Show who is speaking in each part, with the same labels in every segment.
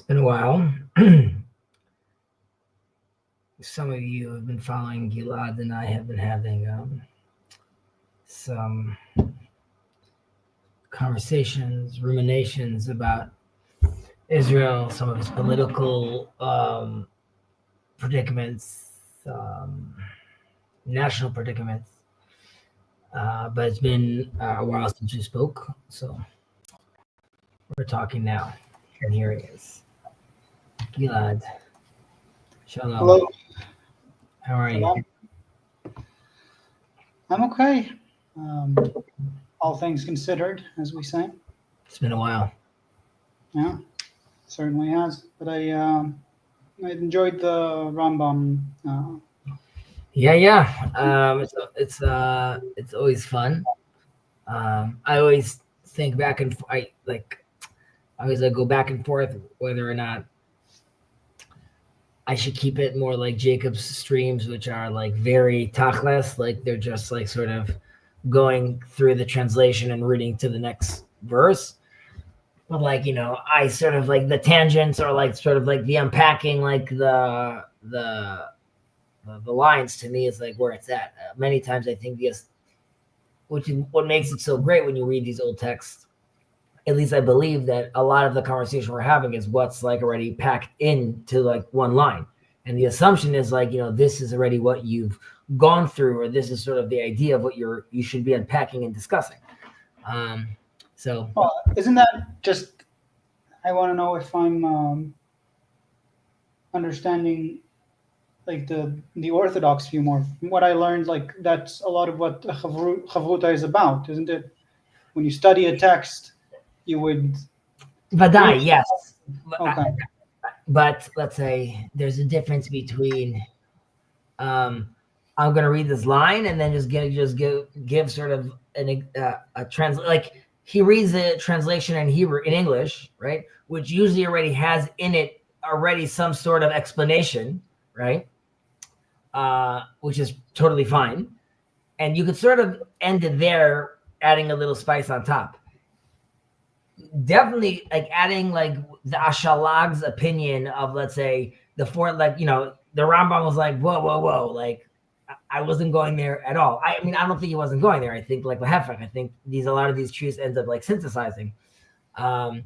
Speaker 1: been a while. Some of you have been following Gilad, and I have been having some conversations, ruminations about Israel, some of its political predicaments, national predicaments. But it's been a while since we spoke, so we're talking now. And here he is. Gilad, shalom.
Speaker 2: Hello.
Speaker 1: How are you?
Speaker 2: Hello. I'm okay. Um, all things considered, as we say.
Speaker 1: It's been a while.
Speaker 2: Yeah, certainly has. But I enjoyed the Rambam.
Speaker 1: Yeah. It's always fun. I always think back and I always go back and forth whether or not I should keep it more like Jacob's streams, which are like very tachles, like they're just like sort of going through the translation and reading to the next verse. But like, I sort of like the tangents or like sort of like the unpacking, like the lines to me is like where it's at. Many times I think which is what makes it so great when you read these old texts. At least I believe that a lot of the conversation we're having is what's like already packed into like one line. And the assumption is like, this is already what you've gone through, or this is sort of the idea of what you should be unpacking and discussing. So
Speaker 2: Well, isn't that just? I want to know if I'm understanding like the Orthodox view more. From what I learned, like that's a lot of what Chavruta is about, isn't it? When you study a text, you would.
Speaker 1: Vadai, yes.
Speaker 2: Okay.
Speaker 1: But let's say there's a difference between I'm going to read this line and then just give sort of a translation. Like he reads the translation in Hebrew, in English, right? Which usually already has in it already some sort of explanation, right? Which is totally fine. And you could sort of end it there, adding a little spice on top. Definitely like adding like the Ashalag's opinion of, let's say, the Rambam was like, whoa, like I wasn't going there at all. I mean, I don't think he wasn't going there. I think like Lehefek, I think a lot of these truths ends up like synthesizing. But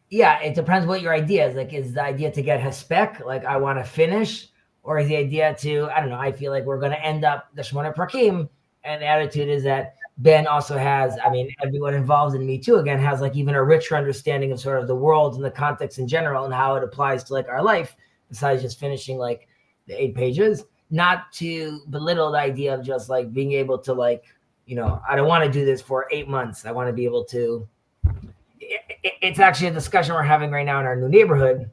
Speaker 1: yeah, it depends what your idea is. Like, is the idea to get Hespec, like I want to finish, or is the idea to, I don't know, I feel like we're going to end up the Shmona Prakim, and the attitude is that Ben also has, I mean, everyone involved in Me Too, again, has like even a richer understanding of sort of the world and the context in general and how it applies to like our life, besides just finishing like the 8 pages. Not to belittle the idea of just like being able to like, I don't want to do this for 8 months. I want to be able to, it's actually a discussion we're having right now in our new neighborhood.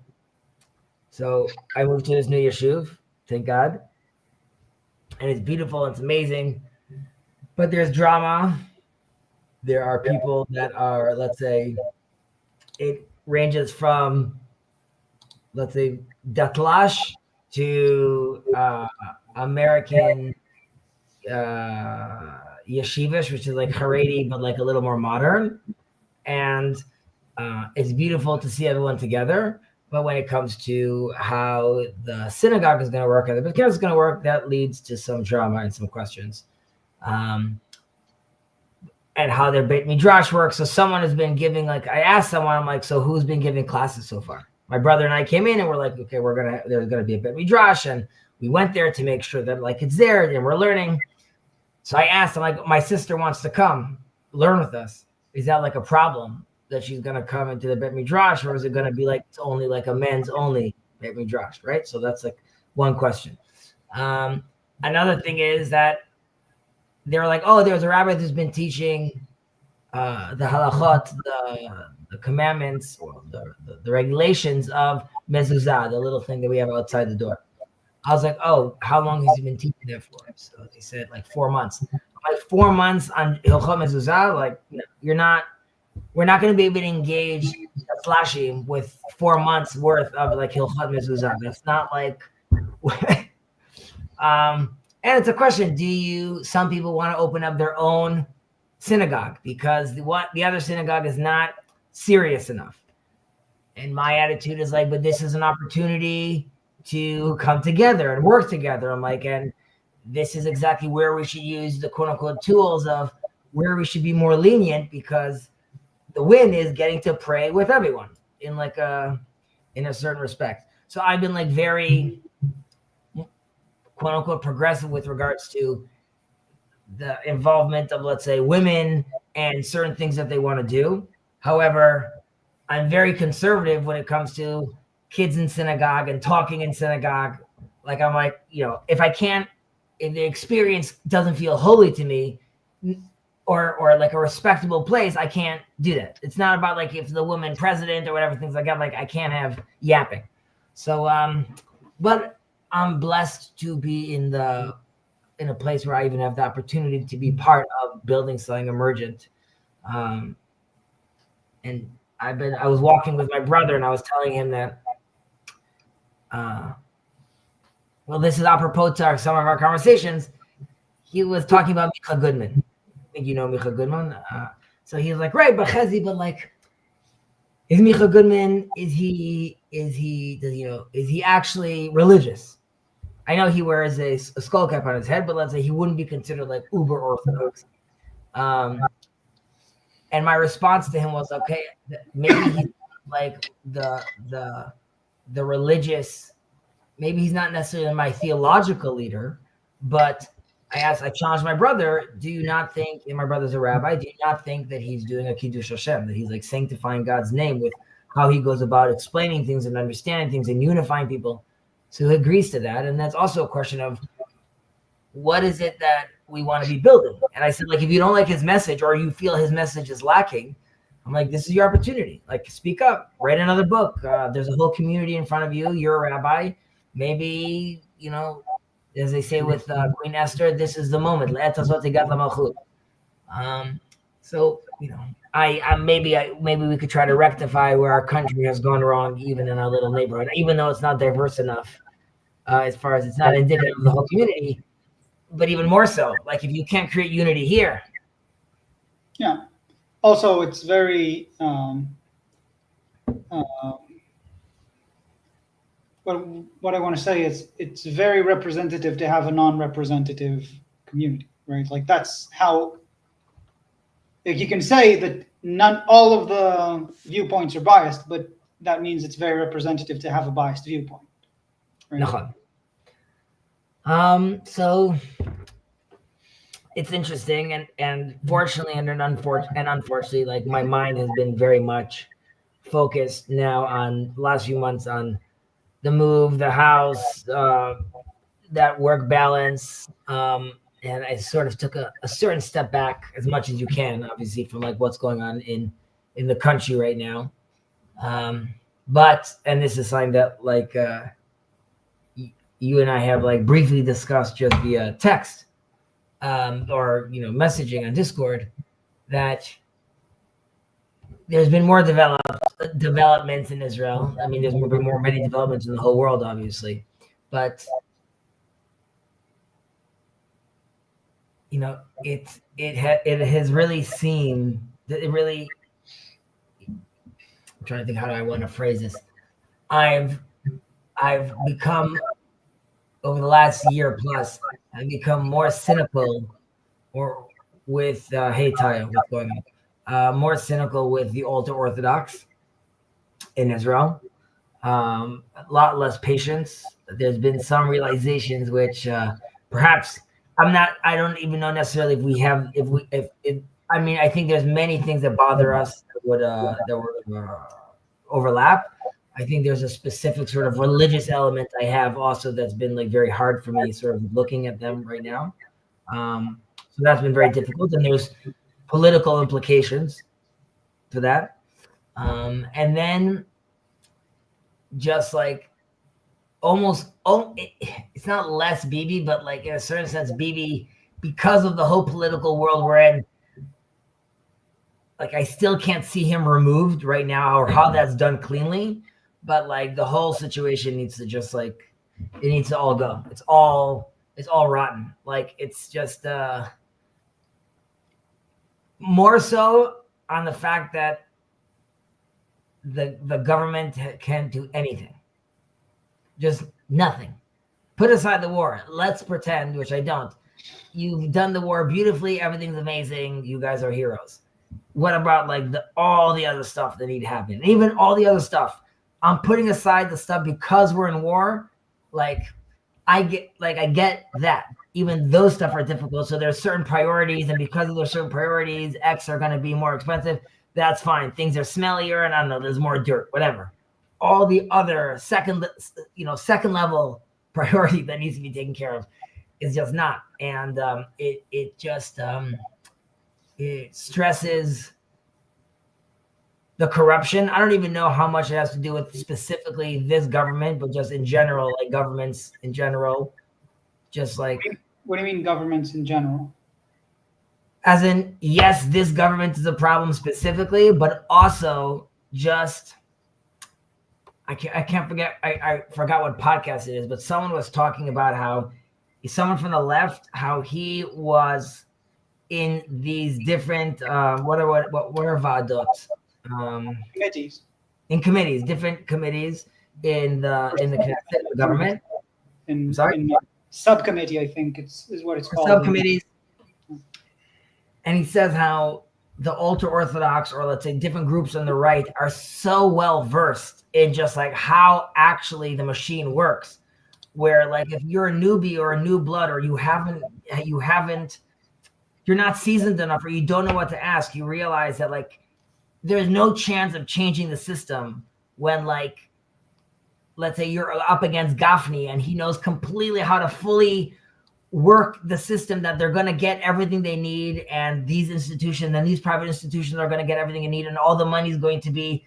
Speaker 1: So I moved to this new yeshuv, thank God. And it's beautiful, it's amazing. But there's drama. There are people that are, let's say, it ranges from, let's say, Datlash to American yeshivish, which is like Haredi, but like a little more modern. And it's beautiful to see everyone together. But when it comes to how the synagogue is going to work and the Beit Knesset is going to work, that leads to some drama and some questions. And how their Beit Midrash works. So someone has been giving, like, I asked someone, I'm like, so who's been giving classes so far? My brother and I came in and we're like, okay, there's going to be a Beit Midrash. And we went there to make sure that like it's there and we're learning. So I asked him, like, my sister wants to come learn with us. Is that like a problem that she's going to come into the Beit Midrash, or is it going to be like, it's only like a men's only Beit Midrash, right? So that's like one question. Another thing is that they're like, oh, there's a rabbi who's been teaching the halachot, the commandments, or the regulations of mezuzah, the little thing that we have outside the door. I was like, oh, how long has he been teaching that for? So they said like 4 months. Like 4 months on hilchot mezuzah, like we're not going to be able to engage flashing with 4 months worth of like hilchot mezuzah. That's not like. And it's a question: some people want to open up their own synagogue because the other synagogue is not serious enough. And my attitude is like, but this is an opportunity to come together and work together. I'm like, and this is exactly where we should use the quote unquote tools of where we should be more lenient, because the win is getting to pray with everyone in like in a certain respect. So I've been like very quote unquote progressive with regards to the involvement of, let's say, women and certain things that they want to do. However, I'm very conservative when it comes to kids in synagogue and talking in synagogue. Like, I'm like, if I can't, if the experience doesn't feel holy to me, or like a respectable place, I can't do that. It's not about like if the woman president or whatever, things like that. Like, I can't have yapping. So, but I'm blessed to be in a place where I even have the opportunity to be part of building something emergent. And I was walking with my brother, and I was telling him that, well, this is apropos to some of our conversations. He was talking about Micha Goodman. I think you know Micha Goodman. So he was like, right, but Chezi, but like, is Micha Goodman, is he actually religious? I know he wears a skull cap on his head, but let's say he wouldn't be considered like uber orthodox. And my response to him was, okay, maybe he's like the religious, maybe he's not necessarily my theological leader, but I challenged my brother, do you not think, and my brother's a rabbi, do you not think that he's doing a Kiddush Hashem, that he's like sanctifying God's name with how he goes about explaining things and understanding things and unifying people? So he agrees to that. And that's also a question of what is it that we want to be building? And I said, like, if you don't like his message or you feel his message is lacking, I'm like, this is your opportunity. Like, speak up, write another book. There's a whole community in front of you. You're a rabbi. Maybe, as they say with Queen Esther, this is the moment. So, maybe we could try to rectify where our country has gone wrong, even in our little neighborhood, even though it's not diverse enough, as far as it's not indicative of the whole community. But even more so, like, if you can't create unity here.
Speaker 2: Yeah. Also, it's very what I want to say is it's very representative to have a non-representative community, right? Like, that's how, like, you can say that all of the viewpoints are biased, but that means it's very representative to have a biased viewpoint, right?
Speaker 1: So it's interesting, and fortunately and unfortunately, like, my mind has been very much focused now on the last few months on the move, the house, that work balance, and I sort of took a certain step back, as much as you can, obviously, from like what's going on in the country right now. But this is something that, like, you and I have like briefly discussed just via text, or messaging on Discord, that there's been more developments in Israel. I mean, there's been many developments in the whole world, obviously, but it has really seemed that it really. I'm trying to think, how do I want to phrase this? I've become, over the last year plus, I've become more cynical, or with hey Taya, what's going on? More cynical with the ultra Orthodox in Israel. A lot less patience. There's been some realizations which perhaps I don't even know necessarily if I mean, I think there's many things that bother us that would overlap. I think there's a specific sort of religious element I have also that's been like very hard for me, sort of looking at them right now. So that's been very difficult, and there's political implications for that. And then just like it's not less Bibi, but like in a certain sense, Bibi, because of the whole political world we're in, like, I still can't see him removed right now, or how that's done cleanly, but like the whole situation needs to just like, it needs to all go. It's all rotten. Like, it's just more so on the fact that the government can't do anything. Just nothing. Put aside the war. Let's pretend, which I don't. You've done the war beautifully. Everything's amazing. You guys are heroes. What about like all the other stuff that need to happen? Even all the other stuff. I'm putting aside the stuff because we're in war. Like I get that. Even those stuff are difficult. So there's certain priorities, and because of those certain priorities, X are going to be more expensive. That's fine. Things are smellier, and I don't know. There's more dirt. Whatever. All the other second level priority that needs to be taken care of is just not, and it stresses the corruption. I don't even know how much it has to do with specifically this government, but just in general, like governments in general, just like.
Speaker 2: What do you mean governments in general?
Speaker 1: As in, yes, this government is a problem specifically, but also just. I can't forget. I forgot what podcast it is, but someone was talking about how someone from the left, how he was in these different what are vadot?
Speaker 2: Committees.
Speaker 1: In committees, different committees in the government.
Speaker 2: In subcommittee, I think is what it's called.
Speaker 1: Subcommittees. And he says how the ultra-Orthodox, or let's say different groups on the right, are so well versed in just like how actually the machine works, where like if you're a newbie or a new blood, or you're not seasoned enough, or you don't know what to ask, you realize that like there's no chance of changing the system when, like, let's say you're up against Gafni and he knows completely how to fully work the system, that they're going to get everything they need, and these institutions and these private institutions are going to get everything they need, and all the money is going to be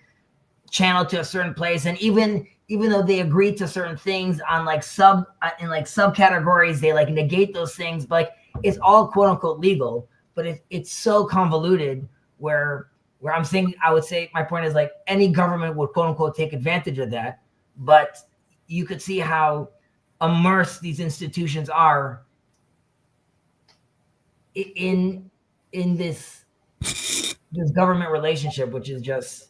Speaker 1: channeled to a certain place. And even though they agree to certain things on like subcategories, they like negate those things, but like, it's all quote unquote legal, but it's so convoluted where I'm saying, I would say my point is like any government would quote unquote take advantage of that, but you could see how immersed these institutions are in this government relationship, which is just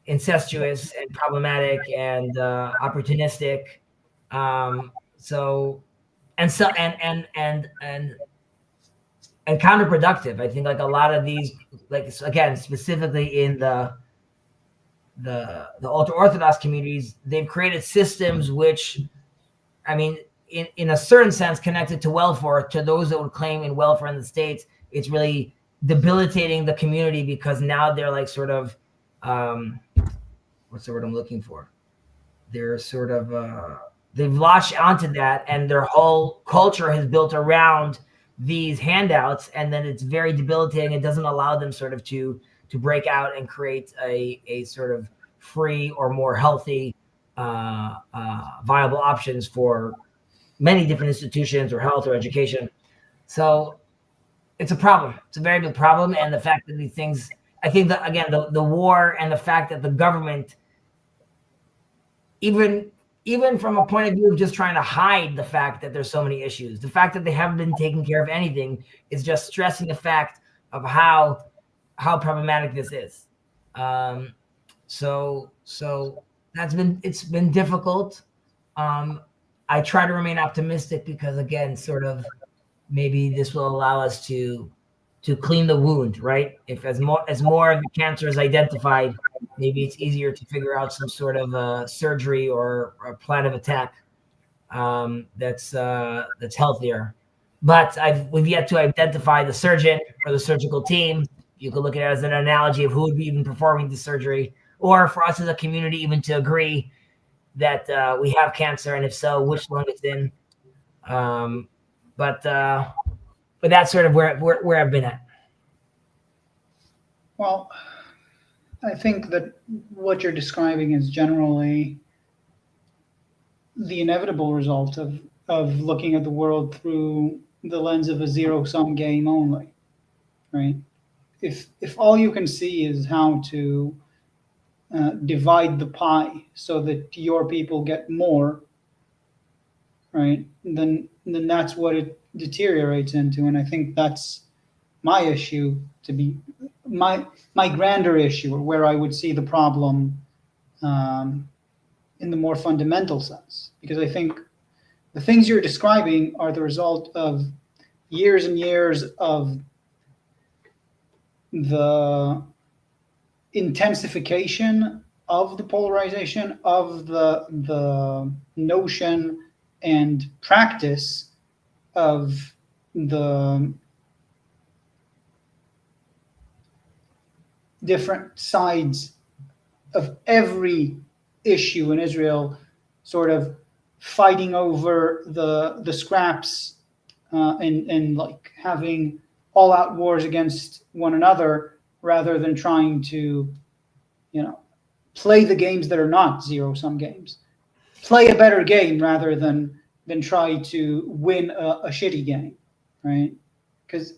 Speaker 1: incestuous and problematic and opportunistic. And counterproductive. I think like a lot of these, like again, specifically in the ultra-Orthodox communities, they've created systems which, I mean, in a certain sense, connected to welfare, to those that would claim in welfare in the States, it's really debilitating the community, because now they're like sort of, what's the word I'm looking for? They're sort of, they've latched onto that, and their whole culture has built around these handouts, and then it's very debilitating. It doesn't allow them sort of to break out and create a sort of free or more healthy, viable options for many different institutions or health or education. So it's a problem. It's a very big problem. And the fact that these things, I think that again, the war and the fact that the government, even from a point of view of just trying to hide the fact that there's so many issues, the fact that they haven't been taking care of anything is just stressing the fact of how problematic this is. So it's been difficult. I try to remain optimistic because, again, sort of maybe this will allow us to clean the wound, right? If as more of the cancer is identified, maybe it's easier to figure out some sort of surgery or a plan of attack that's healthier. But we've yet to identify the surgeon or the surgical team. You could look at it as an analogy of who would be even performing the surgery, or for us as a community even to agree that we have cancer, and if so, which lung it's in. But that's sort of where I've been at.
Speaker 2: Well, I think that what you're describing is generally the inevitable result of looking at the world through the lens of a zero-sum game only, right? If all you can see is how to divide the pie so that your people get more, right, then that's what it deteriorates into. And I think that's my issue, to be my grander issue, or where I would see the problem in the more fundamental sense, because I think the things you're describing are the result of years and years of the intensification of the polarization of the notion and practice of the different sides of every issue in Israel, sort of fighting over the scraps and like having all out wars against one another, rather than trying to, play the games that are not zero-sum games, play a better game rather than try to win a shitty game, right? Because,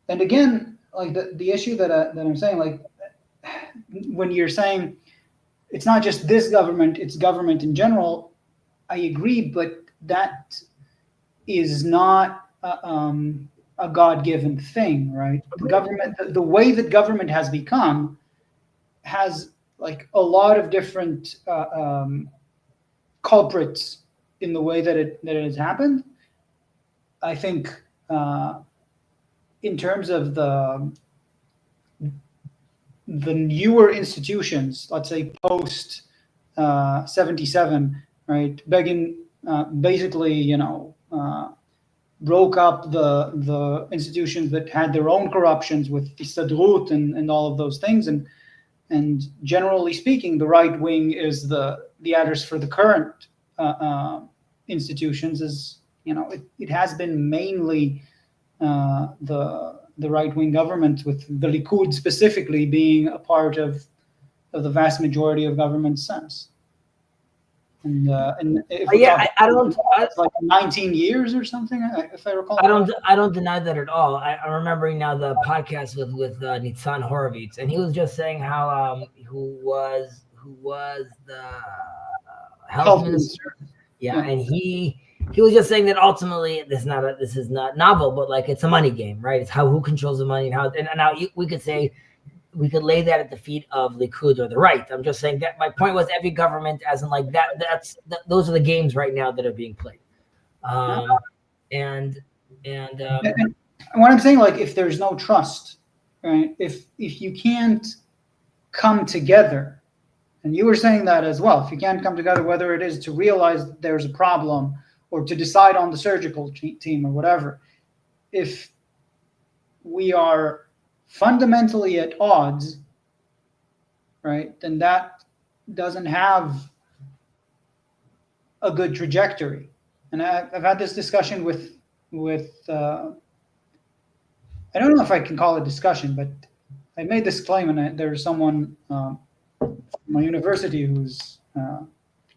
Speaker 2: and again, like the issue that I'm saying, like when you're saying it's not just this government, it's government in general, I agree, but that is not a God-given thing, right? The government, the way that government has become, has like a lot of different culprits in the way that it has happened. I think in terms of the newer institutions, let's say post 77, right? Begin basically, broke up the institutions that had their own corruptions with Histadrut and all of those things, and generally speaking, the right wing is the address for the current institutions. Is it has been mainly the right wing government, with the Likud specifically being a part of the vast majority of government since. And if
Speaker 1: I don't
Speaker 2: like 19 years or something, if I recall.
Speaker 1: I don't deny that at all. I'm remembering now the podcast with Nitzan Horowitz, and he was just saying how who was the health minister, yeah, and he was just saying that ultimately this is not novel, but like it's a money game, right? It's who controls the money, and now we could say. We could lay that at the feet of Likud or the right. I'm just saying that my point was every government, as in like that. Those are the games right now that are being played. And
Speaker 2: what I'm saying, like, if there's no trust, right? If you can't come together, and you were saying that as well, if you can't come together, whether it is to realize that there's a problem or to decide on the surgical team or whatever, if we are fundamentally at odds, right, then that doesn't have a good trajectory. And I've had this discussion with I don't know if I can call it discussion, but I made this claim, and there's someone from my university who's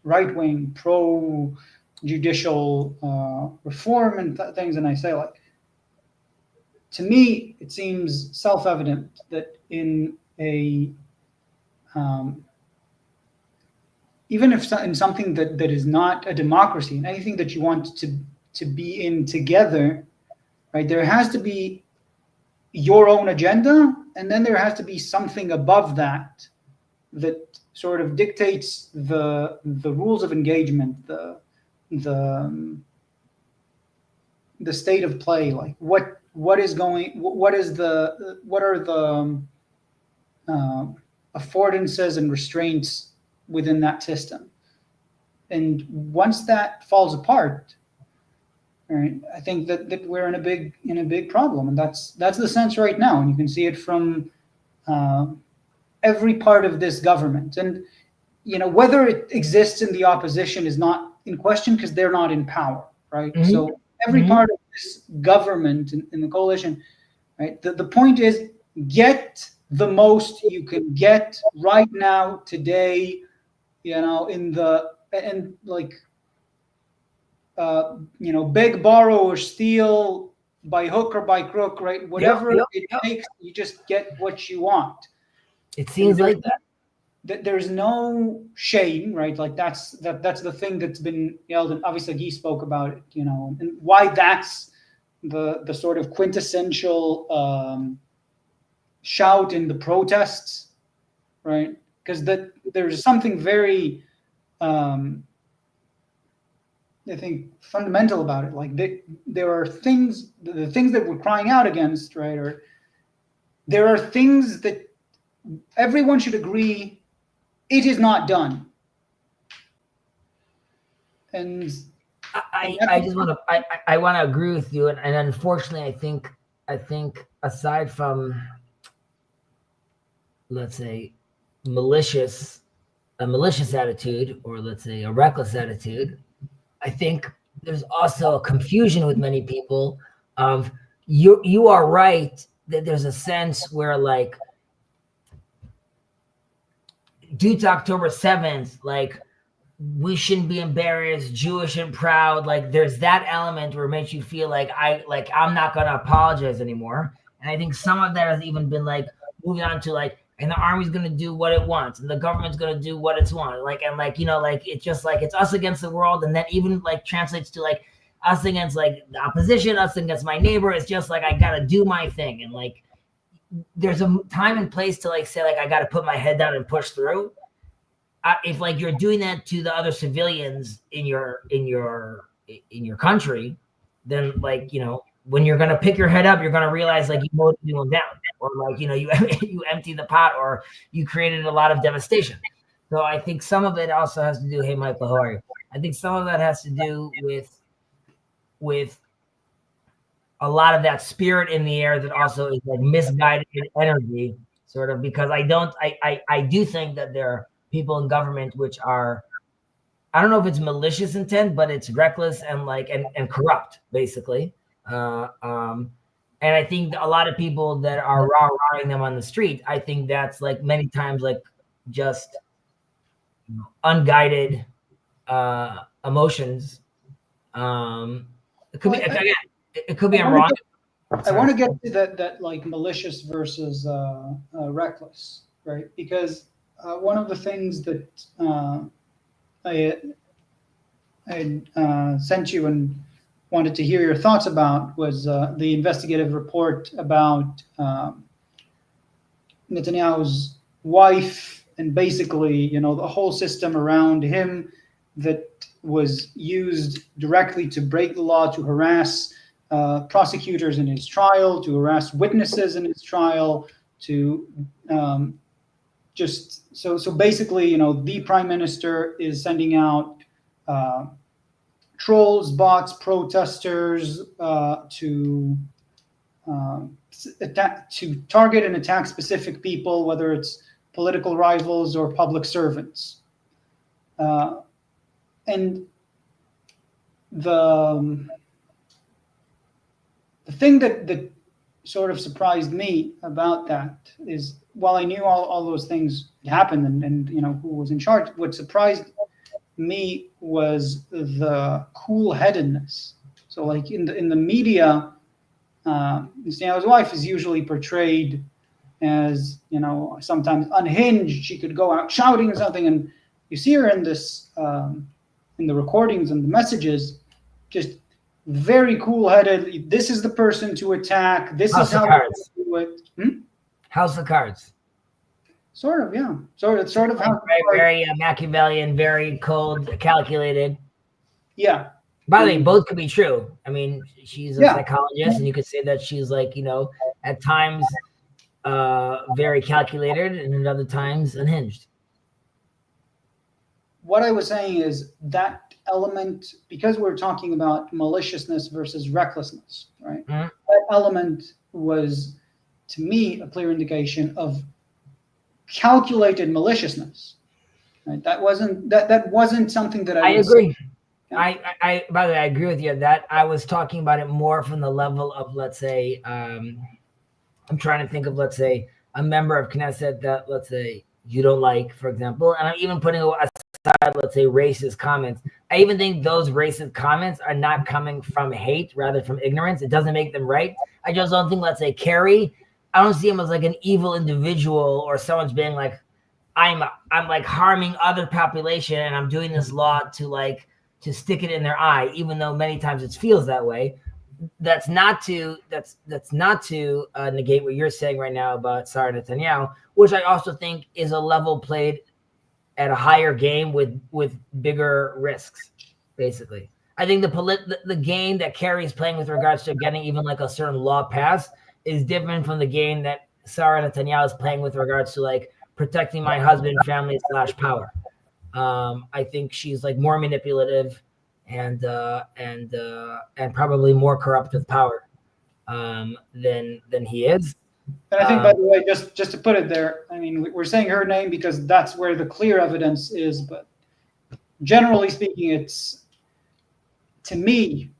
Speaker 2: right-wing, pro-judicial reform and things, and I say, like, to me, it seems self-evident that in a even if in something that is not a democracy, and anything that you want to be in together, right? There has to be your own agenda, and then there has to be something above that that sort of dictates the rules of engagement, the state of play, like what are the affordances and restraints within that system. And once that falls apart, right, I think that we're in a big problem, and that's the sense right now, and you can see it from every part of this government. And whether it exists in the opposition is not in question, because they're not in power, right? Mm-hmm. So every part of this government in the coalition, right? The point is, get the most you can get right now, today, beg, borrow, or steal by hook or by crook, right? Whatever it takes, you just get what you want.
Speaker 1: It seems like that.
Speaker 2: There's no shame, right? Like that's the thing that's been yelled, and obviously he spoke about it, and why that's the sort of quintessential shout in the protests, right? Because there's something very, I think, fundamental about it. Like there are things, the things that we're crying out against, right? Or there are things that everyone should agree it is not done. And
Speaker 1: I just want to I want to agree with you, and unfortunately, I think aside from, let's say, a malicious attitude, or let's say a reckless attitude, I think there's also a confusion with many people of you are right that there's a sense where, like, due to October 7th, like, we shouldn't be embarrassed, Jewish and proud. Like, there's that element where it makes you feel like I'm not gonna apologize anymore. And I think some of that has even been like moving on to like, and the army's gonna do what it wants, and the government's gonna do what it's wants. Like, and like, like it's just like it's us against the world, and that even like translates to like us against like the opposition, us against my neighbor. It's just like I gotta do my thing, and like there's a time and place to like say like I gotta put my head down and push through. If like you're doing that to the other civilians in your country, then like when you're gonna pick your head up, you're gonna realize like you mowed them down, or like you empty the pot, or you created a lot of devastation. So I think some of it also has to do. Hey, Michael, how are you? I think some of that has to do with a lot of that spirit in the air that also is like misguided energy, sort of, because I do think that there are people in government which are, I don't know if it's malicious intent, but it's reckless and like and corrupt, basically. And I think a lot of people that are rah-rahing them on the street, I think that's like many times like just unguided emotions. It could be again. It could be I'm wrong.
Speaker 2: I want to get to that like malicious versus reckless, right? Because one of the things that I sent you and wanted to hear your thoughts about was the investigative report about Netanyahu's wife, and basically, the whole system around him that was used directly to break the law, to harass prosecutors in his trial, to harass witnesses in his trial, to just so basically, the prime minister is sending out trolls, bots, protesters to target and attack specific people, whether it's political rivals or public servants. And the thing that sort of surprised me about that is, while I knew all those things happened and who was in charge, what surprised me was the cool-headedness. So like in the media, Netanyahu's wife is usually portrayed as, sometimes unhinged. She could go out shouting or something, and you see her in this in the recordings and the messages, just very cool-headed. This is the person to attack. This
Speaker 1: House
Speaker 2: is how
Speaker 1: to
Speaker 2: do it.
Speaker 1: House of Cards.
Speaker 2: Sort of, yeah. Sort of how
Speaker 1: very Machiavellian, very cold, calculated.
Speaker 2: Yeah.
Speaker 1: By the way, both could be true. I mean, she's a psychologist, and you could say that she's like, at times very calculated, and at other times unhinged.
Speaker 2: What I was saying is that element, because we're talking about maliciousness versus recklessness, right? Mm-hmm. That element was, to me, a clear indication of calculated maliciousness. Right? That wasn't something that I
Speaker 1: agree. I by the way, I agree with you that I was talking about it more from the level of, let's say, I'm trying to think of, let's say, a member of Knesset that, let's say, you don't like, for example, and I'm even putting aside, let's say, racist comments. I even think those racist comments are not coming from hate, rather from ignorance. It doesn't make them right. I just don't think, let's say, Kerry, I don't see him as like an evil individual, or someone's being like, I'm like harming other population, and I'm doing this law to stick it in their eye, even though many times it feels that way. that's not to negate what you're saying right now about Sarah Netanyahu, which I also think is a level played at a higher game with bigger risks. Basically, I think the game that Kerry's playing with regards to getting even like a certain law passed is different from the game that Sarah Netanyahu is playing with regards to like protecting my husband, family / power. I think she's like more manipulative and probably more corrupt with power than he is.
Speaker 2: And I think, by the way, just to put it there, I mean, we're saying her name because that's where the clear evidence is. But generally speaking, it's, to me,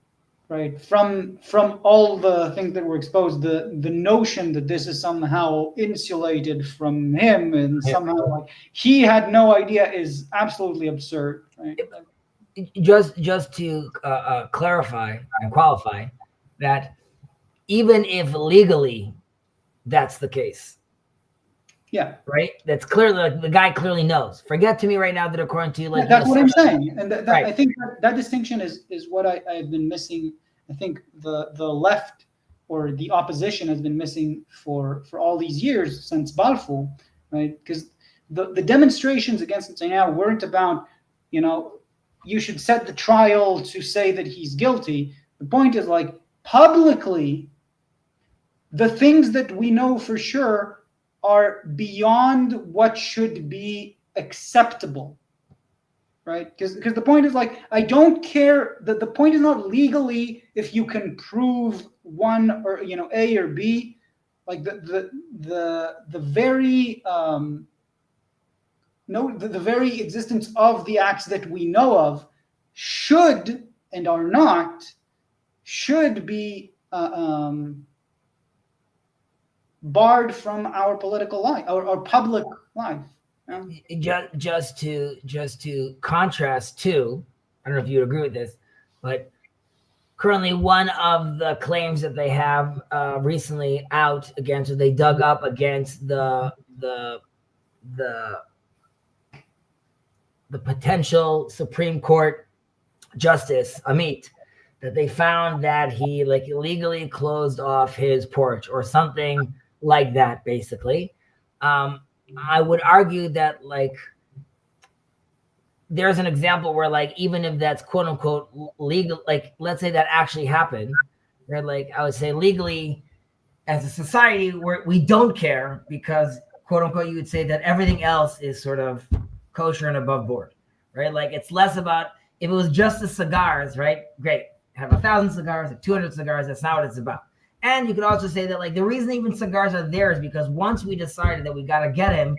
Speaker 2: right, from all the things that were exposed, the notion that this is somehow insulated from him and somehow like he had no idea is absolutely absurd. Right?
Speaker 1: Just to clarify and qualify that, even if legally that's the case.
Speaker 2: Yeah.
Speaker 1: Right. That's clearly like the guy clearly knows. Forget to me right now that according to you, like
Speaker 2: that's what I'm saying, and
Speaker 1: right.
Speaker 2: I think that distinction is what I've been missing. I think the left or the opposition has been missing for all these years since Balfour, right? Because the demonstrations against Netanyahu weren't about, you should set the trial to say that he's guilty. The point is like publicly, the things that we know for sure are beyond what should be acceptable, right? Because the point is like, I don't care that the point is not legally if you can prove one or A or B, like the very the very existence of the acts that we know of should and are not should be barred from our political life, our public life.
Speaker 1: Just to contrast too, I don't know if you would agree with this, but currently one of the claims that they have recently out against, or they dug up against the potential Supreme Court Justice Amit, that they found that he like illegally closed off his porch or something like that, basically. I would argue that like there's an example where like even if that's quote unquote legal, like let's say that actually happened, where like I would say legally as a society we don't care because quote unquote you would say that everything else is sort of kosher and above board, right? Like it's less about if it was just the cigars, right? Great, have 1,000 cigars, 200 cigars. That's not what it's about. And you could also say that like the reason even cigars are there is because once we decided that we got to get him,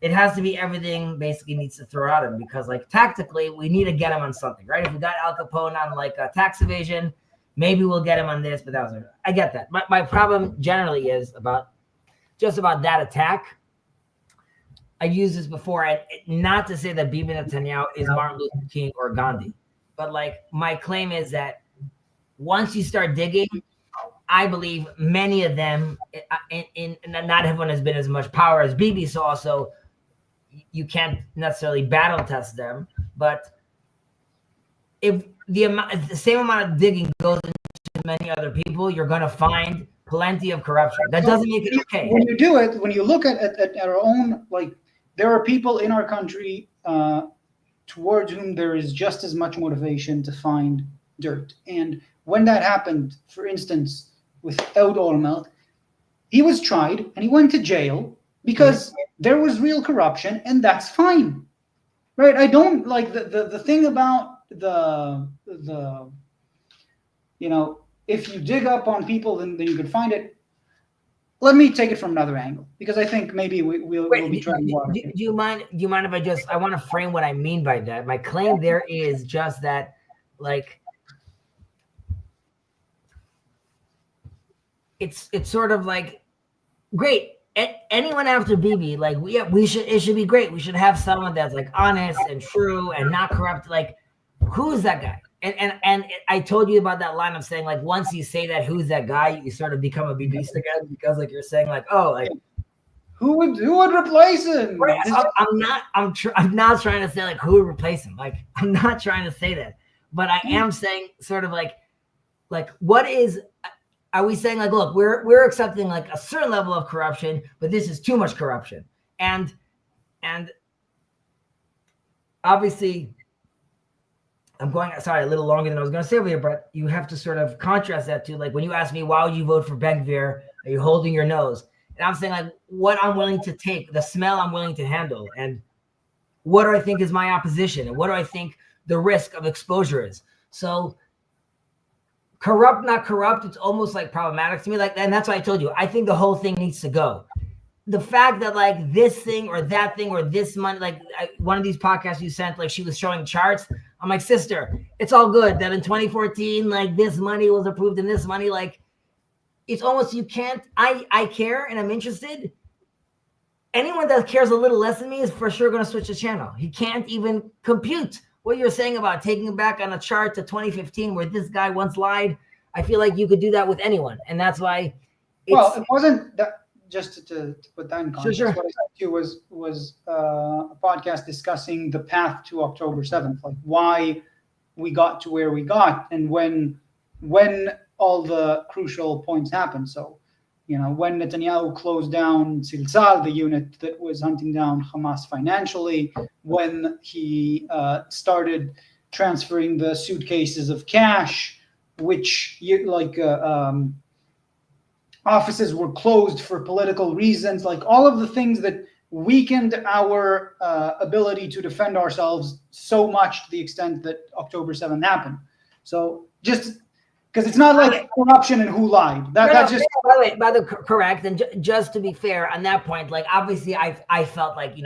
Speaker 1: it has to be everything basically needs to throw at him because like tactically we need to get him on something, right? If we got Al Capone on like a tax evasion, maybe we'll get him on this, but that was I get that. My problem generally is about that attack. I've used this before, and not to say that Bibi Netanyahu is Martin Luther King or Gandhi, but like my claim is that once you start digging, I believe many of them, in not everyone has been as much power as Bibi, so also you can't necessarily battle test them. But if the same amount of digging goes into many other people, you're going to find plenty of corruption. That doesn't make it okay.
Speaker 2: When you do it, when you look at our own, like there are people in our country towards whom there is just as much motivation to find dirt. And when that happened, for instance, with Ehud Olmert, he was tried and he went to jail because there was real corruption, and that's fine, right? I don't like the thing about the if you dig up on people, then you can find it. Let me take it from another angle because I think maybe we'll be trying water.
Speaker 1: Do you mind if I want to frame what I mean by that? My claim there is just that, like, it's sort of like, great. Anyone after Bibi, like it should be great. We should have someone that's like honest and true and not corrupt. Like, who's that guy? And I told you about that line of saying like once you say that who's that guy, you sort of become a Bibist again because like you're saying like, oh, like
Speaker 2: who would replace him?
Speaker 1: Right, I'm not trying to say like who would replace him. Like I'm not trying to say that, but I am saying sort of like like what is, are we saying like, look, we're accepting like a certain level of corruption, but this is too much corruption, and obviously I'm going, sorry, a little longer than I was going to say over here, but you have to sort of contrast that to like when you ask me, why would you vote for Ben-Gvir? Are you holding your nose? And I'm saying like what I'm willing to take, the smell I'm willing to handle, and what do I think is my opposition, and what do I think the risk of exposure is. So corrupt, not corrupt, it's almost like problematic to me. Like, and that's why I told you, I think the whole thing needs to go. The fact that like this thing or that thing or this money, like one of these podcasts you sent, like she was showing charts. I'm like, sister, it's all good that in 2014, like this money was approved and this money, like it's almost, you can't, I care and I'm interested. Anyone that cares a little less than me is for sure going to switch the channel. He can't even compute what you're saying about taking it back on a chart to 2015 where this guy once lied. I feel like you could do that with anyone. And that's why.
Speaker 2: Well, it wasn't that. Just to put that in context,
Speaker 1: sure.
Speaker 2: What I said to was a podcast discussing the path to October 7th, like why we got to where we got, and when all the crucial points happened. So, when Netanyahu closed down Tziltzal, the unit that was hunting down Hamas financially, when he started transferring the suitcases of cash, which offices were closed for political reasons, like all of the things that weakened our ability to defend ourselves so much to the extent that October 7th happened. So just because it's not like corruption and who lied. That's just.
Speaker 1: By the correct. And just to be fair on that point, like obviously I felt like,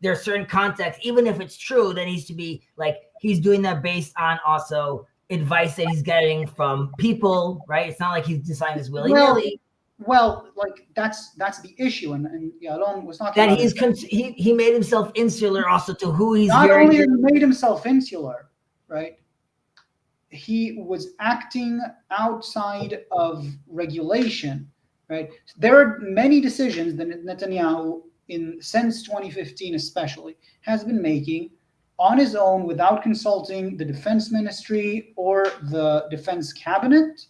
Speaker 1: there's certain context, even if it's true, that needs to be like, he's doing that based on also advice that he's getting from people, right? It's not like he's deciding this willy-nilly.
Speaker 2: Well, like that's the issue, and Yalon was not
Speaker 1: that he made himself insular also to who he's
Speaker 2: not only made himself insular, right? He was acting outside of regulation, right? There are many decisions that Netanyahu, since 2015 especially, has been making on his own without consulting the defense ministry or the defense cabinet.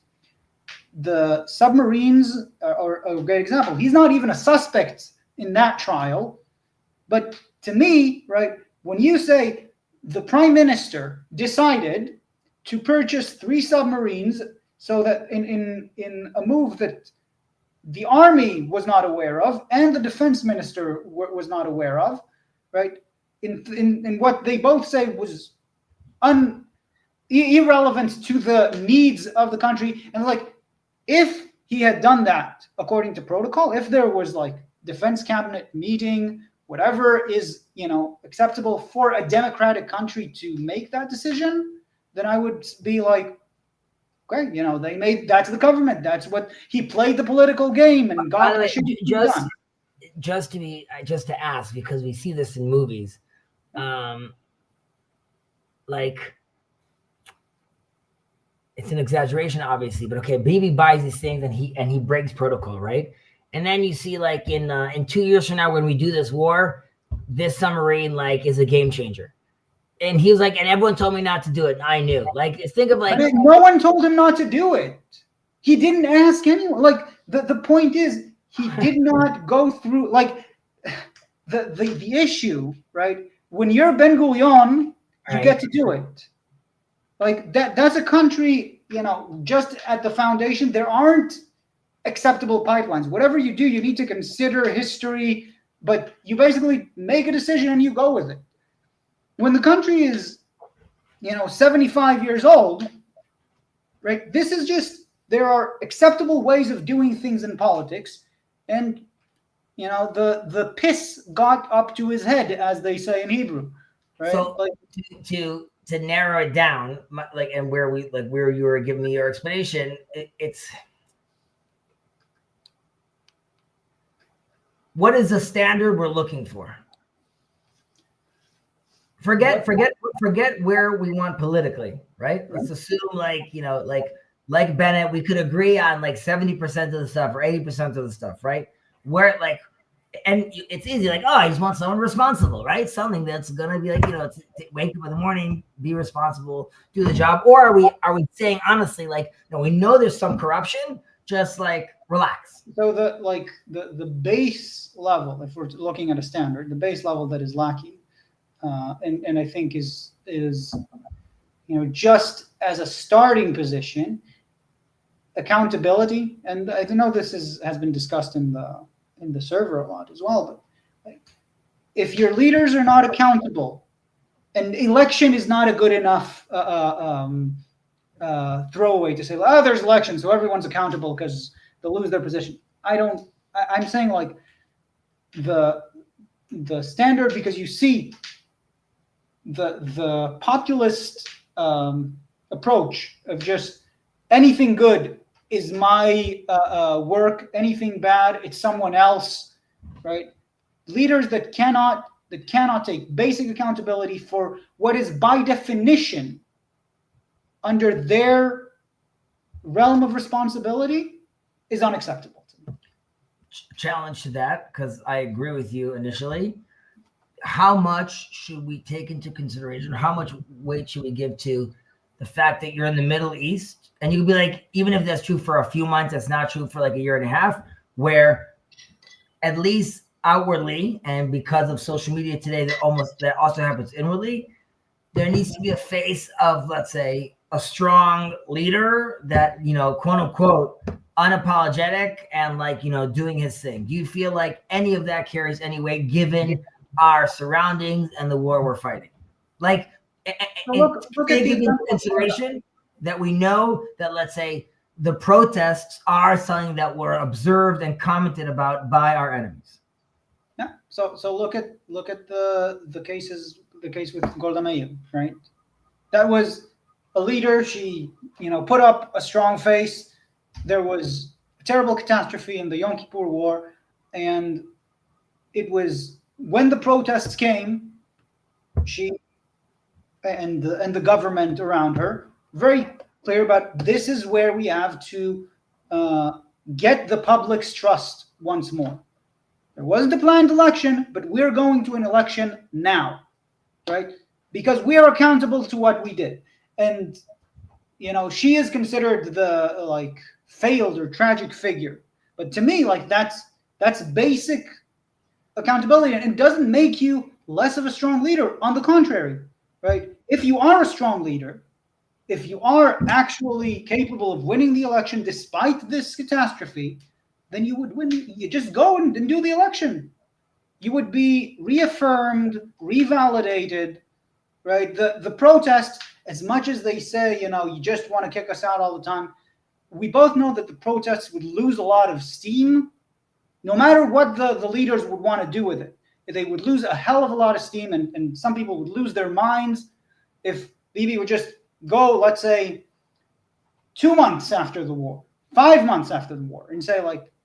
Speaker 2: The submarines are a great example. He's not even a suspect in that trial. But to me, right, when you say the prime minister decided to purchase 3 submarines so that in a move that the army was not aware of and the defense minister was not aware of, right, in what they both say was irrelevant to the needs of the country, and like, if he had done that according to protocol, if there was like defense cabinet meeting, whatever is, acceptable for a democratic country to make that decision, then I would be like, great, they made, that's the government. That's what he played, the political game, and got the shit done.
Speaker 1: Just to ask, because we see this in movies, like, it's an exaggeration, obviously, but okay, Bibi buys these things and he breaks protocol, right? And then you see like in 2 years from now, when we do this war, this submarine like is a game changer. And he was like, and everyone told me not to do it. And I knew. Like, think of like,
Speaker 2: no one told him not to do it. He didn't ask anyone. Like the point is, he did not go through like the issue, right? When you're Ben Gurion, you get to do it. Like that's a country, just at the foundation, there aren't acceptable pipelines. Whatever you do, you need to consider history, but you basically make a decision and you go with it. When the country is, 75 years old, right? This is just, there are acceptable ways of doing things in politics, and the piss got up to his head, as they say in Hebrew, right?
Speaker 1: So like, to narrow it down, like, and where you were giving me your explanation, it's what is the standard we're looking for? Forget where we want politically, right? Let's assume like Bennett, we could agree on like 70% of the stuff or 80% of the stuff, right? Where like and it's easy, like, oh, I just want someone responsible, right? Something that's gonna be like, wake up in the morning, be responsible, do the job. Or are we saying honestly, like, no, we know there's some corruption, just like relax.
Speaker 2: So the base level, if we're looking at a standard, the base level that is lacking, and I think is just as a starting position, accountability. And I know this has been discussed in the server a lot as well. But if your leaders are not accountable, and election is not a good enough throwaway to say, oh, there's election, so everyone's accountable because they'll lose their position. I'm saying like the standard, because you see the populist approach of just anything good is my work, anything bad, it's someone else, right? Leaders that cannot take basic accountability for what is by definition under their realm of responsibility is unacceptable.
Speaker 1: Challenge to that, because I agree with you initially. How much should we take into consideration? How much weight should we give to the fact that you're in the Middle East? And you could be like, even if that's true for a few months, that's not true for like a year and a half, where at least outwardly, and because of social media today, that also happens inwardly, there needs to be a face of, let's say, a strong leader that, quote unquote, unapologetic and doing his thing. Do you feel like any of that carries any weight given our surroundings and the war we're fighting? Like,
Speaker 2: look at
Speaker 1: taking into consideration that we know that, let's say, the protests are something that were observed and commented about by our enemies.
Speaker 2: Yeah. So look at the case with Golda Meir, right? That was a leader. She put up a strong face. There was a terrible catastrophe in the Yom Kippur War, and it was when the protests came, she and the government around her very clear about, this is where we have to get the public's trust once more. There wasn't a planned election, but we're going to an election now, right? Because we are accountable to what we did. And she is considered the failed or tragic figure. But to me, that's basic accountability, and it doesn't make you less of a strong leader. On the contrary, right? If you are a strong leader, if you are actually capable of winning the election despite this catastrophe, then you would win. You just go and do the election. You would be reaffirmed, revalidated, right? The protests, as much as they say, you just want to kick us out all the time, we both know that the protests would lose a lot of steam, no matter what the leaders would want to do with it. They would lose a hell of a lot of steam, and some people would lose their minds if Bibi would just go, let's say, 2 months after the war, 5 months after the war, and say,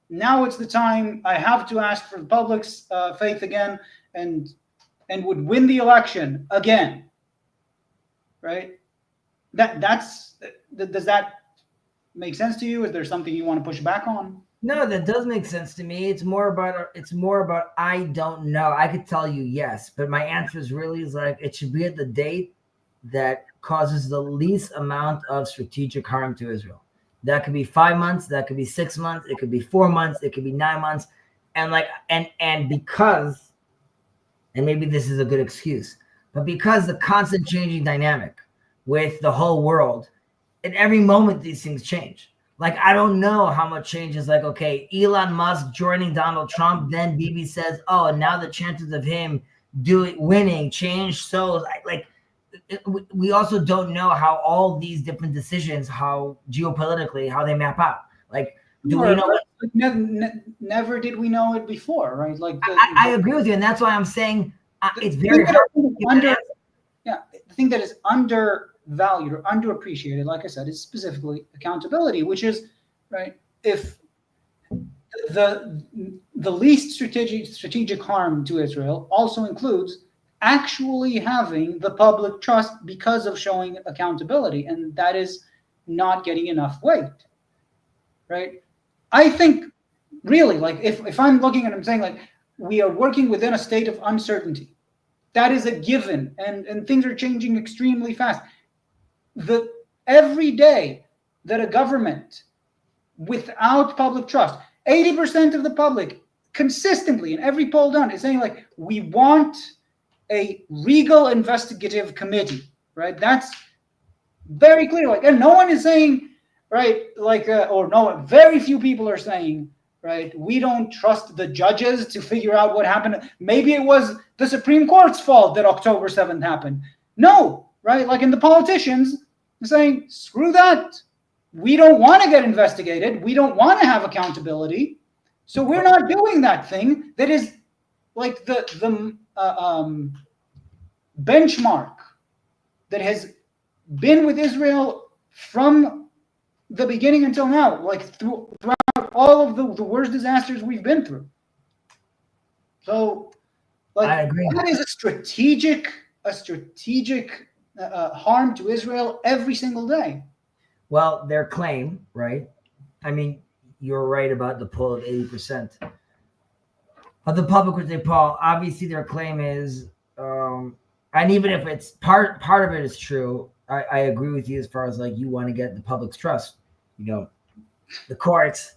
Speaker 2: now it's the time, I have to ask for the public's faith again, and would win the election again, right? Does that make sense to you? Is there something you want to push back on?
Speaker 1: No, that does make sense to me. It's more about I don't know. I could tell you yes, but my answer is really it should be at the date that causes the least amount of strategic harm to Israel. That could be 5 months, that could be 6 months, it could be 4 months, it could be 9 months. And because, and maybe this is a good excuse, but because the constant changing dynamic with the whole world, at every moment these things change. I don't know how much changes. Okay, Elon Musk joining Donald Trump, then Bibi says, oh, and now the chances of him winning change. So we also don't know how all these different decisions, how geopolitically, how they map out. Do we know?
Speaker 2: Never did we know it before, right?
Speaker 1: I agree with you, and that's why I'm saying it's very hard.
Speaker 2: The thing that is undervalued or underappreciated, like I said, is specifically accountability, which is, right, if the least strategic harm to Israel also includes actually having the public trust because of showing accountability, and that is not getting enough weight, right? I think really, if I'm looking at, I'm saying we are working within a state of uncertainty. That is a given, and things are changing extremely fast. Every day that a government without public trust, 80% of the public consistently in every poll done is saying like, we want a legal investigative committee, right? That's very clear. Like, and no one is saying, right, like, or no one, very few people are saying, right, we don't trust the judges to figure out what happened. Maybe it was the Supreme Court's fault that October 7th happened. No, right? Like, in the politicians saying, screw that. We don't want to get investigated. We don't want to have accountability. So we're not doing that thing that is like the benchmark that has been with Israel from the beginning until now, like throughout all of the worst disasters we've been through. So, like,
Speaker 1: I agree.
Speaker 2: That is a strategic harm to Israel every single day.
Speaker 1: Well, their claim, right? I mean, you're right about the poll of 80% of the public, which they poll. Obviously, their claim is, and even if it's part of it is true, I agree with you as far as like you want to get the public's trust. You know, the courts,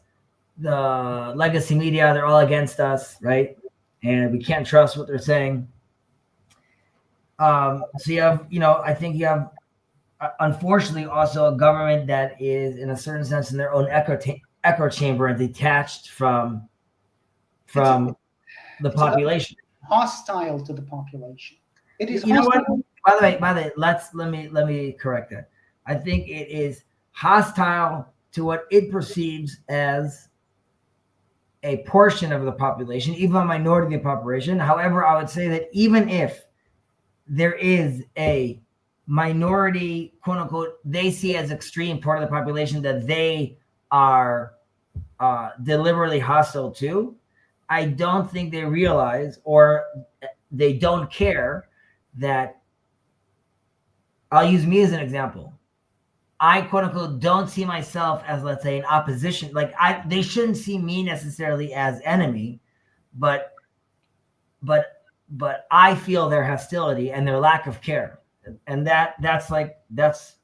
Speaker 1: the legacy media, they're all against us, right? And we can't trust what they're saying. So you have, I think you have, unfortunately, also a government that is, in a certain sense, in their own echo chamber and detached from the population.
Speaker 2: Hostile to the population. It is.
Speaker 1: You know what? By the way, let me correct that. I think it is hostile to what it perceives as a portion of the population, even a minority of the population. However, I would say that even if there is a minority, quote unquote, they see as extreme part of the population that they are deliberately hostile to, I don't think they realize or they don't care that. I'll use me as an example. I, quote unquote, don't see myself as, let's say, an opposition. Like they shouldn't see me necessarily as enemy, but I feel their hostility and their lack of care. And that's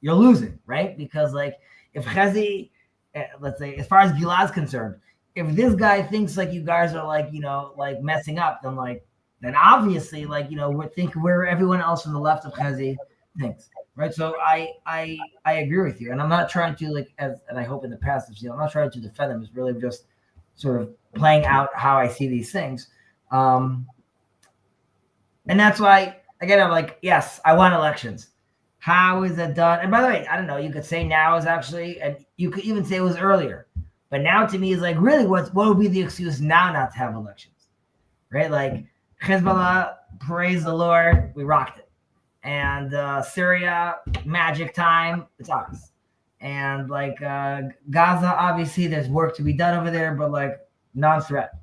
Speaker 1: you're losing, right? Because like if Chezi, let's say, as far as Gilad's concerned, if this guy thinks like you guys are like, like messing up, then obviously like, we're everyone else on the left of Chezi thinks, right? So I agree with you. And I'm not trying to and I hope in the past, I'm not trying to defend them. It's really just sort of playing out how I see these things. And that's why, again, I'm like, yes, I want elections. How is that done? And by the way, I don't know, you could say now is actually, and you could even say it was earlier. But now to me is like, really, what would be the excuse now not to have elections? Right? Like Hezbollah, praise the Lord, we rocked it. And Syria, magic time, it's ours. And like Gaza, obviously there's work to be done over there, but like non-threat.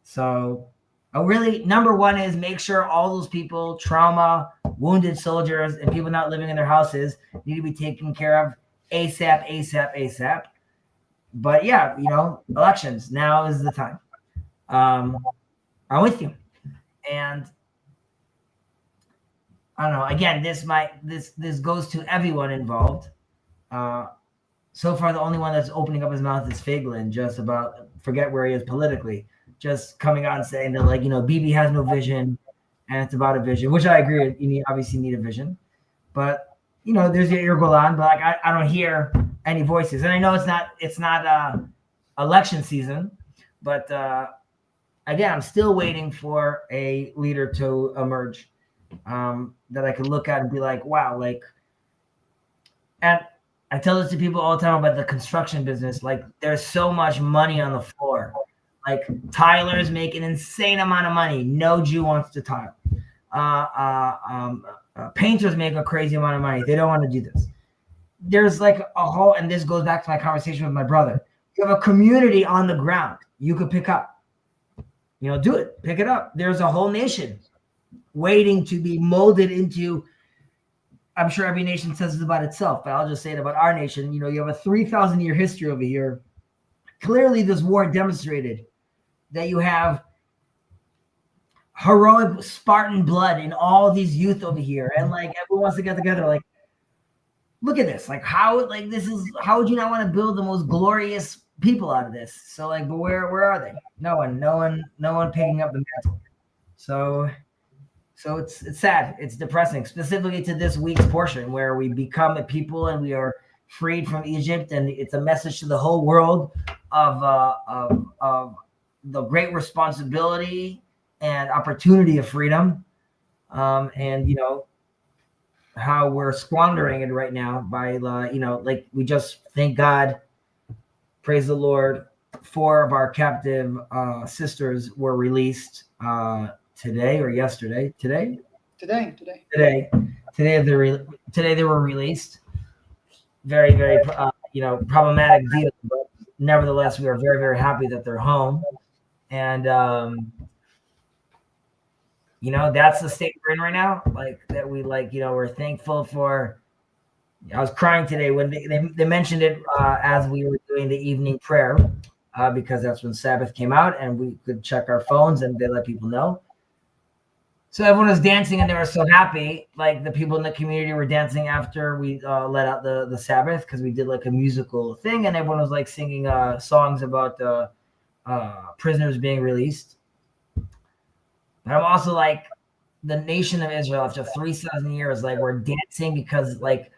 Speaker 1: So really, number one is make sure all those people, trauma, wounded soldiers, and people not living in their houses need to be taken care of ASAP. But yeah, elections, now is the time. I'm with you. And I don't know, again, this goes to everyone involved. So far, the only one that's opening up his mouth is Feiglin, just about, forget where he is politically, just coming out and saying that, like, Bibi has no vision, and it's about a vision, which I agree. You obviously need a vision. But, there's your Golan, but like, I don't hear any voices. And I know it's not election season, but again, I'm still waiting for a leader to emerge that I could look at and be like, wow, like, and I tell this to people all the time about the construction business. Like, there's so much money on the floor. Like, tilers make an insane amount of money. No Jew wants to tile. Painters make a crazy amount of money. They don't want to do this. There's like a whole, and this goes back to my conversation with my brother. You have a community on the ground you could pick up. Do it. Pick it up. There's a whole nation waiting to be molded into. I'm sure every nation says it about itself, but I'll just say it about our nation. You have a 3,000-year history over here. Clearly, this war demonstrated that you have heroic Spartan blood in all these youth over here, and like everyone wants to get together. Like, look at this. Like, how like this is how would you not want to build the most glorious people out of this? So like, but where are they? No one picking up the mantle. So it's sad. It's depressing, specifically to this week's portion where we become a people and we are freed from Egypt, and it's a message to the whole world of the great responsibility and opportunity of freedom, and how we're squandering it right now by like we just thank God, praise the Lord, 4 of our captive sisters were released today or yesterday. Today they were released. Very problematic deal, but nevertheless we are very, very happy that they're home. And that's the state we're in right now. Like that we we're thankful for. I was crying today when they mentioned it as we were doing the evening prayer, because that's when Sabbath came out and we could check our phones and they let people know. So everyone was dancing and they were so happy. Like the people in the community were dancing after we let out the Sabbath, because we did like a musical thing, and everyone was like singing songs about prisoners being released. But I'm also like, the nation of Israel after 3,000 years, like we're dancing because like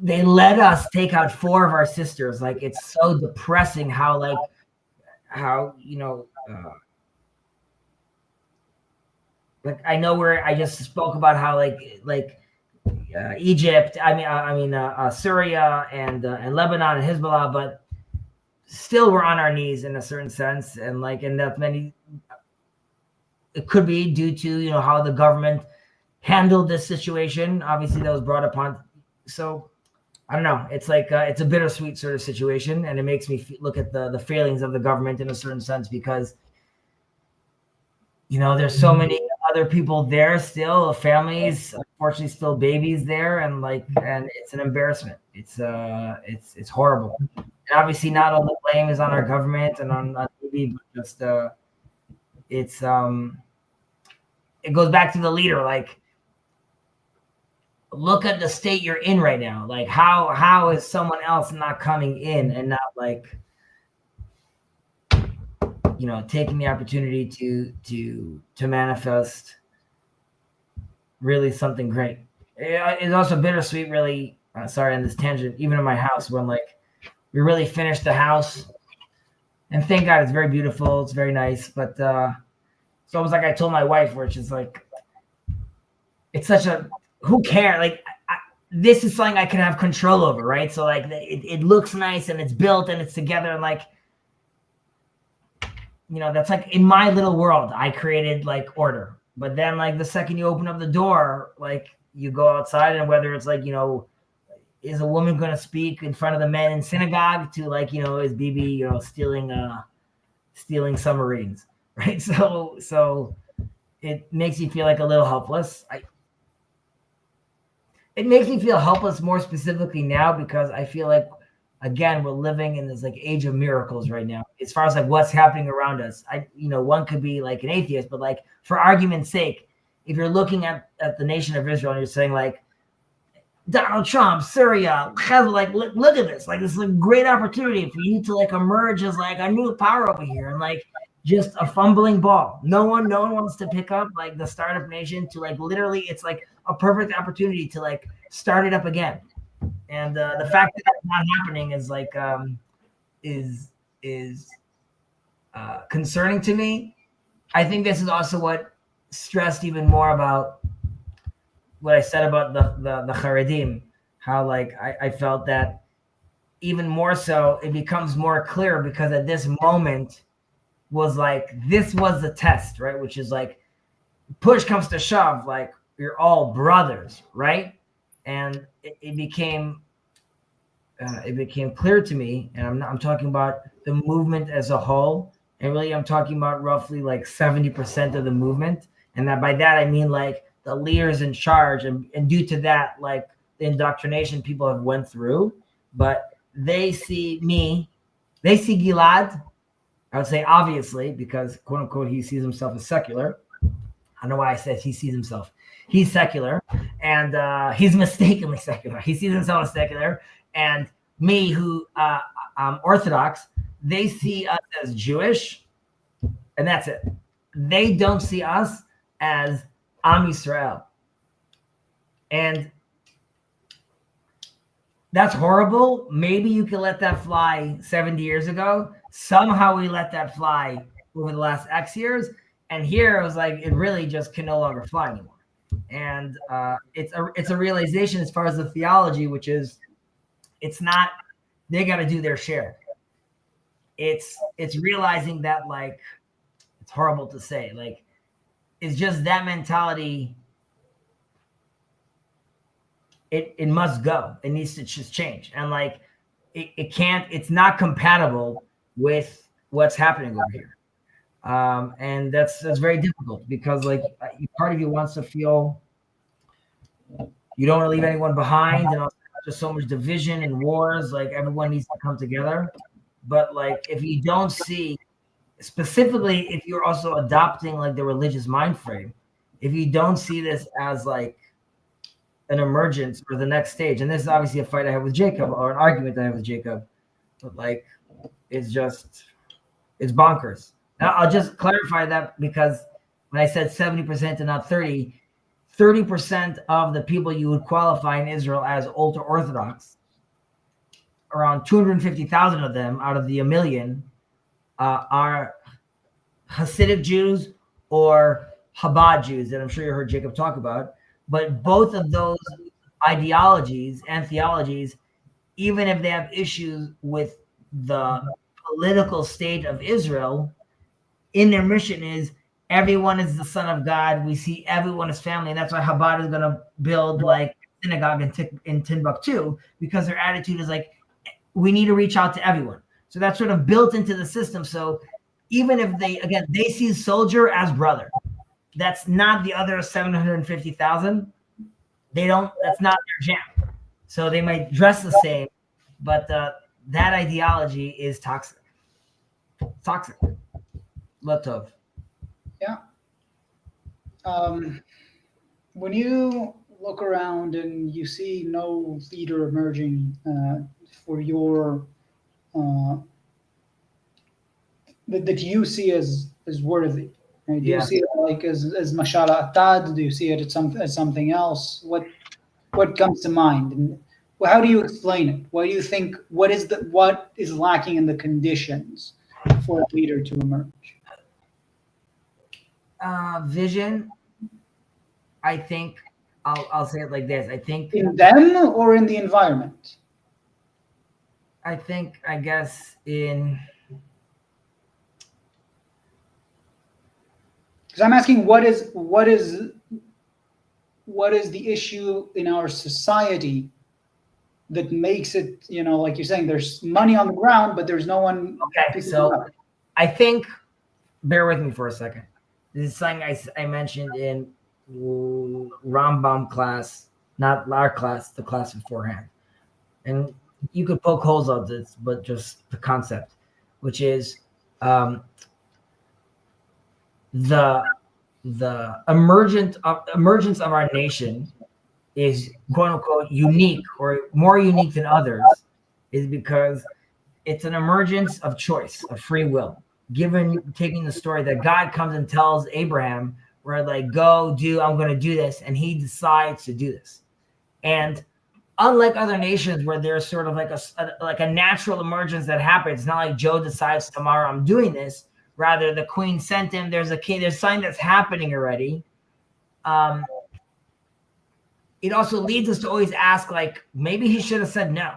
Speaker 1: they let us take out 4 of our sisters. Like it's so depressing how like I know where I just spoke about how Egypt, Syria and Lebanon and Hezbollah, but still we're on our knees in a certain sense, and that many. It could be due to how the government handled this situation. Obviously, that was brought upon. So I don't know. It's like it's a bittersweet sort of situation, and it makes me look at the failings of the government in a certain sense, because there's so many other people there still, families, unfortunately still babies there, and it's an embarrassment. It's horrible. And obviously, not all the blame is on our government and on TV, but just it goes back to the leader. Like, look at the state you're in right now. Like, how is someone else not coming in and not taking the opportunity to manifest really something great? It's also bittersweet, really. Sorry on this tangent. Even in my house, when we really finished the house, and thank God it's very beautiful. It's very nice, but it's almost like I told my wife, which is like, it's such a, who cares? Like, this is something I can have control over, right? So it looks nice and it's built and it's together, and that's like in my little world, I created order. But then the second you open up the door, you go outside, and whether it's is a woman going to speak in front of the men in synagogue to is Bibi, stealing submarines, right? So it makes you feel a little helpless. It makes me feel helpless more specifically now, because I feel again, we're living in this age of miracles right now, as far as what's happening around us. One could be an atheist, but for argument's sake, if you're looking at the nation of Israel and you're saying Donald Trump, Syria, look at this. This is a great opportunity for you to emerge as a new power over here, and just a fumbling ball. No one wants to pick up the startup nation to literally, it's a perfect opportunity to start it up again. And the fact that that's not happening is concerning to me. I think this is also what stressed even more about what I said about the Haredim, how I felt that even more so it becomes more clear, because at this moment was this was the test, right? Which is push comes to shove, you're all brothers, right? And it became clear to me, and I'm talking about the movement as a whole, and really I'm talking about roughly 70% of the movement, and that by that I mean the leaders in charge, and due to that the indoctrination people have went through, but they see Gilad, I would say obviously, because quote unquote he sees himself as secular, I don't know why I said he sees himself. He's secular, and he's mistakenly secular. He sees himself as secular, and me, who I'm Orthodox, they see us as Jewish, and that's it. They don't see us as Am Yisrael, and that's horrible. Maybe you could let that fly 70 years ago. Somehow we let that fly over the last X years. And here it was like, it really just can no longer fly anymore. And it's a realization as far as the theology, which is, it's not, they got to do their share. It's realizing that, like, it's horrible to say, like, it's just that mentality. It must go. It needs to just change. And like, it can't, it's not compatible with what's happening over here. And that's very difficult because like part of you wants to feel you don't want to leave anyone behind, and just so much division and wars, like everyone needs to come together. But like, if you don't see, specifically, if you're also adopting like the religious mind frame, if you don't see this as like an emergence or the next stage, and this is obviously a fight I have with Jacob, or an argument I have with Jacob, but like, it's bonkers. Now, I'll just clarify that, because when I said 70% and not 30% of the people you would qualify in Israel as ultra Orthodox, around 250,000 of them out of the 1 million are Hasidic Jews or Chabad Jews that I'm sure you heard Jacob talk about. But both of those ideologies and theologies, even if they have issues with the political state of Israel, in their mission is everyone is the son of God. We see everyone as family. And that's why Chabad is going to build like synagogue in Timbuktu, because their attitude is like, we need to reach out to everyone. So that's sort of built into the system. So even if they see soldier as brother, that's not the other 750,000. That's not their jam. So they might dress the same, but that ideology is toxic. Toxic. Lotov.
Speaker 2: Yeah. When you look around and you see no leader emerging for your that you see as worthy, right? Do you see it like as Mashala Atad? Do you see it as something else? What comes to mind, and how do you explain it? What do you think? What is lacking in the conditions for a leader to emerge?
Speaker 1: Vision. I think I'll say it like this. I think
Speaker 2: in them or in the environment.
Speaker 1: I guess in.
Speaker 2: Because I'm asking, what is the issue in our society that makes it, like you're saying, there's money on the ground, but there's no one.
Speaker 1: Okay, so I think, bear with me for a second. This is something I mentioned in Rambam class, not our class, the class beforehand. And you could poke holes on this, but just the concept, which is the emergence of our nation is quote unquote unique, or more unique than others, is because it's an emergence of choice, of free will. Taking the story that God comes and tells Abraham, where like, go do, I'm going to do this. And he decides to do this. And unlike other nations where there's sort of like a natural emergence that happens, it's not like Joe decides tomorrow I'm doing this. Rather, the queen sent him. There's a king. There's something that's happening already. It also leads us to always ask, like, maybe he should have said no.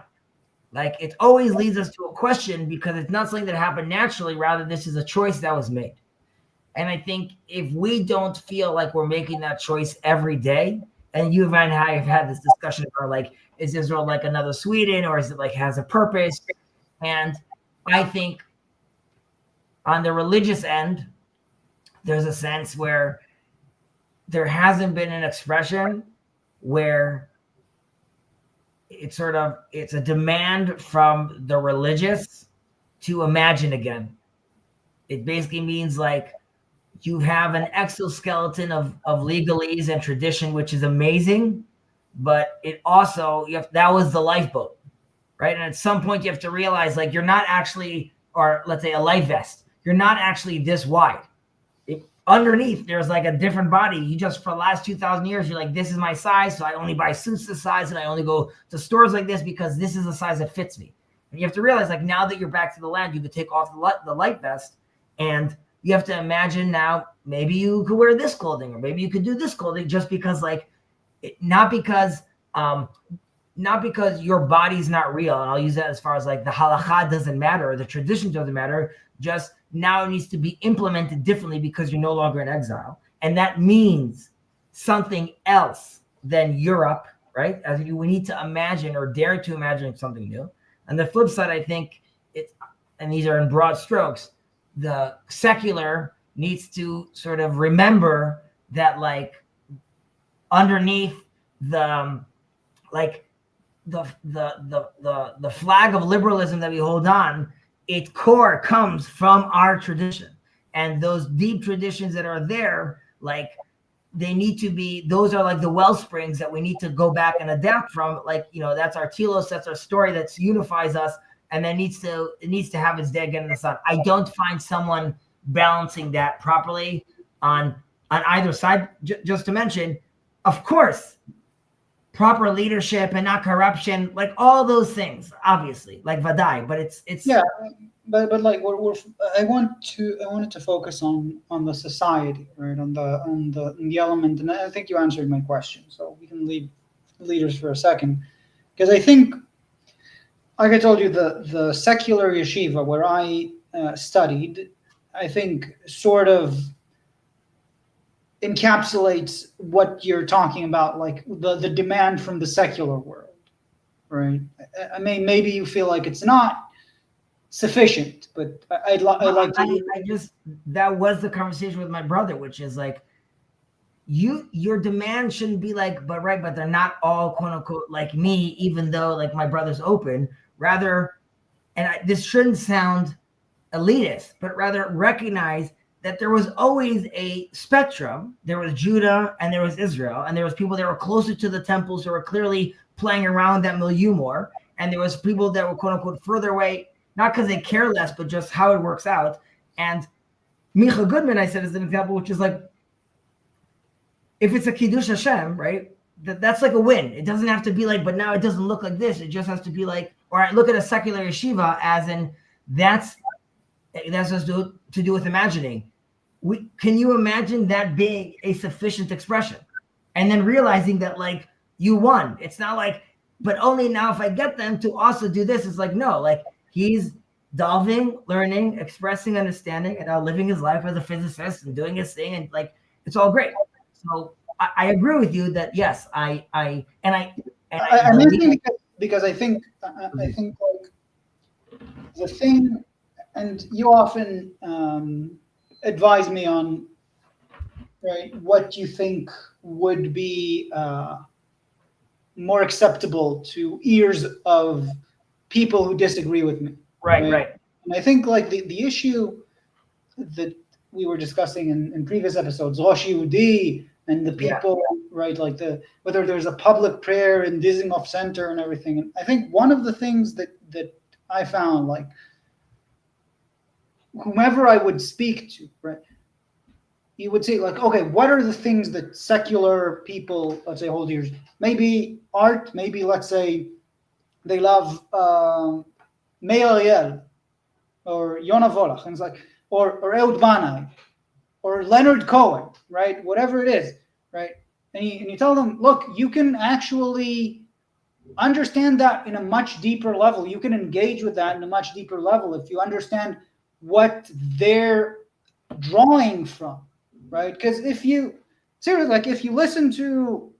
Speaker 1: Like, it always leads us to a question, because it's not something that happened naturally. Rather, this is a choice that was made. And I think if we don't feel like we're making that choice every day, and you and I have had this discussion about, like, is Israel like another Sweden, or is it like has a purpose? And I think on the religious end, there's a sense where there hasn't been an expression where it's a demand from the religious to imagine again. It basically means like, you have an exoskeleton of legalese and tradition, which is amazing, but it also that was the lifeboat, right? And at some point you have to realize like you're not actually, or let's say a life vest, you're not actually this wide. Underneath there's like a different body. You just, for the last 2,000 years, you're like, this is my size, so I only buy suits this size, and I only go to stores like this because this is the size that fits me. And you have to realize, like, now that you're back to the land, you could take off the light vest, and you have to imagine now maybe you could wear this clothing, or maybe you could do this clothing, just because like not because your body's not real. And I'll use that as far as like the halakha doesn't matter, or the tradition doesn't matter, just now it needs to be implemented differently because you're no longer in exile. And that means something else than Europe, right? We need to imagine, or dare to imagine, something new. On the flip side, I think and these are in broad strokes, the secular needs to sort of remember that like underneath the like the flag of liberalism that we hold on, its core comes from our tradition. And those deep traditions that are there, like they need to be, those are like the well springs that we need to go back and adapt from. Like, that's our telos, that's our story that unifies us. And then it needs to have its day again in the sun. I don't find someone balancing that properly on either side. Just to mention, of course, proper leadership and not corruption, like all those things, obviously, like Vadai, but it's
Speaker 2: yeah, but like I wanted to focus on the society, right? On the element, and I think you answered my question, so we can leave leaders for a second, because I think, like I told you, the secular yeshiva where I studied, I think sort of encapsulates what you're talking about, like the demand from the secular world, right? I mean, maybe you feel like it's not sufficient, but I'd like to.
Speaker 1: I just, that was the conversation with my brother, which is like, your demand shouldn't be like, but they're not all quote unquote like me, even though like my brother's open. Rather, and this shouldn't sound elitist, but rather recognize that there was always a spectrum. There was Judah and there was Israel, and there was people that were closer to the temples who were clearly playing around that milieu more, and there was people that were quote unquote further away, not because they care less, but just how it works out. And Micha Goodman, I said, is an example, which is like, if it's a Kiddush Hashem, right, that's like a win. It doesn't have to be like, but now it doesn't look like this. It just has to be like, or I look at a secular yeshiva as in that's just to do with imagining. Can you imagine that being a sufficient expression? And then realizing that like you won. It's not like, but only now if I get them to also do this, it's like, no, like he's delving, learning, expressing, understanding, and now living his life as a physicist and doing his thing, and like it's all great. So I agree with you that yes, I
Speaker 2: mean, because I think like the thing, and you often advise me on, right, what you think would be more acceptable to ears of people who disagree with me.
Speaker 1: Right.
Speaker 2: And I think like the issue that we were discussing in previous episodes, Rosh Yehudi, and the people, right, like whether there's a public prayer in Dizengoff Center and everything. And I think one of the things that I found, like whomever I would speak to, right, you would say like, okay, what are the things that secular people, let's say, hold ears? Maybe art, maybe let's say they love Meir Ariel or Yona Volach, and it's like, or Ehud Banai, or Leonard Cohen, right? Whatever it is, right? And you tell them, look, you can actually understand that in a much deeper level. You can engage with that in a much deeper level if you understand what they're drawing from, right? Because if you listen to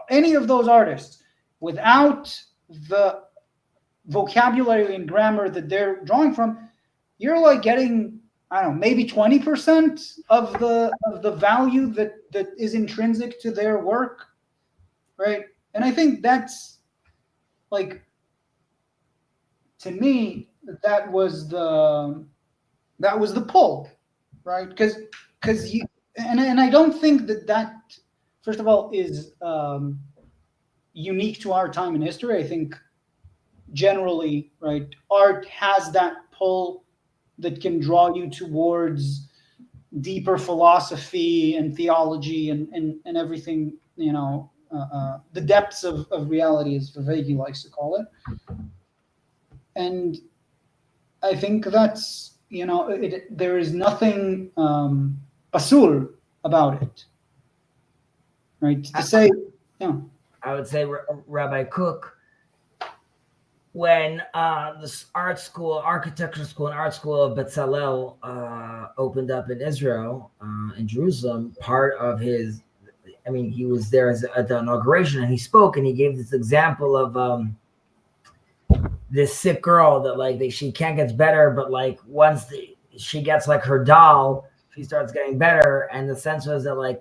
Speaker 2: any of those artists without the vocabulary and grammar that they're drawing from, you're like getting, I don't know, maybe 20% of the value that is intrinsic to their work, right? And I think that's like, to me, that was the pull, right? Because and I don't think that first of all is unique to our time in history. I think generally, right, art has that pull that can draw you towards deeper philosophy and theology and everything, the depths of reality, as Vervaeke likes to call it. And I think that's, there is nothing pasul about it, right? To say,
Speaker 1: I would say, Rabbi Cook, when this architecture school and art school of Bezalel opened up in Israel, in Jerusalem, part of his, he was there at the inauguration, and he spoke, and he gave this example of this sick girl that she can't get better, but once she gets her doll, she starts getting better. And the sense was that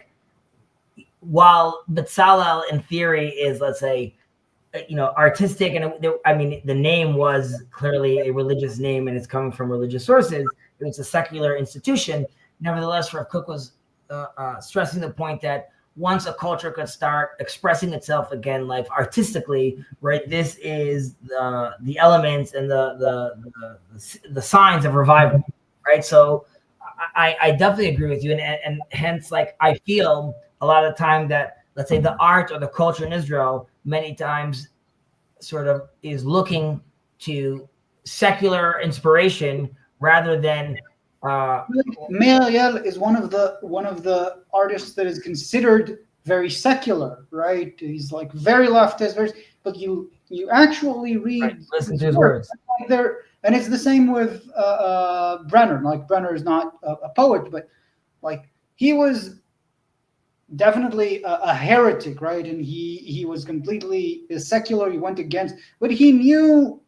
Speaker 1: while Bezalel in theory is, let's say, artistic, and the name was clearly a religious name and it's coming from religious sources, it's a secular institution. Nevertheless, Rav Kook was stressing the point that once a culture could start expressing itself again, artistically, right, this is the elements and the signs of revival, right? So I definitely agree with you, and hence I feel a lot of the time that, let's say, the art or the culture in Israel many times sort of is looking to secular inspiration rather than
Speaker 2: Meir Ariel is one of the artists that is considered very secular, right? He's very leftist, but you actually read,
Speaker 1: right, listen to his words.
Speaker 2: And it's the same with Brenner. Brenner is not a poet, but he was definitely a heretic, right? And he was completely secular. He went against, but he knew,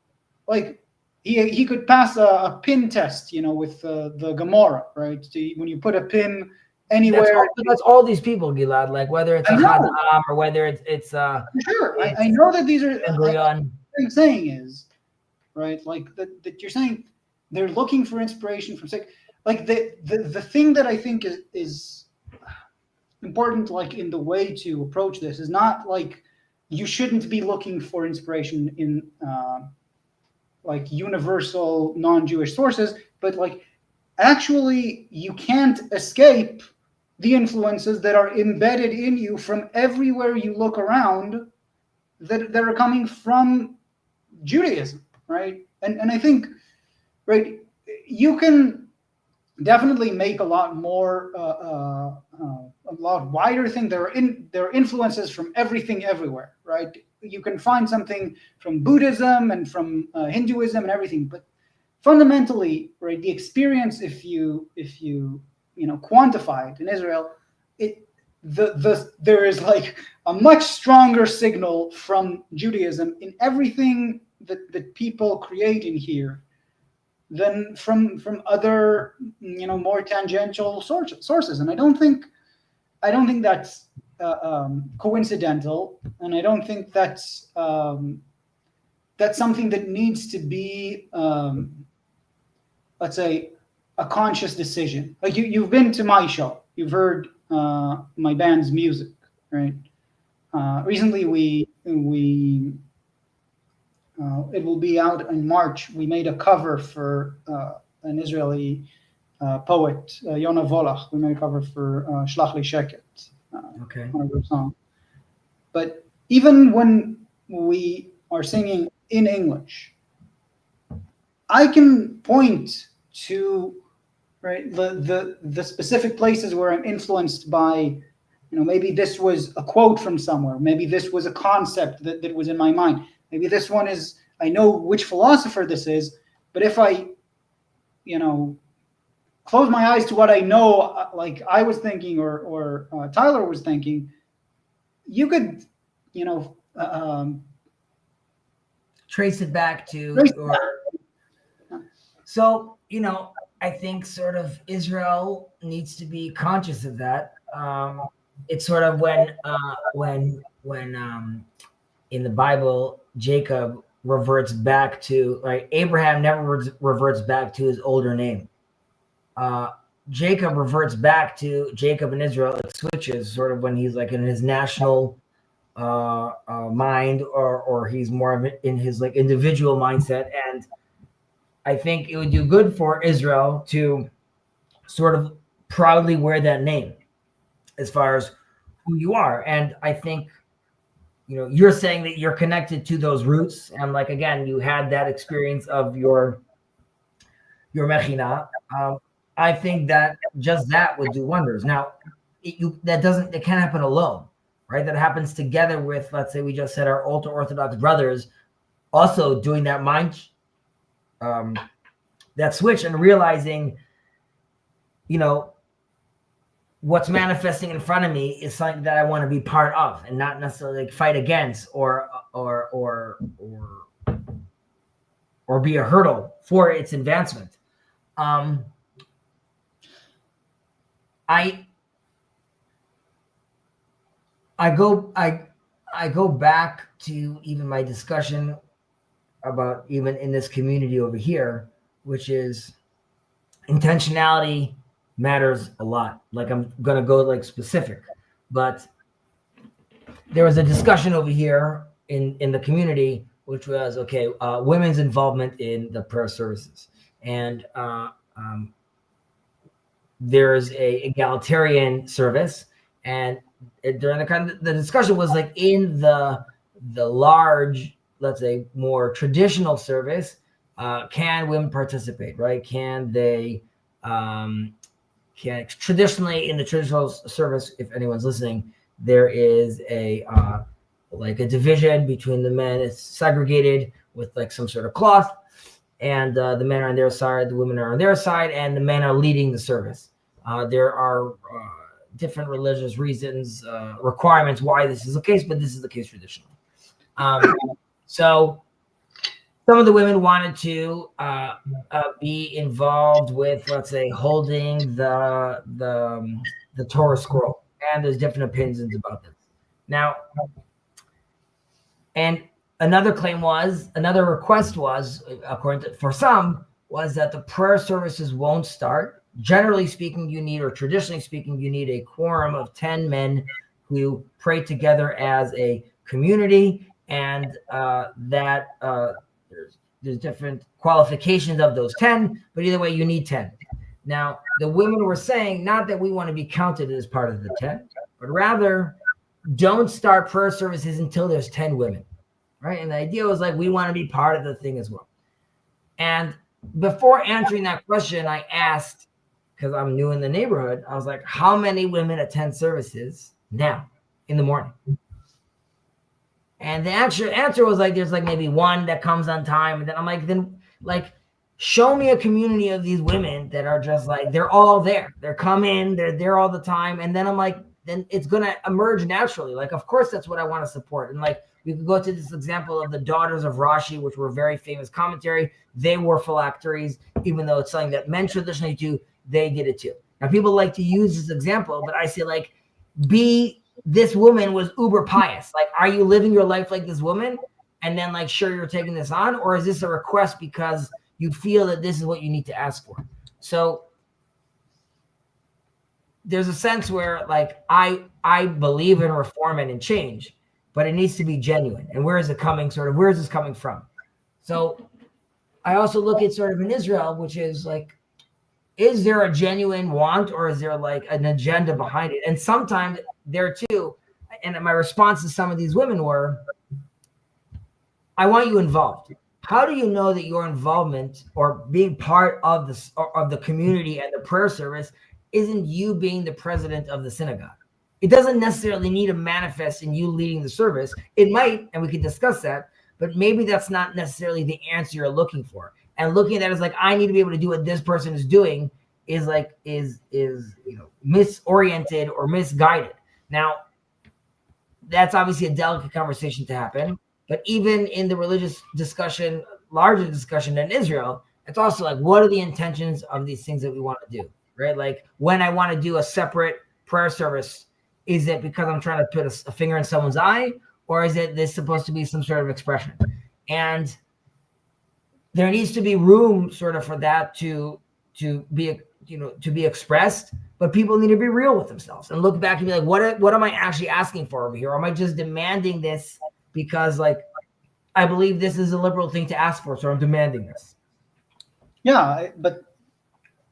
Speaker 2: he could pass a pin test, with the Gemara, right? So when you put a pin anywhere,
Speaker 1: that's all these people, Gilad. Whether it's a Hadam or whether it's
Speaker 2: sure. I know that these are.
Speaker 1: What
Speaker 2: I'm saying is, right? That you're saying they're looking for inspiration from the thing that I think is important, in the way to approach this, is not you shouldn't be looking for inspiration in universal non-Jewish sources, but actually you can't escape the influences that are embedded in you from everywhere you look around that are coming from Judaism, right? And I think, right, you can definitely make a lot more a lot wider thing. There are influences from everything everywhere, right? You can find something from Buddhism and from Hinduism and everything, but fundamentally, right, the experience, if you quantify it in Israel, there is a much stronger signal from Judaism in everything that people create in here than from other more tangential sources. And I don't think that's coincidental, and I don't think that's something that needs to be let's say a conscious decision. You've been to my show, you've heard my band's music, right? Recently we it will be out in March. We made a cover for an Israeli poet, Yona Volach. We made a cover for Shlach Li Sheket, one of her songs. But even when we are singing in English, I can point to, right, the specific places where I'm influenced by, maybe this was a quote from somewhere, maybe this was a concept that was in my mind. Maybe this one is, I know which philosopher this is, but if I, close my eyes to what I know, I was thinking or Tyler was thinking, you could,
Speaker 1: trace it back to, so, I think sort of Israel needs to be conscious of that. It's sort of when in the Bible, Jacob reverts back to, right? Abraham never reverts back to his older name. Jacob reverts back to Jacob and Israel, like switches sort of when he's like in his national mind, or he's more of in his like individual mindset. And I think it would do good for Israel to sort of proudly wear that name as far as who you are. And I think, you're saying that you're connected to those roots, and like again, you had that experience of your mechina. I think that just that would do wonders. Now, it can't happen alone, right? That happens together with, let's say, we just said our ultra Orthodox brothers also doing that mind, that switch, and realizing, what's manifesting in front of me is something that I want to be part of, and not necessarily like fight against or be a hurdle for its advancement. I go back to even my discussion about even in this community over here, which is intentionality matters a lot. Like, I'm going to go like specific, but there was a discussion over here in the community, which was, okay, women's involvement in the prayer services. And there's a egalitarian service, and during the discussion was like in the large, let's say, more traditional service, can women participate, right? Can they traditionally in the traditional service, if anyone's listening, there is a division between the men. It's segregated with like some sort of cloth, and the men are on their side, the women are on their side, and the men are leading the service. There are different religious reasons, requirements why this is the case, but this is the case traditionally. So some of the women wanted to be involved with, let's say, holding the Torah scroll, and there's different opinions about this. Now, and another request was, according to, for some, was that the prayer services won't start. Generally speaking, traditionally speaking, you need a quorum of 10 men who pray together as a community, and there's different qualifications of those 10, but either way, you need 10. Now, the women were saying, not that we want to be counted as part of the 10, but rather don't start prayer services until there's 10 women, right? And the idea was like, we want to be part of the thing as well. And before answering that question, I asked, because I'm new in the neighborhood, I was like, how many women attend services now in the morning? And the answer was like, there's like maybe one that comes on time. And then I'm like, show me a community of these women that are just like, they're all there. They're coming, they're there all the time. And then I'm like, then it's going to emerge naturally. Like, of course, that's what I want to support. And like, we could go to this example of the daughters of Rashi, which were very famous commentary. They wore phylacteries, even though it's something that men traditionally do, they did it too. Now, people like to use this example, but I say like, this woman was uber pious. Like, are you living your life like this woman? And then like, sure, you're taking this on, or is this a request because you feel that this is what you need to ask for? So there's a sense where like, I believe in reform and in change, but it needs to be genuine. And where is this coming from? So I also look at sort of in Israel, which is like, is there a genuine want, or is there like an agenda behind it? And sometimes there too, and my response to some of these women were, I want you involved. How do you know that your involvement or being part of the community and the prayer service isn't you being the president of the synagogue? It doesn't necessarily need to manifest in you leading the service. It might, and we can discuss that, but maybe that's not necessarily the answer you're looking for. And looking at that as like, I need to be able to do what this person is doing is misoriented or misguided. Now, that's obviously a delicate conversation to happen. But even in the religious discussion, larger discussion in Israel, it's also like, what are the intentions of these things that we want to do, right? Like, when I want to do a separate prayer service, is it because I'm trying to put a finger in someone's eye, or is it this supposed to be some sort of expression? And there needs to be room sort of for that to be to be expressed, but people need to be real with themselves and look back and be like, what am I actually asking for over here? Or am I just demanding this because like I believe this is a liberal thing to ask for, so I'm demanding this.
Speaker 2: Yeah, but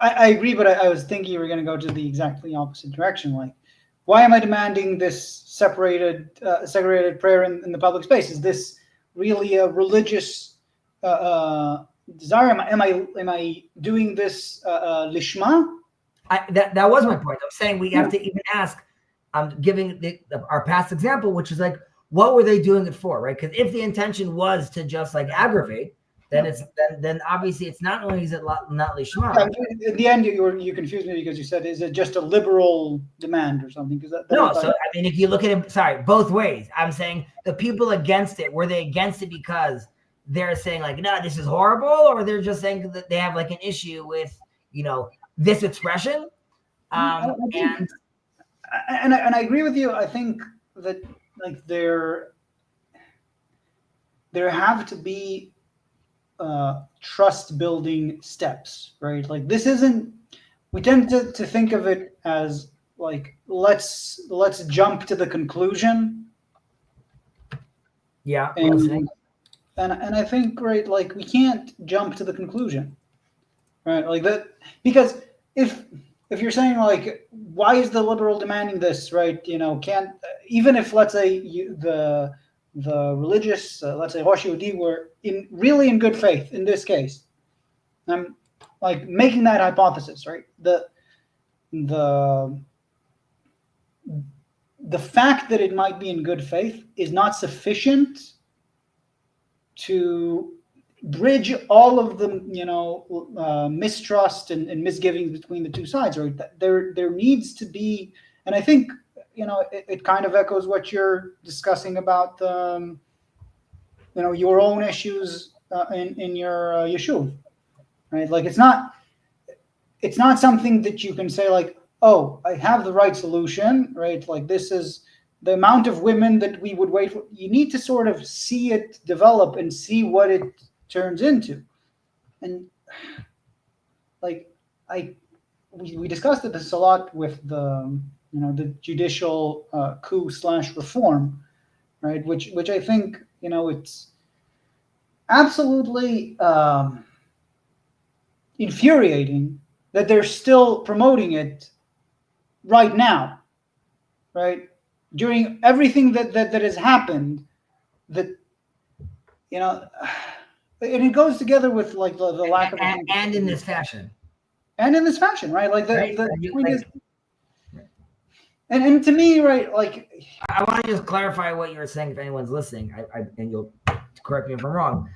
Speaker 2: I agree, but I was thinking you were going to go to the exactly opposite direction. Like, why am I demanding this segregated prayer in the public space? Is this really a religious desire? Am I doing this lishma?
Speaker 1: That was my point. I'm saying we have to even ask. I'm giving our past example, which is like, what were they doing it for, right? Because if the intention was to just like aggravate, then then obviously it's not only is it not lishma.
Speaker 2: In the end, you confused me because you said, is it just a liberal demand or something? Because
Speaker 1: no. So I mean, if you look at it, both ways. I'm saying the people against it, were they against it because they're saying like, no, this is horrible, or they're just saying that they have like an issue with this expression? And
Speaker 2: I agree with you. I think that like there have to be trust building steps, right? Like this isn't. We tend to think of it as like let's jump to the conclusion.
Speaker 1: Yeah,
Speaker 2: and I think right, like we can't jump to the conclusion, right? Like that because if you're saying like why is the liberal demanding this, right? Can't even if let's say the religious let's say Rosh Yehudi were really in good faith in this case. I'm like making that hypothesis, right? The fact that it might be in good faith is not sufficient to bridge all of the mistrust and misgivings between the two sides, right? There needs to be, and I think it kind of echoes what you're discussing about your own issues in your yeshuv, right? Like it's not something that you can say like, oh, I have the right solution, right? Like this is the amount of women that we would wait for. You need to sort of see it develop and see what it turns into. And like we discussed this a lot with the judicial coup / reform, right? Which I think it's absolutely infuriating that they're still promoting it right now, right? During everything that has happened, that and it goes together with like the lack of
Speaker 1: and in this fashion,
Speaker 2: right? Like and to me, right? Like
Speaker 1: I want to just clarify what you're saying if anyone's listening. And you'll correct me if I'm wrong.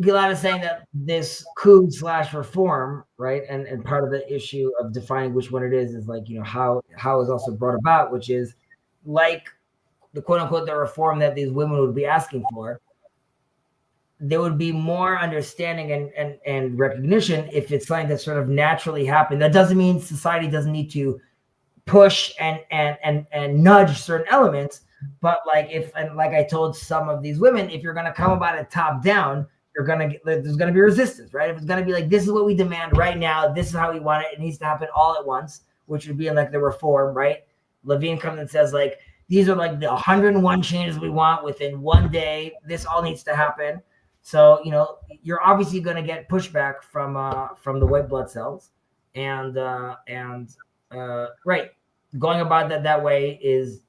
Speaker 1: Gilad is saying that this coup / reform, right, and part of the issue of defining which one it is like how is also brought about, which is like the quote unquote the reform that these women would be asking for. There would be more understanding and recognition if it's something that sort of naturally happened. That doesn't mean society doesn't need to push and nudge certain elements, but like I told some of these women, if you're going to come about it top down, there's gonna be resistance, right? If it's gonna be like, this is what we demand right now, this is how we want it, it needs to happen all at once, which would be in like the reform, right? Levine comes and says like, these are like the 101 changes we want within one day. This all needs to happen. So you're obviously gonna get pushback from the white blood cells, and right, going about that way is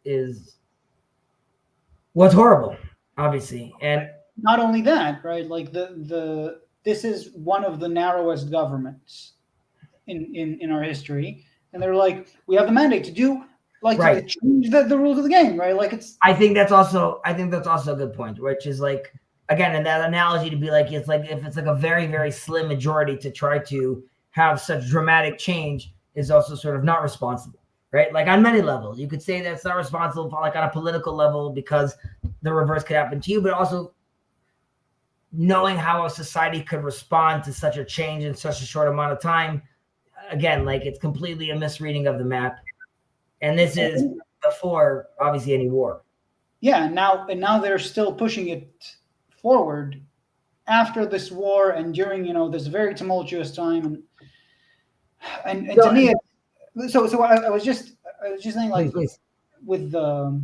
Speaker 1: what's horrible, obviously. And
Speaker 2: not only that, right? Like this is one of the narrowest governments in our history, and they're like, we have the mandate to do like to change the rules of the game, right? Like it's.
Speaker 1: I think that's also a good point, which is like again in that analogy to be like, it's like if it's like a very very slim majority to try to have such dramatic change is also sort of not responsible, right? Like on many levels, you could say that's not responsible, like on a political level, because the reverse could happen to you, but also knowing how a society could respond to such a change in such a short amount of time, again, like it's completely a misreading of the map. And this is before obviously any war.
Speaker 2: Yeah, and now they're still pushing it forward after this war and during this very tumultuous time. And
Speaker 1: So,
Speaker 2: to me, so I was just saying, like,
Speaker 1: please.
Speaker 2: with the,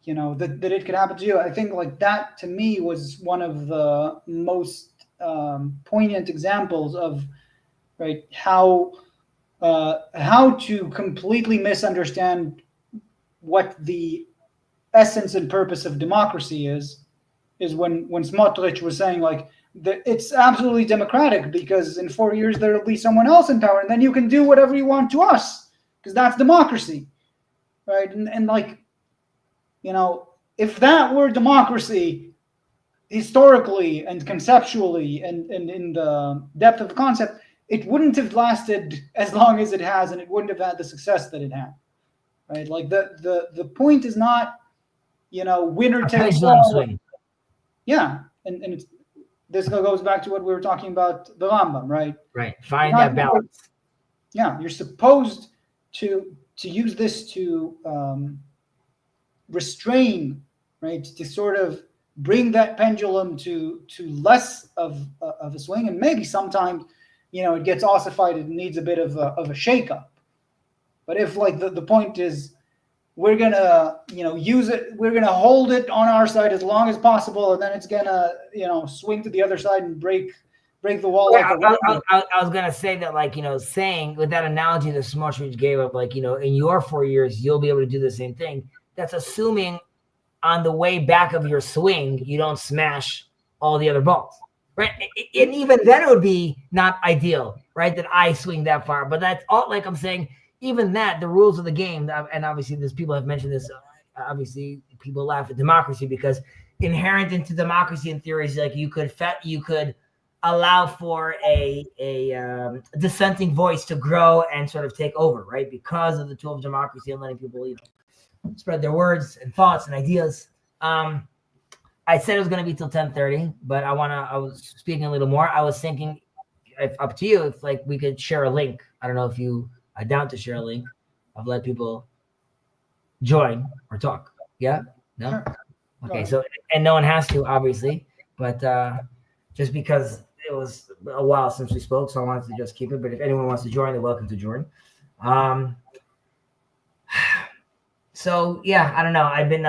Speaker 2: that it could happen to you. I think like that to me was one of the most poignant examples of, right, how to completely misunderstand what the essence and purpose of democracy is when Smotrich was saying, like, that it's absolutely democratic because in 4 years there'll be someone else in power and then you can do whatever you want to us because that's democracy, right? And like, if that were democracy historically and conceptually and in the depth of the concept, it wouldn't have lasted as long as it has, and it wouldn't have had the success that it had, right? Like the point is not, winner
Speaker 1: A
Speaker 2: takes
Speaker 1: pendulum
Speaker 2: all.
Speaker 1: swing.
Speaker 2: Yeah, and this goes back to what we were talking about the Rambam, right?
Speaker 1: Right. Find that balance.
Speaker 2: Yeah, you're supposed to use this to restrain, right? To sort of bring that pendulum to less of a swing, and maybe sometimes, it gets ossified. It needs a bit of a shakeup. But if like the point is, we're gonna use it, we're gonna hold it on our side as long as possible, and then it's gonna swing to the other side and break the wall like a wall.
Speaker 1: I was gonna say that, like, saying with that analogy that Smotrich gave of, like, in your 4 years you'll be able to do the same thing. That's assuming on the way back of your swing you don't smash all the other balls, right? And even then it would be not ideal, right, that I swing that far. But that's all. Like I'm saying, even that, the rules of the game, and obviously there's people have mentioned this. Obviously, people laugh at democracy because inherent into democracy in theory is like you could allow for a dissenting voice to grow and sort of take over, right? Because of the tool of democracy and letting people, spread their words and thoughts and ideas. I said it was going to be till 10:30, but I was speaking a little more. I was thinking, if up to you, if like we could share a link. I don't know if you are down to share a link. I've let people join or talk. Yeah? No?
Speaker 2: Sure.
Speaker 1: Okay. So, and no one has to, obviously, but just because it was a while since we spoke, so I wanted to just keep it. But if anyone wants to join, they're welcome to join. So yeah, I don't know. I've been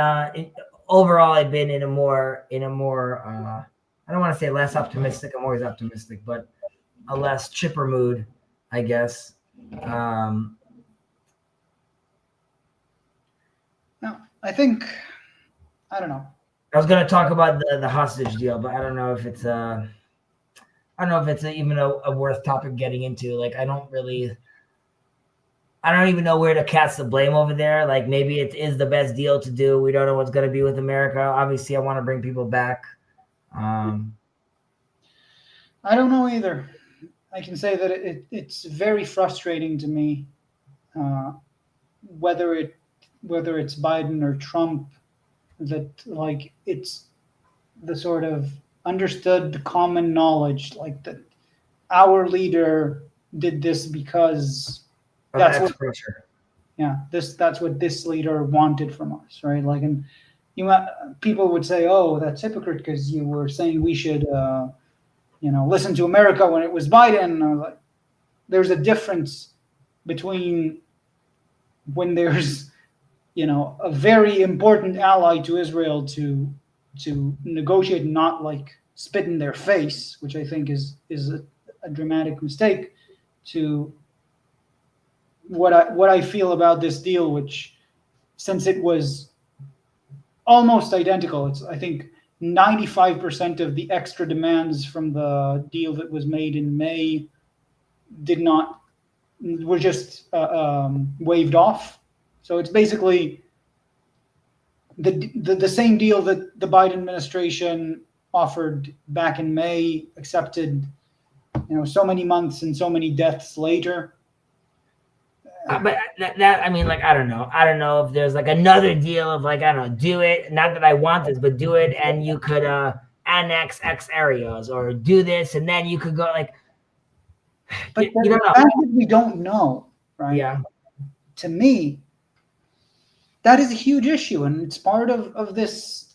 Speaker 1: overall, I've been in a more I don't want to say less optimistic. I'm always optimistic, but a less chipper mood, I guess.
Speaker 2: No, I think, I don't know.
Speaker 1: I was gonna talk about the hostage deal, but I don't know if it's even a worth topic getting into. Like, I don't even know where to cast the blame over there. Like, maybe it is the best deal to do. We don't know what's going to be with America. Obviously, I want to bring people back.
Speaker 2: I don't know either. I can say that it's very frustrating to me, whether it's Biden or Trump, that like it's the sort of understood common knowledge, like that our leader did this because that's what that's what this leader wanted from us, right? Like, and people would say, oh, that's hypocrite because you were saying we should listen to America when it was Biden. Like, there's a difference between when there's a very important ally to Israel to negotiate and not like spit in their face, which I think is a dramatic mistake, to what I feel about this deal, which, since it was almost identical, it's, I think, 95% of the extra demands from the deal that was made in May were just waived off. So it's basically the same deal that the Biden administration offered back in May, accepted, so many months and so many deaths later.
Speaker 1: But that I mean, like, I don't know if there's like another deal of, like, I don't know, do it. Not that I want this, but do it, and you could annex X areas, or do this, and then you could go, like.
Speaker 2: But the fact that we don't know, right?
Speaker 1: Yeah.
Speaker 2: To me, that is a huge issue, and it's part of this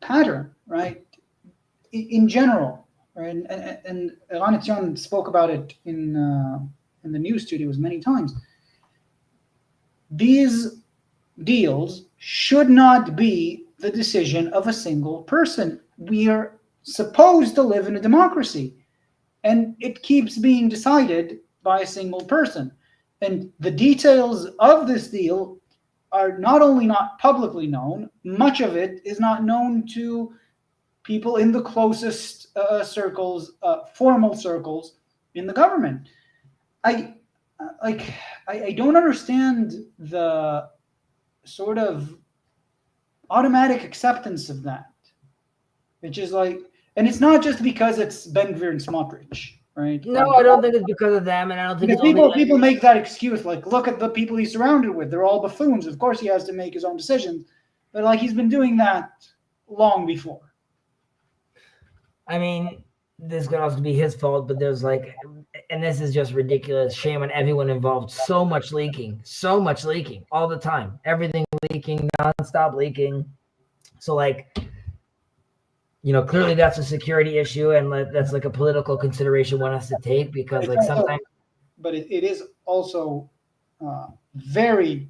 Speaker 2: pattern, right? In general, right? And Eran Etzion spoke about it in the news studios many times. These deals should not be the decision of a single person. We are supposed to live in a democracy, and it keeps being decided by a single person. And the details of this deal are not only not publicly known, much of it is not known to people in the closest circles, formal circles in the government. I I don't understand the sort of automatic acceptance of that, which is like, and it's not just because it's Ben Gvir and Smotrich, right?
Speaker 1: No,
Speaker 2: Like,
Speaker 1: I don't think it's because of them, and I don't think
Speaker 2: because
Speaker 1: it's only
Speaker 2: people make that excuse, like, look at the people he's surrounded with; they're all buffoons. Of course, he has to make his own decisions, but like he's been doing that long before.
Speaker 1: I mean, this could also be his fault, but there's like, and this is just ridiculous. Shame on everyone involved. So much leaking all the time. Everything leaking, nonstop leaking. So like, clearly that's a security issue, and that's like a political consideration one has to take, because like sometimes.
Speaker 2: But it is also very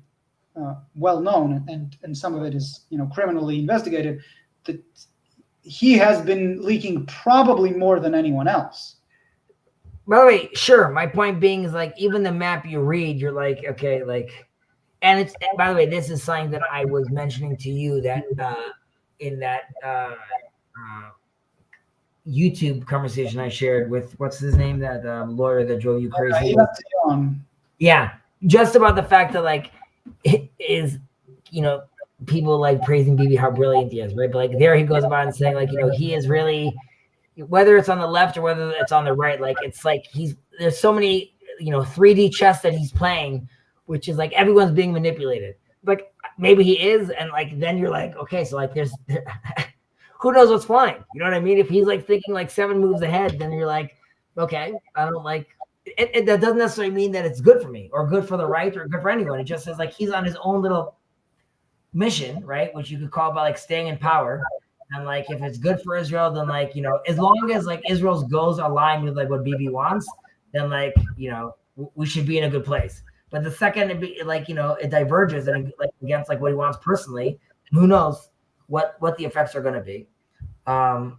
Speaker 2: well known, and some of it is criminally investigated, that he has been leaking probably more than anyone else.
Speaker 1: By the way, sure. My point being is like, even the map you read, you're like, okay, like, and by the way, this is something that I was mentioning to you that in that YouTube conversation I shared with, what's his name, that lawyer that drove you crazy. Yeah, just about the fact that like it is, people like praising Bibi how brilliant he is, right? But like there he goes about and saying like, he is really, whether it's on the left or whether it's on the right, like it's like there's so many 3D chess that he's playing, which is like everyone's being manipulated. Like maybe he is, and like then you're like, okay, so like there's who knows what's flying? You know what I mean? If he's like thinking like 7 moves ahead, then you're like, okay, I don't like it. That doesn't necessarily mean that it's good for me or good for the right or good for anyone. It just says like he's on his own little mission, right? Which you could call by like staying in power. And like if it's good for Israel, then like as long as like Israel's goals align with like what Bibi wants, then like we should be in a good place. But the second it like it diverges and like against like what he wants personally, who knows what the effects are going to be. So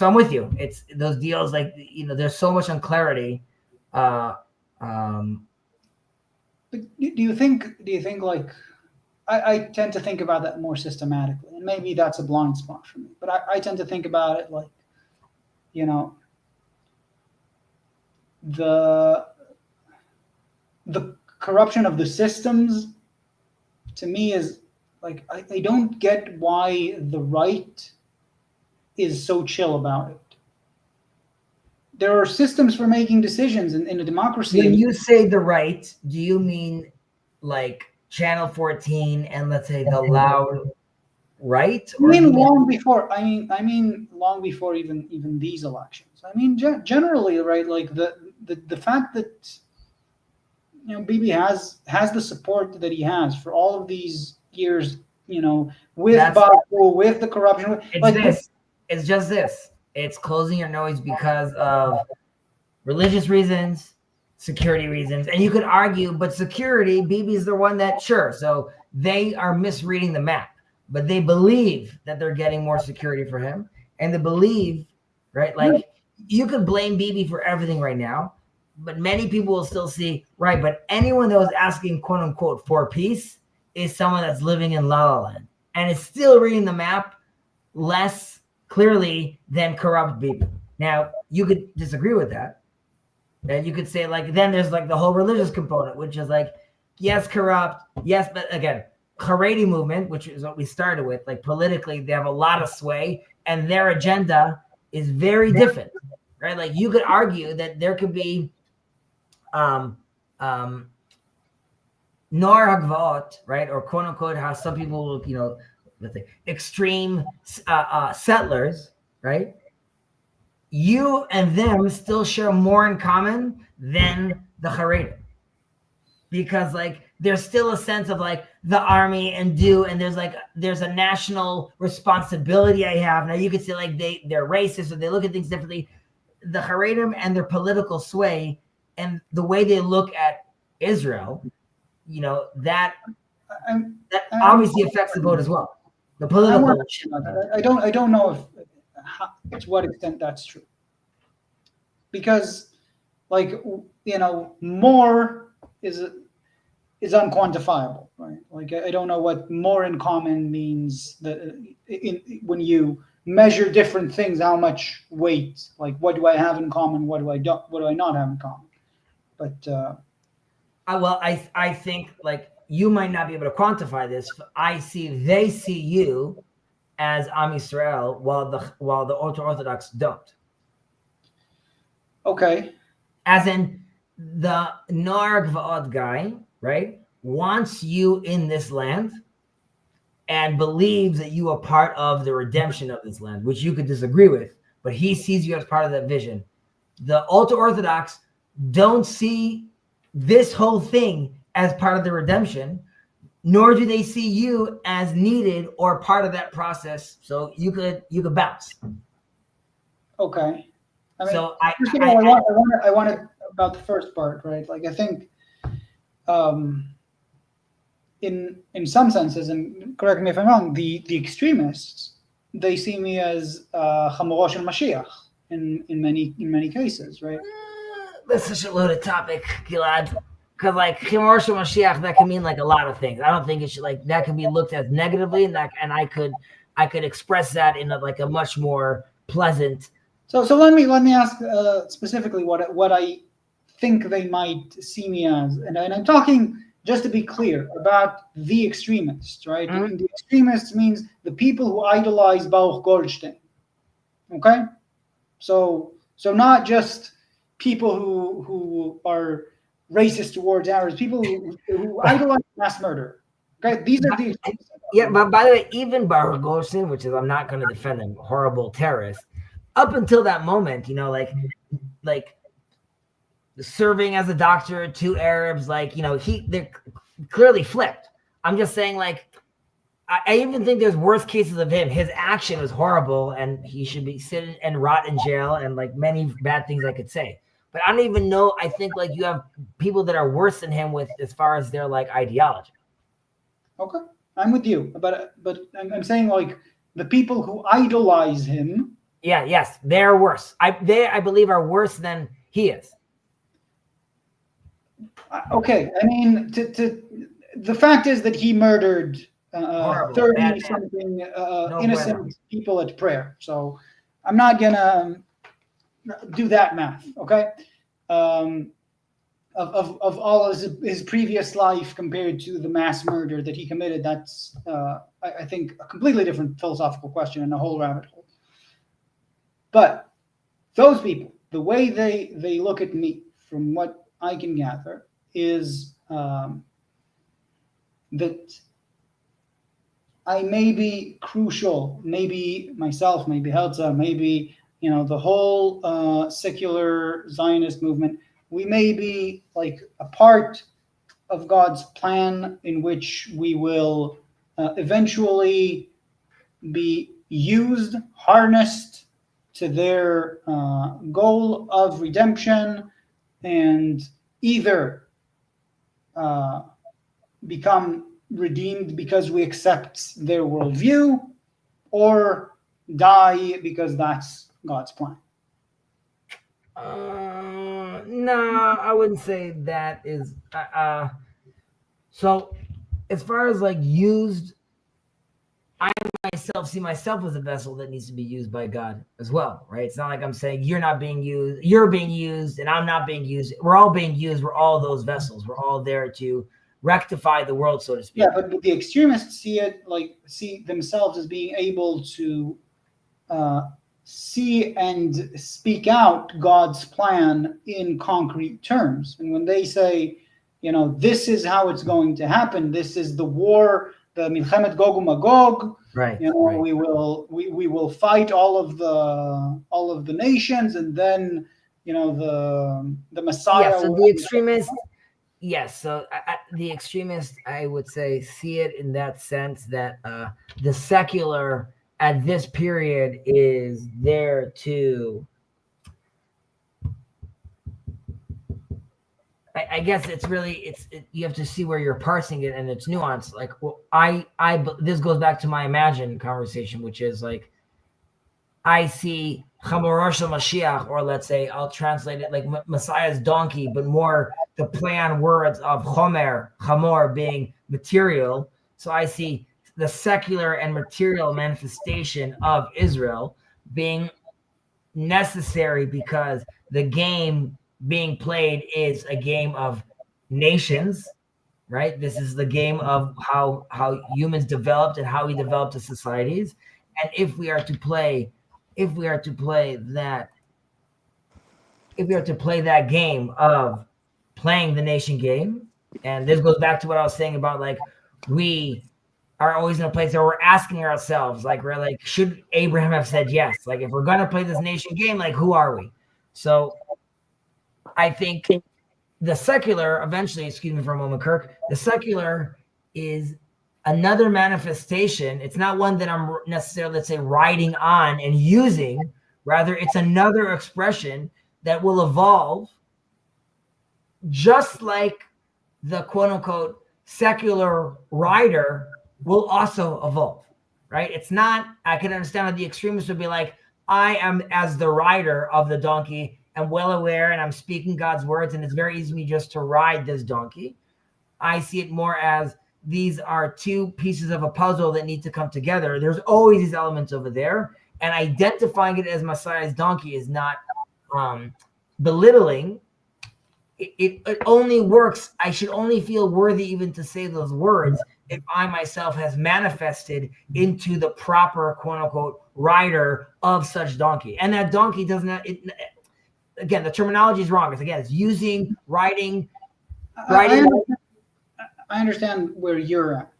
Speaker 1: I'm with you. It's those deals like there's so much unclarity.
Speaker 2: But do you think like I tend to think about that more systematically, and maybe that's a blind spot for me, but I tend to think about it like, the corruption of the systems to me is like, I don't get why the right is so chill about it. There are systems for making decisions in a democracy.
Speaker 1: When you say the right, do you mean like Channel 14 and let's say the loud right?
Speaker 2: I mean long before. I mean long before even these elections. I mean generally, right? Like the fact that Bibi has the support that he has for all of these years. With Baku, with the corruption.
Speaker 1: It's just this. It's closing your nose because of religious reasons, security reasons. And you could argue, but security, Bibi's the one that, sure. So they are misreading the map, but they believe that they're getting more security for him. And they believe, right? Like you could blame Bibi for everything right now, but many people will still see, right? But anyone that was asking, quote unquote, for peace is someone that's living in La La Land and is still reading the map less clearly than corrupt Bibi. Now, you could disagree with that. And you could say, like, then there's like the whole religious component, which is like, yes, corrupt, yes, but again, Haredi movement, which is what we started with, like politically, they have a lot of sway, and their agenda is very different, right? Like you could argue that there could be Nor Hagvaot, right? Or quote unquote, how some people will, extreme settlers, right? You and them still share more in common than the Haredi, because like there's still a sense of like the army and there's a national responsibility I have. Now you could say like they're racist or they look at things differently. the Haredim and their political sway and the way they look at Israel, that
Speaker 2: I'm,
Speaker 1: obviously affects the vote as well. The
Speaker 2: I'm
Speaker 1: political.
Speaker 2: working on it. I don't know to what extent that's true. Because, like, more is unquantifiable, right? Like, I don't know what more in common means when you measure different things, how much weight, like, what do I have in common, what do I not have in common? But
Speaker 1: I think, like, you might not be able to quantify this. They see you as Am Yisrael, while the ultra-Orthodox don't.
Speaker 2: Okay.
Speaker 1: As in, the Nar Gvaad guy, right, wants you in this land and believes that you are part of the redemption of this land, which you could disagree with, but he sees you as part of that vision. The ultra-Orthodox don't see this whole thing as part of the redemption, nor do they see you as needed or part of that process. So you could bounce.
Speaker 2: Okay. I mean,
Speaker 1: so
Speaker 2: first of all, I wanted about the first part, right? Like, I think, in some senses, and correct me if I'm wrong, the extremists, they see me as Chamoro shel Mashiach in many cases, right?
Speaker 1: That's such a loaded topic, Gilad. Because, like, Chamor shel Mashiach, that can mean, like, a lot of things. I don't think it should, like, that can be looked at negatively, and I could express that in a much more pleasant.
Speaker 2: So let me ask specifically what I think they might see me as, and I'm talking, just to be clear, about the extremists, right?
Speaker 1: Mm-hmm.
Speaker 2: And the extremists means the people who idolize Baruch Goldstein. Okay, so not just people who are racist towards Arabs, people who idolize mass murder. Okay, these are the extremists.
Speaker 1: Yeah, but by the way, even Baruch Goldstein, which is, I'm not going to defend him, horrible terrorist, up until that moment, like serving as a doctor to Arabs, like, they're clearly flipped. I'm just saying, like, I even think there's worse cases of him. His action was horrible, and he should be sitting and rot in jail, and, like, many bad things I could say. But I don't even know. I think, like, you have people that are worse than him with as far as their, like, ideology.
Speaker 2: Okay, I'm with you, but I'm saying, like, the people who idolize him.
Speaker 1: Yeah, yes, they're worse. I believe are worse than he is.
Speaker 2: Okay, I mean, the fact is that he murdered 30-something innocent people at prayer. So I'm not gonna do that math. Okay, of all of his previous life compared to the mass murder that he committed, that's I think a completely different philosophical question and a whole rabbit hole. But those people, the way they look at me, from what I can gather, is that I may be crucial, maybe myself, maybe Helza, maybe the whole secular Zionist movement. We may be like a part of God's plan in which we will eventually be used, harnessed to their goal of redemption, and either become redeemed because we accept their worldview, or die because that's God's plan.
Speaker 1: No, I wouldn't say that is. So, as far as, like, used, I myself see myself as a vessel that needs to be used by God as well, right? It's not like I'm saying you're not being used, you're being used, and I'm not being used. We're all being used. We're all those vessels. We're all there to rectify the world, so to speak.
Speaker 2: Yeah, but the extremists see themselves as being able to see and speak out God's plan in concrete terms. And when they say, this is how it's going to happen, this is the war, the Milchemet Gog uMagog,
Speaker 1: right?
Speaker 2: Right. we will fight all of the nations, and then the Messiah.
Speaker 1: Yeah, so the extremists. Yes, so the extremists, I would say, see it in that sense that the secular at this period is there to I guess it's really you have to see where you're parsing it and it's nuanced. Like, well, this goes back to my Imagine conversation, which is like I see Chamorosh Mashiach, or let's say I'll translate it like Messiah's donkey, but more the play on words of Chomer, Chamor being material. So I see the secular and material manifestation of Israel being necessary because the game being played is a game of nations, right? This is the game of how humans developed and how we developed the societies. And if we are to play that game of playing the nation game, and this goes back to what I was saying about like we are always in a place where we're asking ourselves, like, we're like, should Abraham have said yes? Like, if we're gonna play this nation game, like, who are we? So I think the secular, eventually, excuse me for a moment, Kirk, the secular is another manifestation. It's not one that I'm necessarily, let's say, riding on and using. Rather, it's another expression that will evolve, just like the quote unquote secular rider will also evolve, right? It's not, I can understand how the extremists would be like, I am as the rider of the donkey and well aware, and I'm speaking God's words, and it's very easy for me just to ride this donkey. I see it more as these are two pieces of a puzzle that need to come together. There's always these elements over there, and identifying it as Messiah's donkey is not belittling. It only works. I should only feel worthy even to say those words if I myself has manifested into the proper quote unquote rider of such donkey. And that donkey does not, again, the terminology is wrong. It's using, riding.
Speaker 2: I understand where you're at,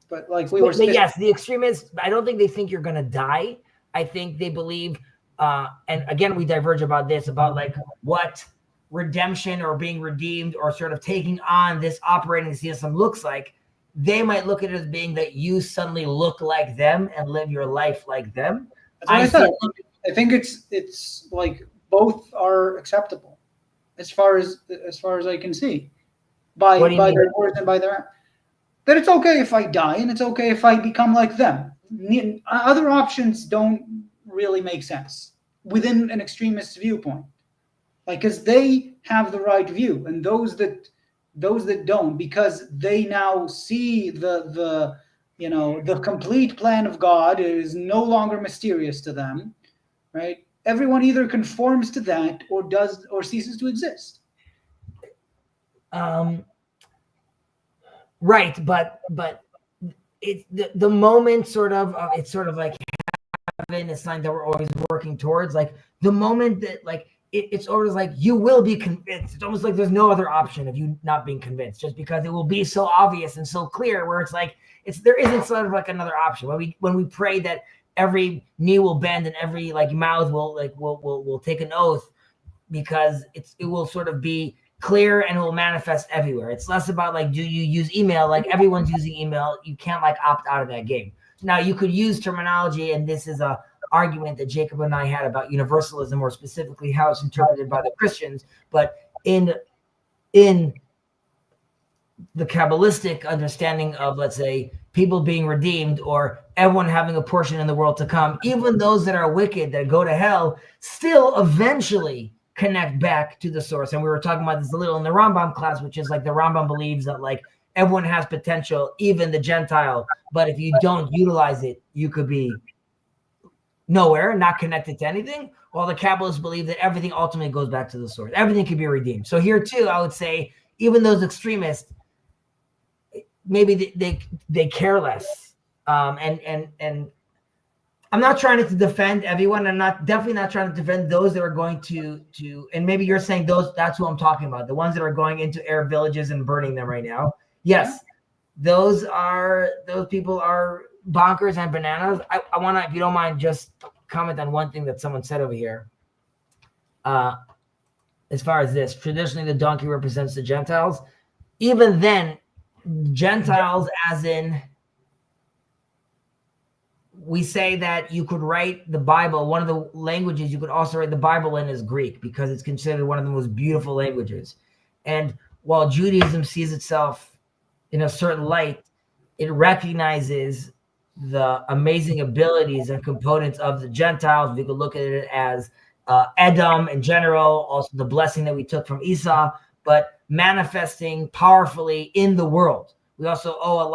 Speaker 2: but like we were saying.
Speaker 1: Yes, the extremists, I don't think they think you're going to die. I think they believe, and again, we diverge about this, about like what redemption or being redeemed or sort of taking on this operating system looks like. They might look at it as being that you suddenly look like them and live your life like them.
Speaker 2: I think it's like both are acceptable as far as I can see by their words and by their, that it's okay if I die and it's okay if I become like them. Other options don't really make sense within an extremist viewpoint. Like, because they have the right view, and those that don't, because they now see the complete plan of God is no longer mysterious to them, right? Everyone either conforms to that or does or ceases to exist.
Speaker 1: Right, but it's the moment sort of it's sort of like having a sign that we're always working towards. Like the moment that like it's always like you will be convinced. It's almost like there's no other option of you not being convinced, just because it will be so obvious and so clear. Where it's like there isn't sort of like another option. When we pray that every knee will bend and every like mouth will take an oath, because it will sort of be clear and it will manifest everywhere. It's less about like, do you use email? Like everyone's using email. You can't like opt out of that game. Now you could use terminology, and this is a argument that Jacob and I had about universalism, or specifically how it's interpreted by the Christians. But in the Kabbalistic understanding of, let's say, people being redeemed or everyone having a portion in the world to come, even those that are wicked that go to hell still eventually connect back to the source. And we were talking about this a little in the Rambam class, which is like the Rambam believes that like everyone has potential, even the Gentile, but if you don't utilize it, you could be nowhere, not connected to anything. While the Kabbalists believe that everything ultimately goes back to the source. Everything can be redeemed. So here too, I would say even those extremists, maybe they care less. And I'm not trying to defend everyone. I'm definitely not trying to defend those that are going to, and maybe you're saying that's who I'm talking about. The ones that are going into Arab villages and burning them right now. Yes, those people are bonkers and bananas. I want to, if you don't mind, just comment on one thing that someone said over here. As far as this, traditionally the donkey represents the Gentiles. Even then, Gentiles, as in, we say that you could write the Bible. One of the languages you could also write the Bible in is Greek, because it's considered one of the most beautiful languages. And while Judaism sees itself in a certain light, it recognizes the amazing abilities and components of the Gentiles. We could look at it as Edom in general, also the blessing that we took from Esau, but manifesting powerfully in the world. We also owe a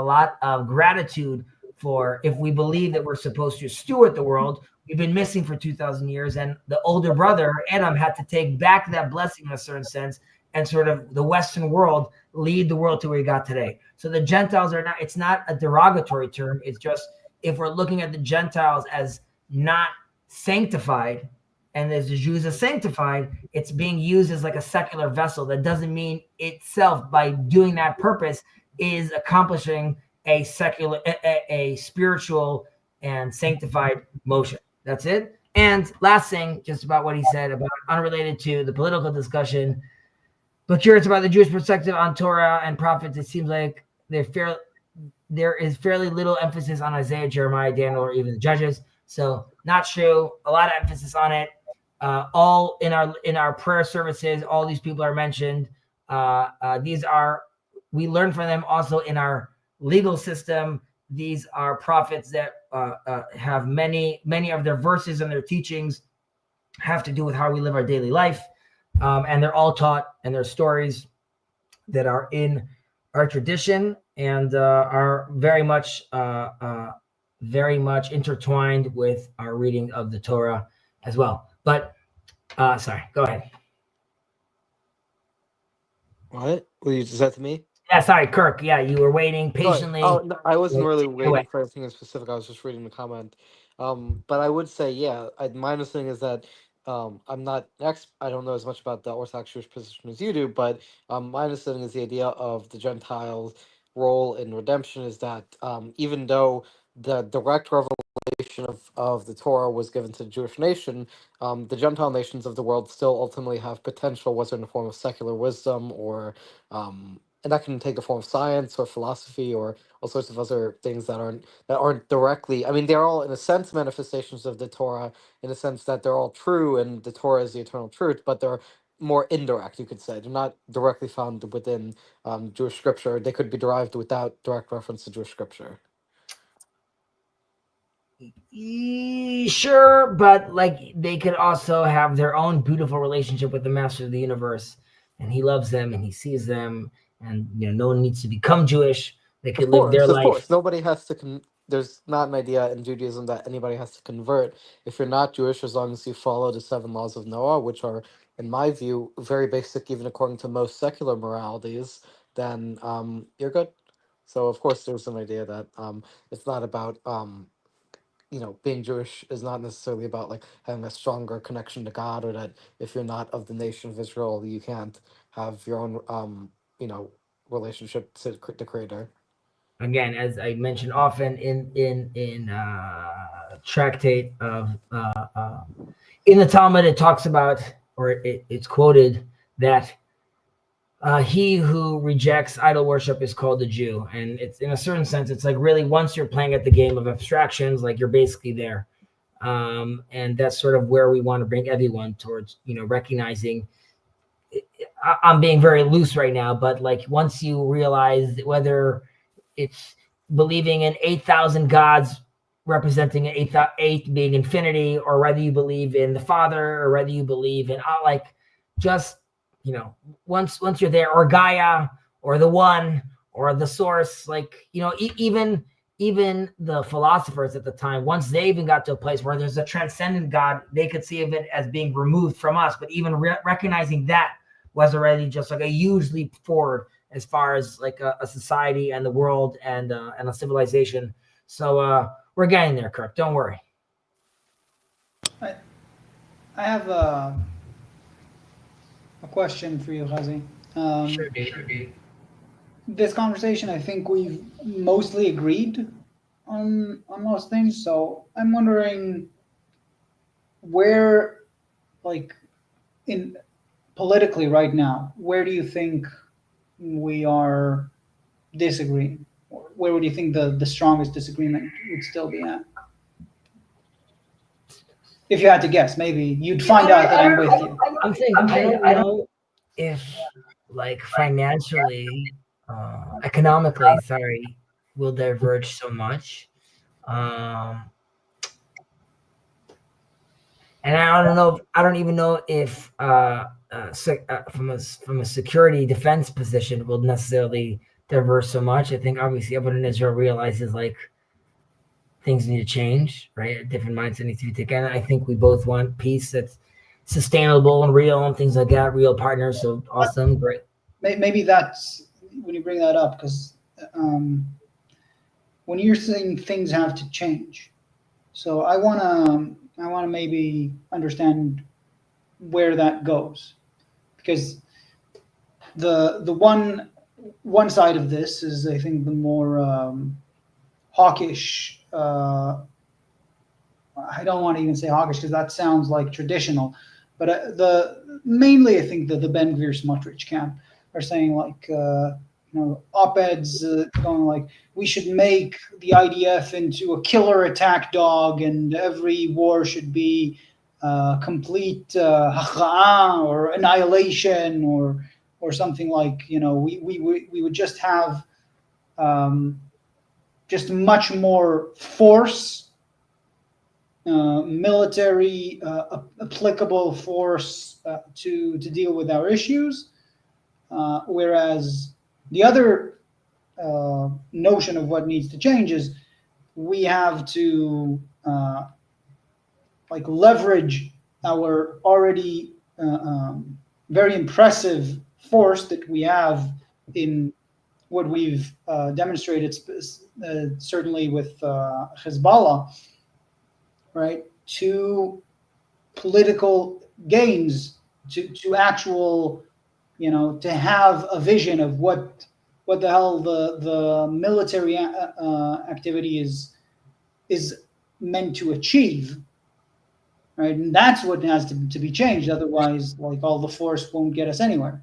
Speaker 1: lot of gratitude for, if we believe that we're supposed to steward the world, we've been missing for 2,000 years, and the older brother Edom had to take back that blessing in a certain sense, and sort of the Western world lead the world to where we got today. So the Gentiles are not, it's not a derogatory term. It's just, if we're looking at the Gentiles as not sanctified, and as the Jews are sanctified, it's being used as like a secular vessel. That doesn't mean itself, by doing that purpose, is accomplishing a secular, a spiritual and sanctified motion. That's it. And last thing, just about what he said, about unrelated to the political discussion, but curious about the Jewish perspective on Torah and prophets. It seems like there is fairly little emphasis on Isaiah, Jeremiah, Daniel, or even the Judges. So not true. A lot of emphasis on it. All in our prayer services, all these people are mentioned. We learn from them also in our legal system. These are prophets that have many of their verses and their teachings have to do with how we live our daily life. And they're all taught, and they're stories that are in our tradition and are very much intertwined with our reading of the Torah as well. But sorry, go ahead.
Speaker 3: What? Well, you just said to me?
Speaker 1: Yeah, sorry, Kirk. Yeah, you were waiting patiently.
Speaker 3: Oh, no, I wasn't really waiting
Speaker 1: away.
Speaker 3: for anything in specific. I was just reading the comment. But I would say, yeah, my understanding is that I'm not I don't know as much about the Orthodox Jewish position as you do, but my understanding is the idea of the Gentiles' role in redemption is that even though the direct revelation of the Torah was given to the Jewish nation, the Gentile nations of the world still ultimately have potential, whether in the form of secular wisdom or and that can take the form of science or philosophy or all sorts of other things that aren't directly. I mean, they're all in a sense manifestations of the Torah, in a sense that they're all true and the Torah is the eternal truth, but they're more indirect, you could say. They're not directly found within Jewish scripture. They could be derived without direct reference to Jewish scripture.
Speaker 1: Sure, but like they could also have their own beautiful relationship with the Master of the universe, and he loves them and he sees them, and no one needs to become Jewish. They could live their life.
Speaker 3: Of course, nobody has to. There's not an idea in Judaism that anybody has to convert. If you're not Jewish, as long as you follow the 7 laws of Noah, which are, in my view, very basic, even according to most secular moralities, then you're good. So, of course, there's an idea that it's not about being Jewish is not necessarily about like having a stronger connection to God, or that if you're not of the nation of Israel, you can't have your own relationship to the Creator.
Speaker 1: Again, as I mentioned often in tractate of in the Talmud, it talks about, or it's quoted that he who rejects idol worship is called a Jew. And it's, in a certain sense, it's like really once you're playing at the game of abstractions, like you're basically there. And that's sort of where we want to bring everyone towards, recognizing. I'm being very loose right now, but like once you realize whether it's believing in 8,000 gods representing 8 being infinity, or whether you believe in the Father, or whether you believe in just once you're there, or Gaia, or the One, or the Source, even the philosophers at the time, once they even got to a place where there's a transcendent God, they could see of it as being removed from us. But even recognizing that was already just like a huge leap forward as far as like a society and the world and a civilization. So we're getting there, Kirk. Don't worry.
Speaker 2: I have a question for you, Chazi.
Speaker 1: Sure, dude.
Speaker 2: This conversation, I think we've mostly agreed on most things. So I'm wondering where, in politically right now, where do you think we are disagreeing? Or where would you think the strongest disagreement would still be at? If you had to guess, maybe you'd find out that I'm with you.
Speaker 1: I'm thinking, I don't know if like financially, economically, sorry, will diverge so much. Um, and I don't know. I don't even know if from a security defense position will necessarily diverge so much. I think obviously everyone in Israel realizes like things need to change, right? A different mindset needs to be taken. I think we both want peace that's sustainable and real and things like that. Real partners, so awesome, great.
Speaker 2: Maybe that's when you bring that up, because um, when you're saying things have to change, so I wanna maybe understand where that goes, because the one side of this is, I think, the more hawkish. I don't want to even say hawkish because that sounds like traditional, but the mainly I think that the Ben Gvir Smotrich camp are saying like op-eds going like we should make the IDF into a killer attack dog and every war should be complete hacha'ah or annihilation or something like we would just have just much more force, military applicable force to deal with our issues, whereas the other notion of what needs to change is we have to like leverage our already very impressive force that we have in what we've demonstrated, certainly with Hezbollah, right, to political gains, to actual, to have a vision of what the hell the military activity is meant to achieve, right? And that's what has to be changed. Otherwise, like all the force won't get us anywhere.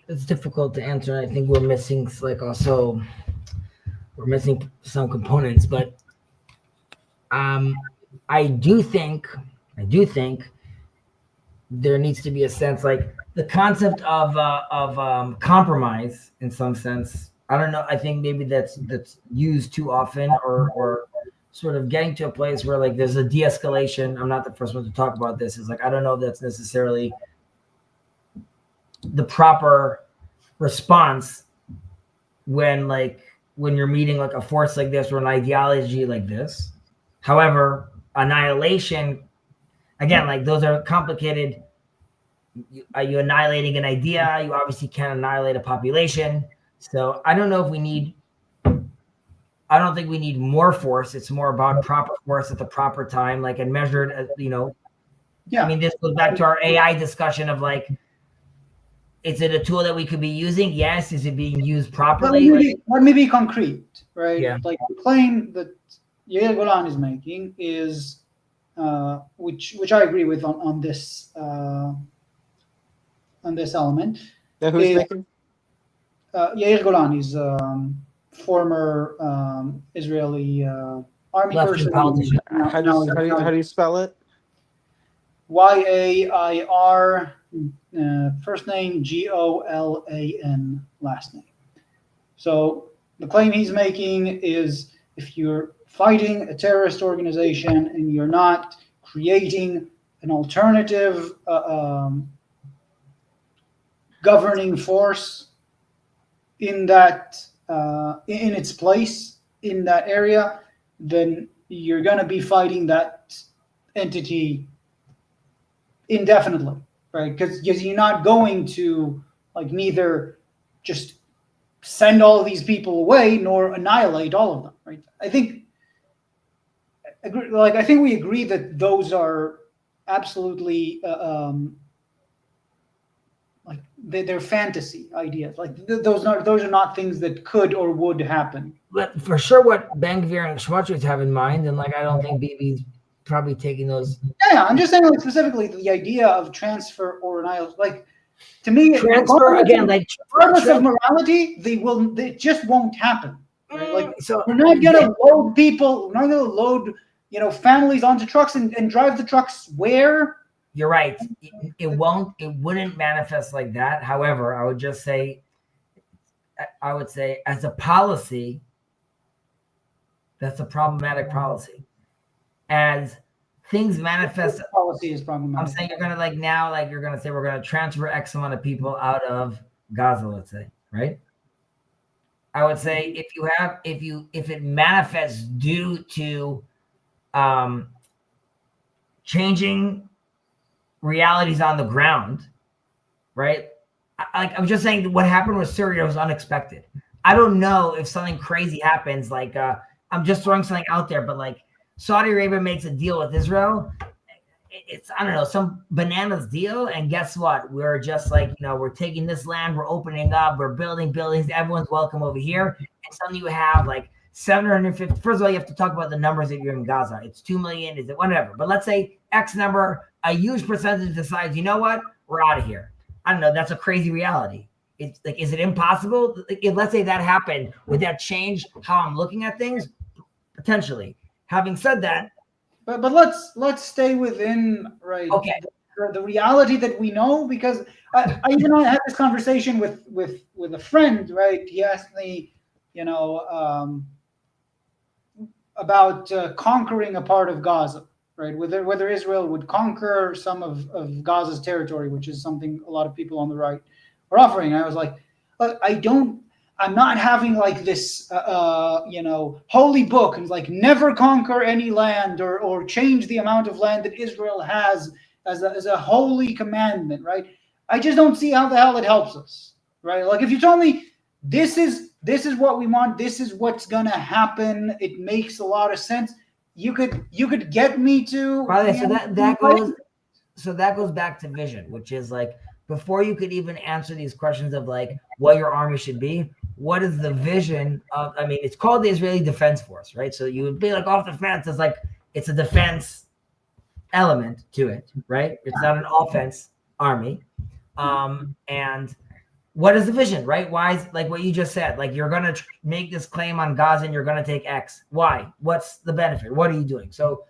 Speaker 1: It's difficult to answer. I think we're missing we're missing some components, but I do think there needs to be a sense like the concept of compromise in some sense. I don't know. I think maybe that's used too often, or sort of getting to a place where like there's a de-escalation. I'm not the first one to talk about this. Is like I don't know if that's necessarily the proper response when you're meeting like a force like this or an ideology like this. However, annihilation, again, like those are complicated. Are you annihilating an idea? You obviously can't annihilate a population. So I don't know if I don't think we need more force. It's more about proper force at the proper time, like and measured,
Speaker 2: Yeah.
Speaker 1: I mean, this goes back to our AI discussion of like, is it a tool that we could be using? Yes. Is it being used properly?
Speaker 2: Let me be concrete, right?
Speaker 1: Yeah.
Speaker 2: Like the claim that Yair Golan is making is, which I agree with on this element.
Speaker 3: Yeah, who's making?
Speaker 2: Yair Golan is former Israeli army
Speaker 1: Left-wing
Speaker 2: person.
Speaker 1: politician.
Speaker 3: How do you spell it?
Speaker 2: Yair, first name Golan, last name. So the claim he's making is if you're fighting a terrorist organization and you're not creating an alternative governing force in that in its place in that area, then you're going to be fighting that entity indefinitely, right? Because you're not going to like neither just send all of these people away nor annihilate all of them, right? I think we agree that those are absolutely like they're fantasy ideas. Like those are not things that could or would happen.
Speaker 1: But for sure, what Ben Gvir and Smotrich have in mind, and like I don't think Bibi's probably taking those.
Speaker 2: Yeah, I'm just saying like specifically the idea of transfer or annihilation. Like to me,
Speaker 1: Transfer again, like
Speaker 2: regardless of morality, they just won't happen. Right? Like
Speaker 1: so
Speaker 2: we're not gonna load families onto trucks and drive the trucks where
Speaker 1: you're right. It wouldn't manifest like that. However, I would just say, I would say as a policy, that's a problematic policy. As things manifest,
Speaker 2: Policy is
Speaker 1: I'm
Speaker 2: problematic.
Speaker 1: saying you're gonna like now, like you're gonna say we're gonna transfer X amount of people out of Gaza, let's say, right? I would say if it manifests due to changing realities on the ground, right? I'm just saying what happened with Syria was unexpected. I don't know if something crazy happens, like I'm just throwing something out there, but like Saudi Arabia makes a deal with Israel. It's, I don't know, some bananas deal, and guess what? We're just like, we're taking this land, we're opening up, we're building buildings, everyone's welcome over here, and suddenly you have like 750. First of all, you have to talk about the numbers if you're in Gaza. It's 2 million, is it whatever? But let's say X number, a huge percentage decides, you know what, we're out of here. I don't know. That's a crazy reality. It's like, is it impossible? If, let's say that happened, would that change how I'm looking at things? Potentially. Having said that,
Speaker 2: But let's stay within
Speaker 1: okay.
Speaker 2: the reality that we know, because I even had this conversation with a friend, right? He asked me, about conquering a part of Gaza, right? Whether Israel would conquer some of Gaza's territory, which is something a lot of people on the right are offering. And I was like, look, I'm not having like this, holy book and like never conquer any land or change the amount of land that Israel has as a holy commandment, right? I just don't see how the hell it helps us, right? Like if you told me this is what we want, this is what's gonna happen, it makes a lot of sense. You could get me to.
Speaker 1: By the way, so that goes back to vision, which is like before you could even answer these questions of like what your army should be. What is the vision of? I mean, it's called the Israeli Defense Force, right? So you would be like off the fence. It's like it's a defense element to it, right? It's not an offense army. And what is the vision, right? Why is like what you just said? Like you're gonna make this claim on Gaza and you're gonna take X. Why? What's the benefit? What are you doing? So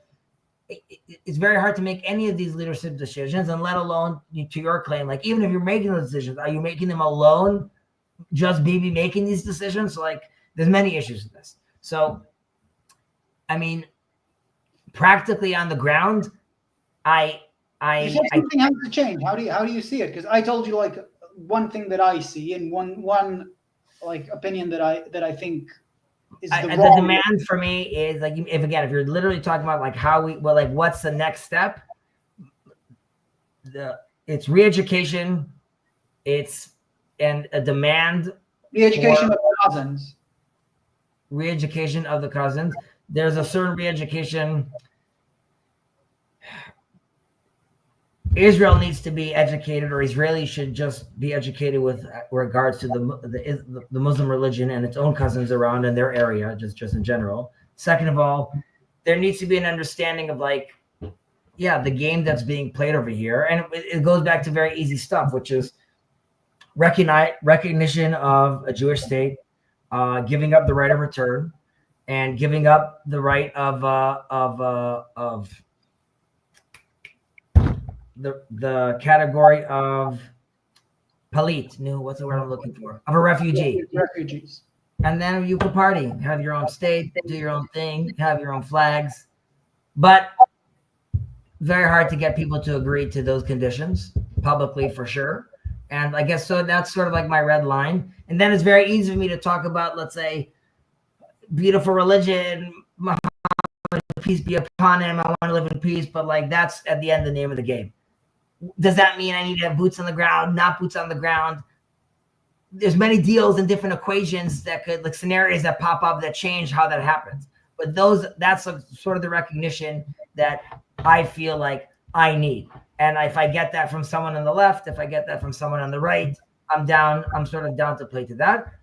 Speaker 1: it's very hard to make any of these leadership decisions, and let alone to your claim. Like even if you're making those decisions, are you making them alone? Just Bibi making these decisions? So like there's many issues with this. So I mean, practically on the ground,
Speaker 2: You said something has to change. How do you see it? Because I told you like one thing that I see and one like opinion that I think is
Speaker 1: the demand for me is like if you're literally talking about like what's the next step? It's re-education, and a demand
Speaker 2: re-education of the cousins.
Speaker 1: Re-education of the cousins. There's a certain re-education. Israel needs to be educated, or Israelis should just be educated with regards to the Muslim religion and its own cousins around in their area, just in general. Second of all, there needs to be an understanding of like, the game that's being played over here. And it goes back to very easy stuff, which is recognition of a Jewish state, giving up the right of return, and giving up the right of the category of palit. No, what's the word I'm looking for? Of a refugee.
Speaker 2: Refugees.
Speaker 1: And then you could party, have your own state, do your own thing, have your own flags. But very hard to get people to agree to those conditions publicly, for sure. And I guess so that's sort of like my red line. And then it's very easy for me to talk about, let's say, beautiful religion, Muhammad, peace be upon him, I want to live in peace, but like that's at the end the name of the game. Does that mean I need to have boots on the ground, not boots on the ground? There's many deals and different equations that could, like scenarios that pop up that change how that happens. But that's sort of the recognition that I feel like I need. And if I get that from someone on the left, if I get that from someone on the right, I'm sort of down to play to that.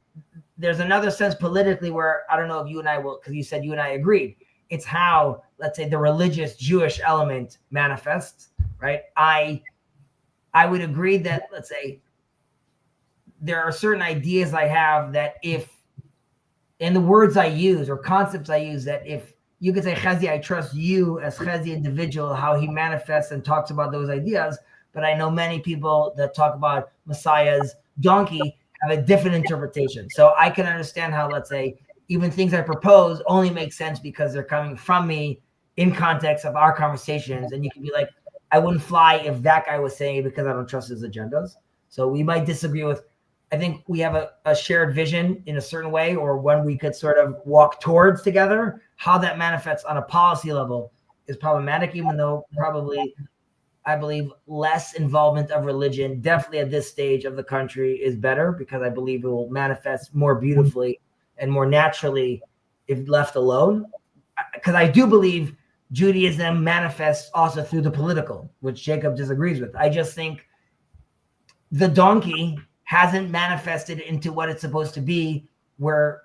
Speaker 1: There's another sense politically where I don't know if you and I will, because you said you and I agreed. It's how, let's say, the religious Jewish element manifests, right? I would agree that, let's say, there are certain ideas I have that if, in the words I use or concepts I use, that if you could say, Chazi, I trust you as Chazi individual, how he manifests and talks about those ideas. But I know many people that talk about Messiah's donkey have a different interpretation. So I can understand how, let's say, even things I propose only make sense because they're coming from me in context of our conversations. And you can be like, I wouldn't fly if that guy was saying it because I don't trust his agendas. So we might disagree with, I think we have a shared vision in a certain way, or one we could sort of walk towards together. How that manifests on a policy level is problematic, even though probably, I believe, less involvement of religion, definitely at this stage of the country, is better, because I believe it will manifest more beautifully and more naturally if left alone. Because I do believe Judaism manifests also through the political, which Jacob disagrees with. I just think the donkey hasn't manifested into what it's supposed to be, where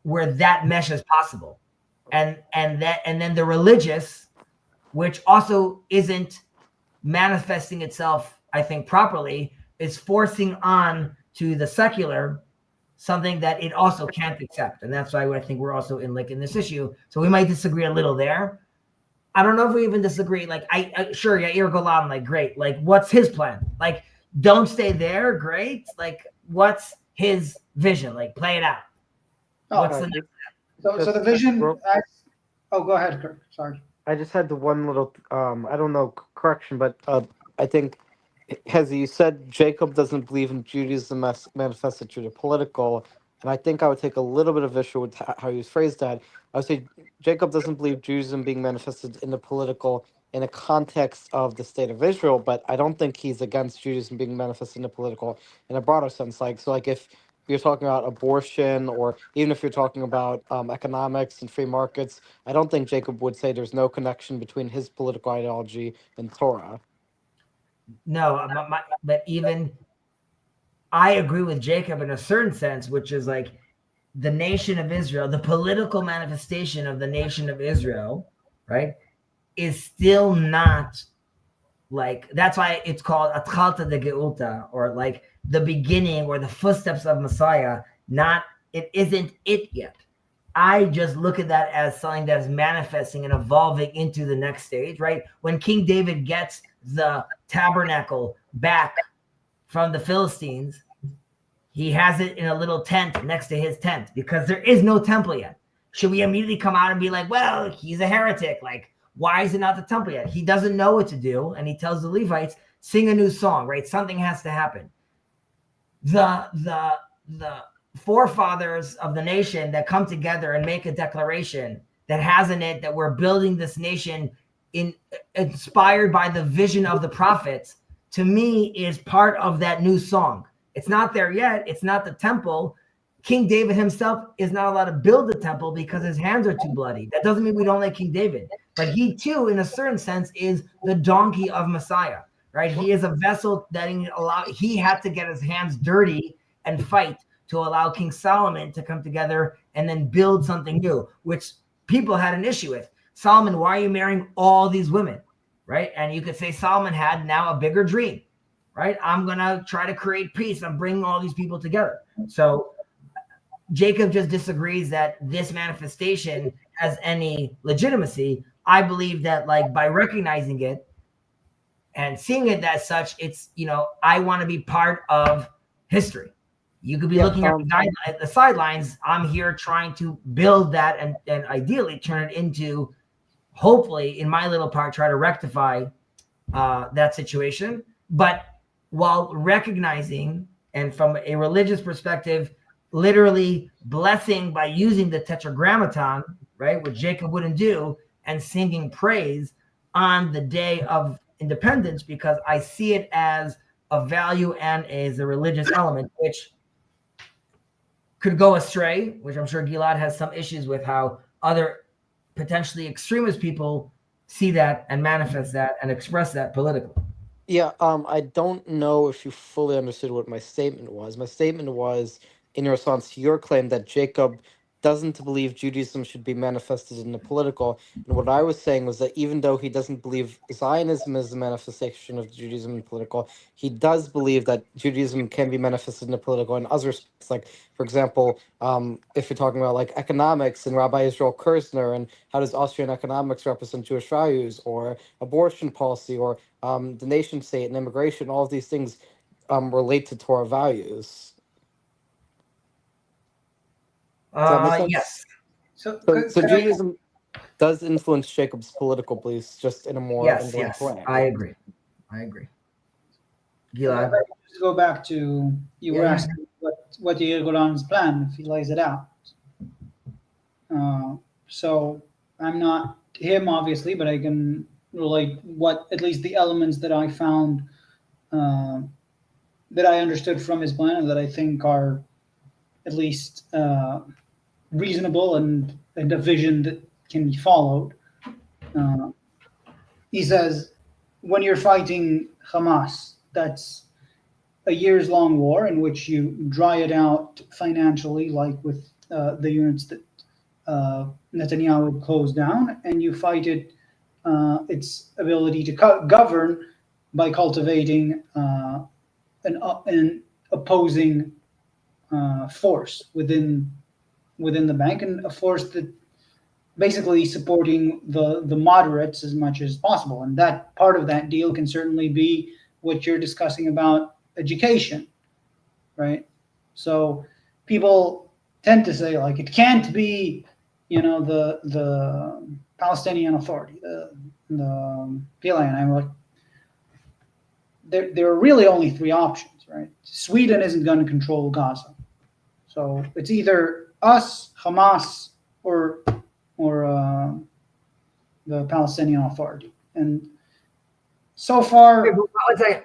Speaker 1: that mesh is possible. And then the religious, which also isn't manifesting itself, I think, properly, is forcing on to the secular something that it also can't accept. And that's why I think we're also in this issue. So we might disagree a little there. I don't know if we even disagree. Like, I sure, Yair Golan, like, great. Like, what's his plan? Like, don't stay there. Great. Like, what's his vision? Like, play it out. What's the next
Speaker 2: So the vision. Go ahead, Kirk. Sorry.
Speaker 3: I just had the one little, I don't know, correction, but I think, as you said, Jacob doesn't believe in Judaism manifested through the political, and I think I would take a little bit of issue with how you phrased that. I would say Jacob doesn't believe Judaism being manifested in the political in a context of the state of Israel, but I don't think he's against Judaism being manifested in the political in a broader sense. So if you're talking about abortion, or even if you're talking about economics and free markets, I don't think Jacob would say there's no connection between his political ideology and Torah.
Speaker 1: No, but even I agree with Jacob in a certain sense, which is like the nation of Israel, the political manifestation of the nation of Israel, right, is still not like, that's why it's called Atchalta de Geulta, or like the beginning or the footsteps of Messiah. It isn't it yet. I just look at that as something that is manifesting and evolving into the next stage, right? When King David gets the tabernacle back from the Philistines, he has it in a little tent next to his tent because there is no temple yet. Should we immediately come out and be like, well, he's a heretic? Like, why is it not the temple yet? He doesn't know what to do. And he tells the Levites, sing a new song, right? Something has to happen. The forefathers of the nation that come together and make a declaration that has in it that we're building this nation inspired by the vision of the prophets, to me, is part of that new song. It's not there yet. It's not the temple. King David himself is not allowed to build the temple because his hands are too bloody. That doesn't mean we don't like King David, but he too, in a certain sense, is the donkey of Messiah, right? He is a vessel that he had to get his hands dirty and fight to allow King Solomon to come together and then build something new, which people had an issue with. Solomon, why are you marrying all these women, right? And you could say Solomon had now a bigger dream, right? I'm going to try to create peace. I'm bringing all these people together. So Jacob just disagrees that this manifestation has any legitimacy. I believe that, like, by recognizing it and seeing it as such, it's, I want to be part of history. You could be looking at the sidelines. I'm here trying to build that and ideally turn it into, hopefully, in my little part, try to rectify that situation. But while recognizing, and from a religious perspective, literally blessing by using the tetragrammaton, right, which Jacob wouldn't do, and singing praise on the day of independence, because I see it as a value and as a religious element, which could go astray, which I'm sure Gilad has some issues with, how other potentially extremist people see that and manifest that and express that politically.
Speaker 3: Yeah, I don't know if you fully understood what my statement was. My statement was in response to your claim that Jacob doesn't believe Judaism should be manifested in the political. And what I was saying was that even though he doesn't believe Zionism is a manifestation of Judaism in political, he does believe that Judaism can be manifested in the political in other respects. Like, for example, if you're talking about like economics and Rabbi Israel Kirzner and how does Austrian economics represent Jewish values, or abortion policy, or the nation state and immigration, all of these things relate to Torah values. Does that make sense?
Speaker 1: Yes.
Speaker 2: So,
Speaker 3: So
Speaker 2: could I,
Speaker 3: Judaism does influence Jacob's political beliefs, just in a more
Speaker 1: Yes.
Speaker 3: indirect way.
Speaker 1: I agree. Gilad.
Speaker 2: if I could just go back to you were
Speaker 1: Yeah.
Speaker 2: asking what Yair Golan's plan if he lays it out. So I'm not him, obviously, but I can relate what at least the elements that I found that I understood from his plan and that I think are at least reasonable and a vision that can be followed. He says, when you're fighting Hamas, that's a years-long war in which you dry it out financially, like with the units that Netanyahu closed down, and you fight it, its ability to govern by cultivating an opposing force within the bank, and a force that basically supporting the moderates as much as possible. And that part of that deal can certainly be what you're discussing about education, right? So people tend to say like it can't be, the Palestinian Authority, the PLA, and I'm like, there are really only three options, right? Sweden isn't going to control Gaza, so it's either us, Hamas, or the Palestinian Authority. And so far,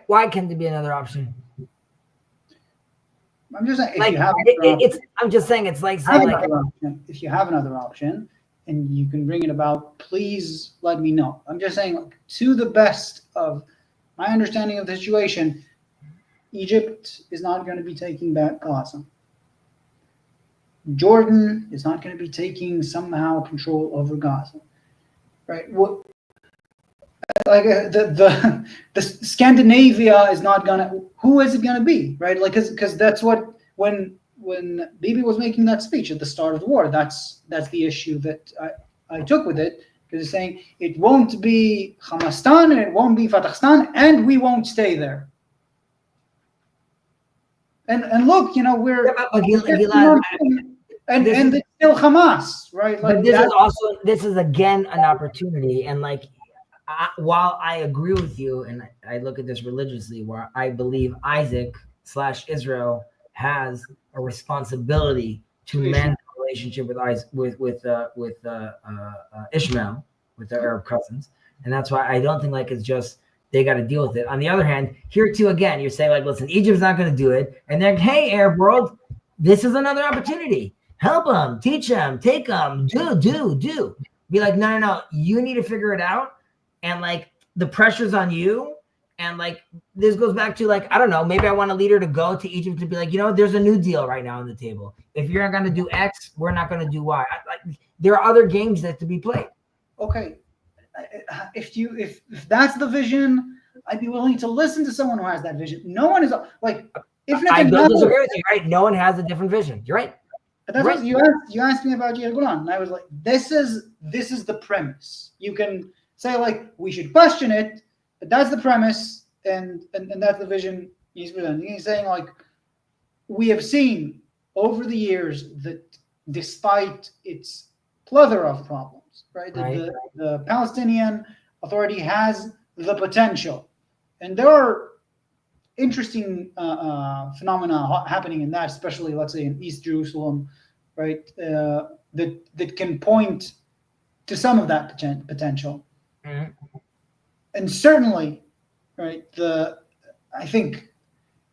Speaker 1: Why can't there be another option?
Speaker 2: I'm just saying, if
Speaker 1: Like
Speaker 2: you have
Speaker 1: I'm just saying it's like saying like
Speaker 2: if you have another option and you can bring it about, please let me know. I'm just saying, like, to the best of my understanding of the situation, Egypt is not going to be taking back Gaza. Jordan is not going to be taking somehow control over Gaza, right? What, like the Scandinavia is not gonna. Who is it gonna be, right? Like, because that's what when Bibi was making that speech at the start of the war, that's the issue that I took with it, because it's saying it won't be Hamastan and it won't be Fatahstan and we won't stay there. And look, we're and it's still Hamas, right? Like,
Speaker 1: but this is again an opportunity, and like while I agree with you, and I look at this religiously, where I believe Isaac/Israel has a responsibility to mend the relationship with Ishmael, with their Arab cousins, and that's why I don't think like it's just they got to deal with it. On the other hand, here too again, you're saying like, listen, Egypt's not going to do it, and then hey, Arab world, this is another opportunity. Help them, teach them, take them, do. Be like, no, you need to figure it out. And like the pressure's on you, and like this goes back to like, I don't know, maybe I want a leader to go to Egypt to be like, there's a new deal right now on the table. If you're not going to do X, we're not going to do Y. There are other games that to be played.
Speaker 2: Okay, if that's the vision, I'd be willing to listen to someone who has that vision. No one is like, if
Speaker 1: I don't disagree with you, right? No one has a different vision. You're right.
Speaker 2: But that's what you asked me about Yair Golan, and I was like, this is the premise. You can say like we should question it, but that's the premise, and that's the vision he's presenting. He's saying like we have seen over the years that despite its plethora of problems, right? The Palestinian Authority has the potential, and there are interesting phenomena happening in that, especially let's say in East Jerusalem, right? That can point to some of that potential.
Speaker 1: Mm-hmm.
Speaker 2: And certainly, right, I think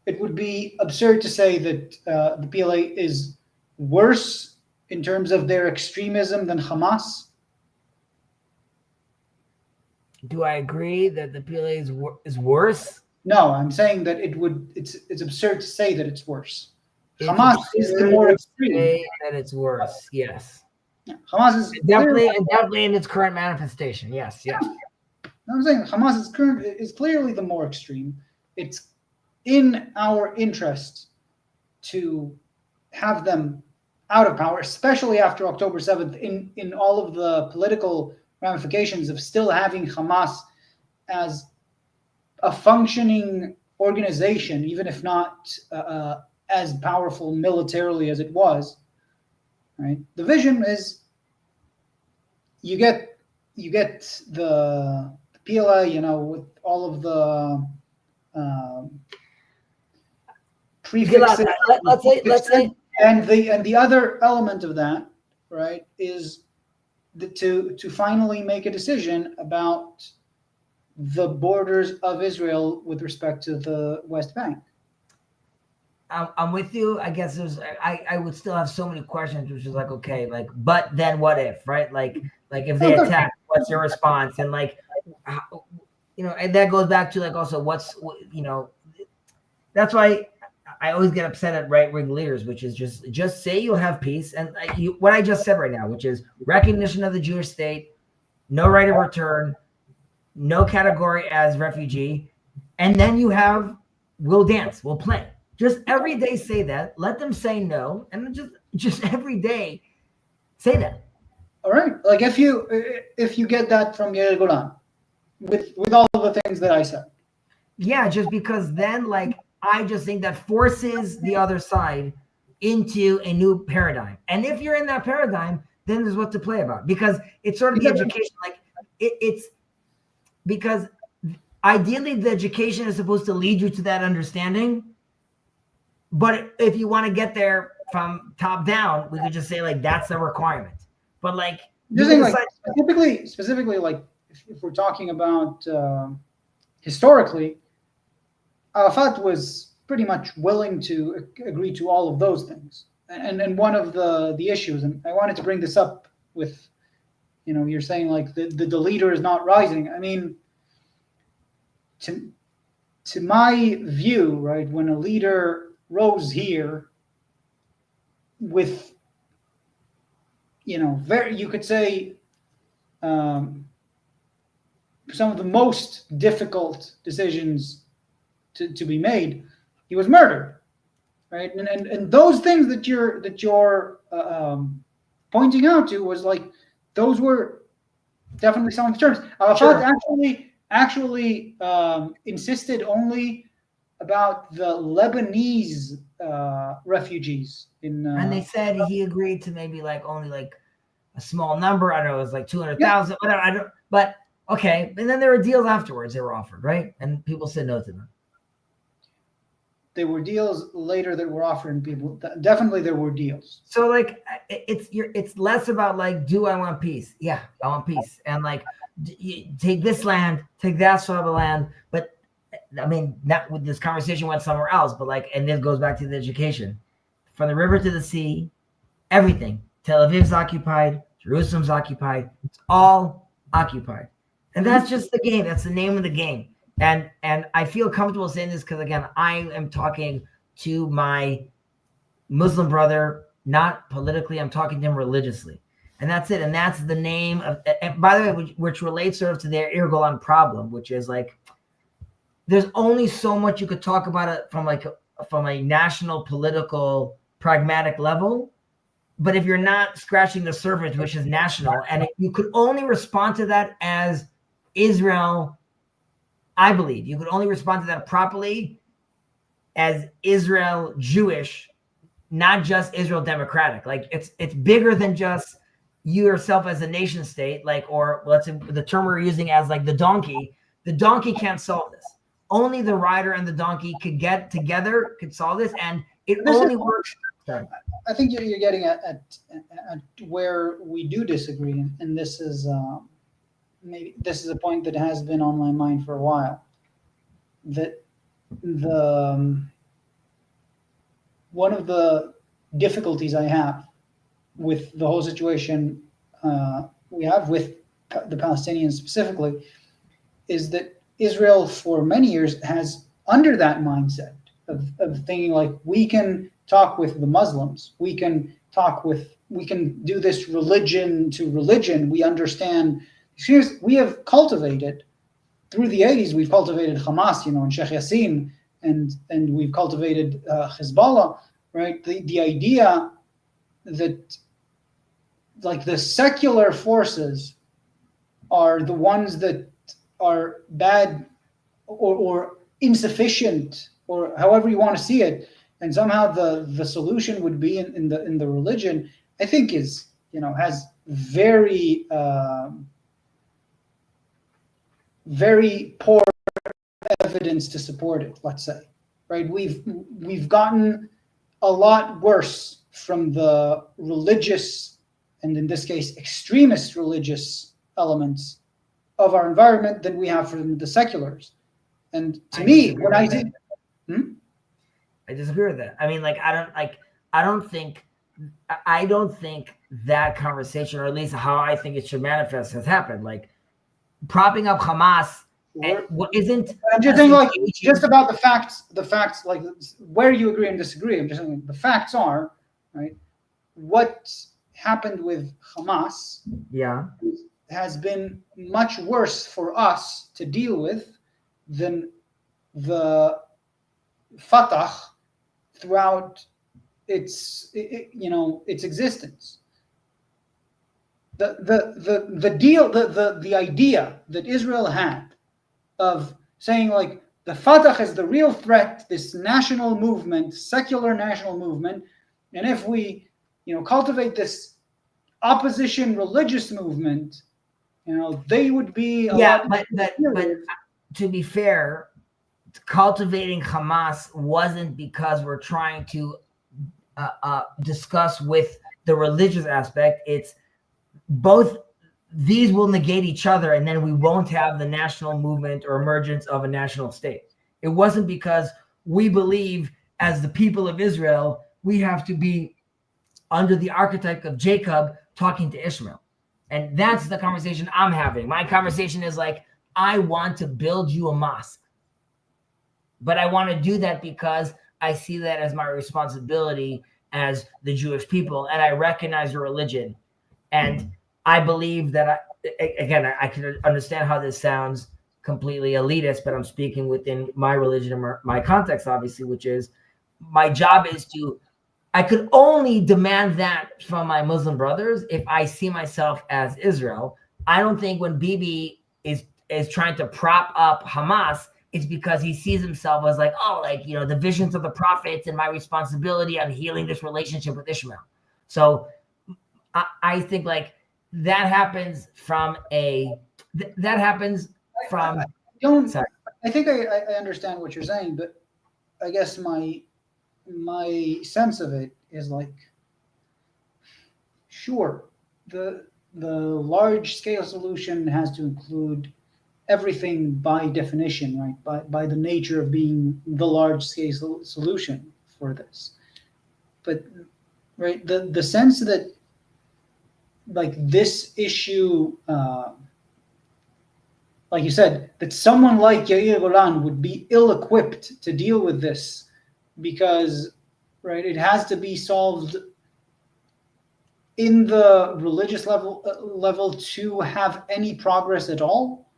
Speaker 2: it would be absurd to say that the PLA is worse in terms of their extremism than Hamas.
Speaker 1: Do I agree that the PLA is worse?
Speaker 2: No, I'm saying that it's absurd to say that it's worse. Hamas is the more extreme.
Speaker 1: Say that it's worse. Yes,
Speaker 2: Hamas is
Speaker 1: definitely in its current manifestation. Yes.
Speaker 2: I'm saying Hamas is clearly the more extreme. It's in our interest to have them out of power, especially after October 7th, in all of the political ramifications of still having Hamas as a functioning organization, even if not as powerful militarily as it was. Right? The vision is you get the PLA, with all of the prefixes.
Speaker 1: Let's say,
Speaker 2: and the other element of that, right, is to finally make a decision about the borders of Israel with respect to the West Bank.
Speaker 1: I'm with you. I guess I would still have so many questions, which is like, okay, like, but then what if, right? Like if they attack, what's their response? And like, and that goes back to like also that's why I always get upset at right-wing leaders, which is just say you'll have peace. And what I just said right now, which is recognition of the Jewish state, no right of return, no category as refugee, and then you have we'll dance, we'll play. Just every day say that. Let them say no, and just every day say that.
Speaker 2: All right. Like if you get that from Yair Golan, with all the things that I said.
Speaker 1: Yeah, just because then like I just think that forces the other side into a new paradigm. And if you're in that paradigm, then there's what to play about. Because it's sort of the education, like it's because ideally the education is supposed to lead you to that understanding. But if you want to get there from top down, we could just say like that's the requirement. But like,
Speaker 2: specifically, like if we're talking about historically, Arafat was pretty much willing to agree to all of those things. And one of the issues, and I wanted to bring this up with, you're saying like the leader is not rising. I mean, to my view, right, when a leader rose here with, you could say some of the most difficult decisions to be made, he was murdered, right? And those things that you're pointing out to was like those were definitely some of the terms. Arafat actually insisted only about the Lebanese refugees
Speaker 1: and they said he agreed to maybe like only like a small number. I don't know, it was like 200,000. Whatever. I don't. But okay, and then there were deals afterwards. They were offered, right? And people said no to them.
Speaker 2: There were deals later that were offered, and people definitely there were deals.
Speaker 1: So like it's less about like, do I want peace? Yeah, I want peace, and like take this land, take that sort of land. But I mean, not with this conversation went somewhere else, but like, and this goes back to the education, from the river to the sea, everything. Tel Aviv's occupied, Jerusalem's occupied. It's all occupied, and that's just the game. That's the name of the game. And I feel comfortable saying this because, again, I am talking to my Muslim brother, not politically. I'm talking to him religiously. And that's it. And that's the name of, and by the way, which relates sort of to their Yair Golan problem, which is like, there's only so much you could talk about it from a national political pragmatic level. But if you're not scratching the surface, which is national, and you could only respond to that as Israel, I believe you could only respond to that properly as Israel Jewish, not just Israel democratic. Like it's bigger than just you yourself as a nation state, like, or let's say the term we're using as like the donkey can't solve this. Only the rider and the donkey could get together, could solve this. And it only works. Sorry.
Speaker 2: I think you're getting at where we do disagree. And this is, maybe this is a point that has been on my mind for a while, that one of the difficulties I have with the whole situation we have with the Palestinians specifically is that Israel for many years has under that mindset of thinking like we can talk with the Muslims. We can do this religion to religion. We understand. We have cultivated through the 80s. We've cultivated Hamas, and Sheikh Yassin, and we've cultivated Hezbollah. Right, the idea that like the secular forces are the ones that are bad or insufficient, or however you want to see it, and somehow the solution would be in the religion, I think is has very very poor evidence to support it. Let's say, right? We've gotten a lot worse from the religious, and in this case, extremist religious elements of our environment than we have from the seculars. And to me, when I see,
Speaker 1: I disagree with that. I mean, I don't think that conversation, or at least how I think it should manifest, has happened. Like propping up Hamas. Isn't
Speaker 2: I'm just saying, just about the facts, like where you agree and disagree. I'm just saying the facts are, right? What happened with Hamas has been much worse for us to deal with than the Fatah throughout its existence. The idea that Israel had of saying like the Fatah is the real threat, this national movement, secular national movement, and if we cultivate this opposition religious movement, they would be
Speaker 1: but to be fair, cultivating Hamas wasn't because we're trying to discuss with the religious aspect. It's both. These will negate each other, and then we won't have the national movement or emergence of a national state. It wasn't because we believe, as the people of Israel, we have to be under the archetype of Jacob talking to Ishmael. And that's the conversation I'm having. My conversation is like, I want to build you a mosque. But I want to do that because I see that as my responsibility as the Jewish people, and I recognize your religion. And I believe that, I can understand how this sounds completely elitist, but I'm speaking within my religion and my context, obviously, which is my job is I could only demand that from my Muslim brothers if I see myself as Israel. I don't think when Bibi is trying to prop up Hamas, it's because he sees himself as the visions of the prophets and my responsibility on healing this relationship with Ishmael. So I think that happens from I
Speaker 2: think I understand what you're saying, but I guess my sense of it is sure, the large scale solution has to include everything by definition, right? By the nature of being the large scale solution for this. But right, the sense that this issue, like you said, that someone like Yair Golan would be ill-equipped to deal with this because, right, it has to be solved in the religious level to have any progress at all,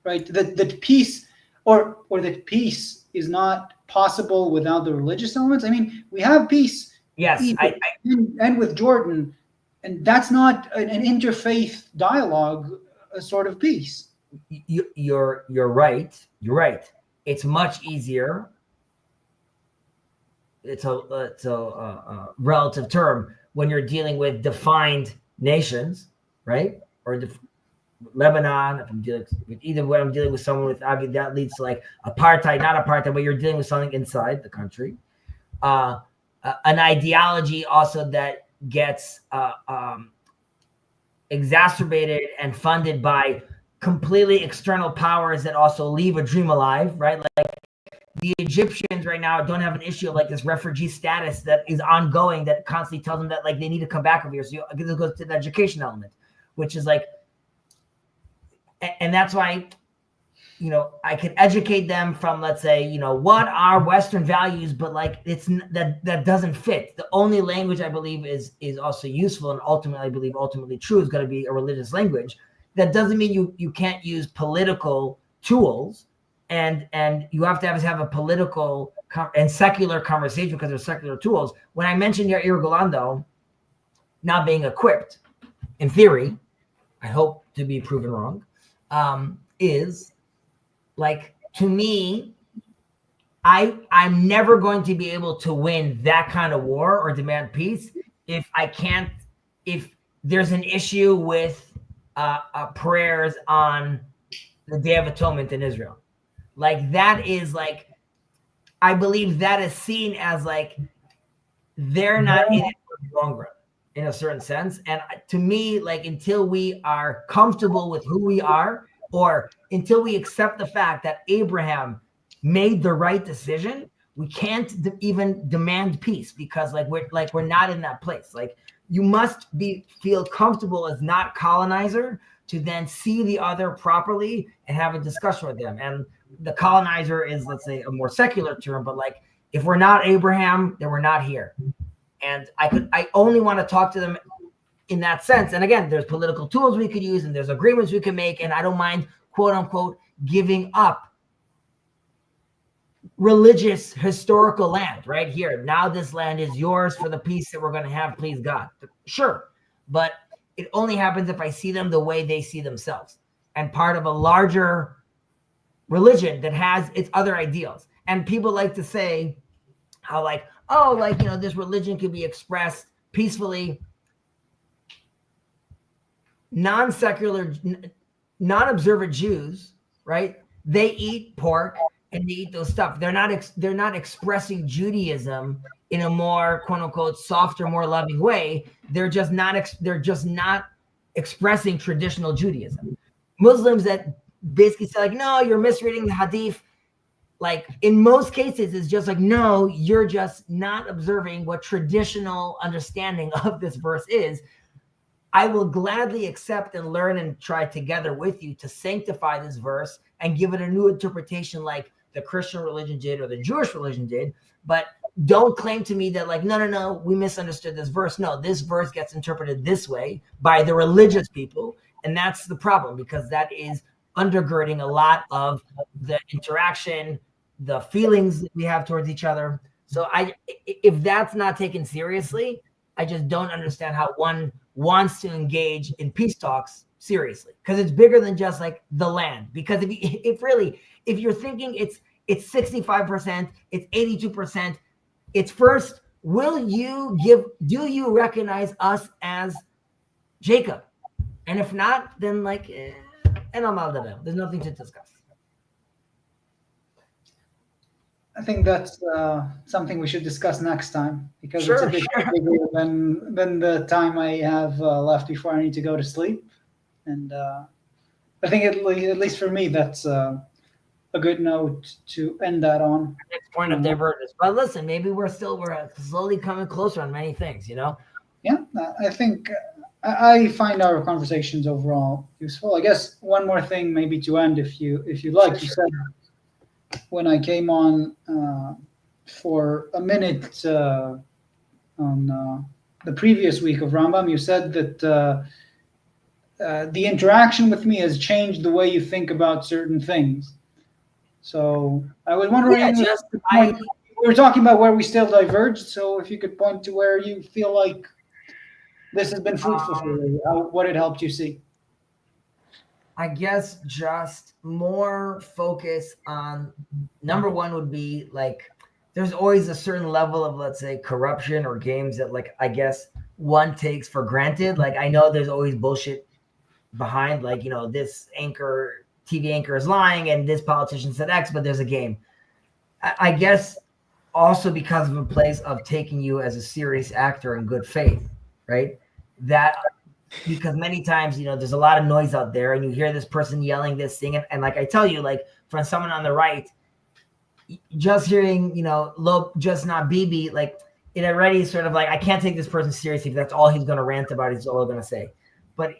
Speaker 2: right? That peace or that peace is not possible without the religious elements. I mean, we have peace,
Speaker 1: yes,
Speaker 2: and with Jordan. And that's not an interfaith dialogue, a sort of peace.
Speaker 1: You're right. You're right. It's much easier. It's a relative term when you're dealing with defined nations, right? Or Lebanon. If I'm dealing with either way, I'm dealing with someone with that leads to apartheid, not apartheid, but you're dealing with something inside the country. An ideology also that gets exacerbated and funded by completely external powers that also leave a dream alive, right? The Egyptians right now don't have an issue of this refugee status that is ongoing that constantly tells them that they need to come back over here. So this goes to the education element, which is and that's why I could educate them from, let's say, what are Western values, but like that doesn't fit. The only language I believe is also useful and ultimately true is going to be a religious language. That doesn't mean you can't use political tools, and you have to have a political and secular conversation because they're secular tools. When I mentioned Yair Golando not being equipped, in theory, I hope to be proven wrong, is like, to me, I'm never going to be able to win that kind of war or demand peace if there's an issue with prayers on the Day of Atonement in Israel. Like, that is like, I believe that is seen as like they're not in it for the long run, in a certain sense. And to me, like, until we are comfortable with who we are, or until we accept the fact that Abraham made the right decision, we can't even demand peace, because we're not in that place. Like, you must feel comfortable as not colonizer to then see the other properly and have a discussion with them. And the colonizer is, let's say, a more secular term, but like, if we're not Abraham, then we're not here. And I only want to talk to them in that sense. And again, there's political tools we could use and there's agreements we can make. And I don't mind, quote unquote, giving up religious historical land right here. Now this land is yours for the peace that we're going to have, please God. Sure. But it only happens if I see them the way they see themselves, and part of a larger religion that has its other ideals. And people like to say how like, oh, like, this religion could be expressed peacefully. Non-secular, non-observant Jews, right? They eat pork and they eat those stuff. They're not expressing Judaism in a more, quote unquote, softer, more loving way. They're just not expressing traditional Judaism. Muslims that basically say like, no, you're misreading the hadith. Like, in most cases, it's just like, no, you're just not observing what traditional understanding of this verse is. I will gladly accept and learn and try together with you to sanctify this verse and give it a new interpretation like the Christian religion did or the Jewish religion did. But don't claim to me that like, no, we misunderstood this verse. No, this verse gets interpreted this way by the religious people. And that's the problem, because that is undergirding a lot of the interaction, the feelings that we have towards each other. So if that's not taken seriously, I just don't understand how one wants to engage in peace talks seriously, because it's bigger than just like the land. Because if you're thinking it's 65%, it's 82%, it's first, do you recognize us as Jacob? And if not, then like, and I'm out of them. There's nothing to discuss.
Speaker 2: I think that's something we should discuss next time, because
Speaker 1: Sure,
Speaker 2: it's a bit bigger than the time I have left before I need to go to sleep. And I think at least for me, that's a good note to end that on.
Speaker 1: Next point of divergence. But listen, maybe we're slowly coming closer on many things,
Speaker 2: Yeah, I think I find our conversations overall useful. I guess one more thing maybe to end, if you like. You said when I came on for a minute on the previous week of Rambam, you said that the interaction with me has changed the way you think about certain things. So I was wondering, we were talking about where we still diverged. So if you could point to where you feel like this has been fruitful for you, what it helped you see.
Speaker 1: I guess just more focus on, number one would be like, there's always a certain level of, let's say, corruption or games that like, I guess one takes for granted. Like, I know there's always bullshit behind, like, this TV anchor is lying and this politician said X, but there's a game. I guess also because of a place of taking you as a serious actor in good faith, right? That, because many times, there's a lot of noise out there and you hear this person yelling this thing. And like I tell you, like from someone on the right, just hearing, just not Bibi, like it already sort of like, I can't take this person seriously if that's all he's going to rant about, he's all going to say. But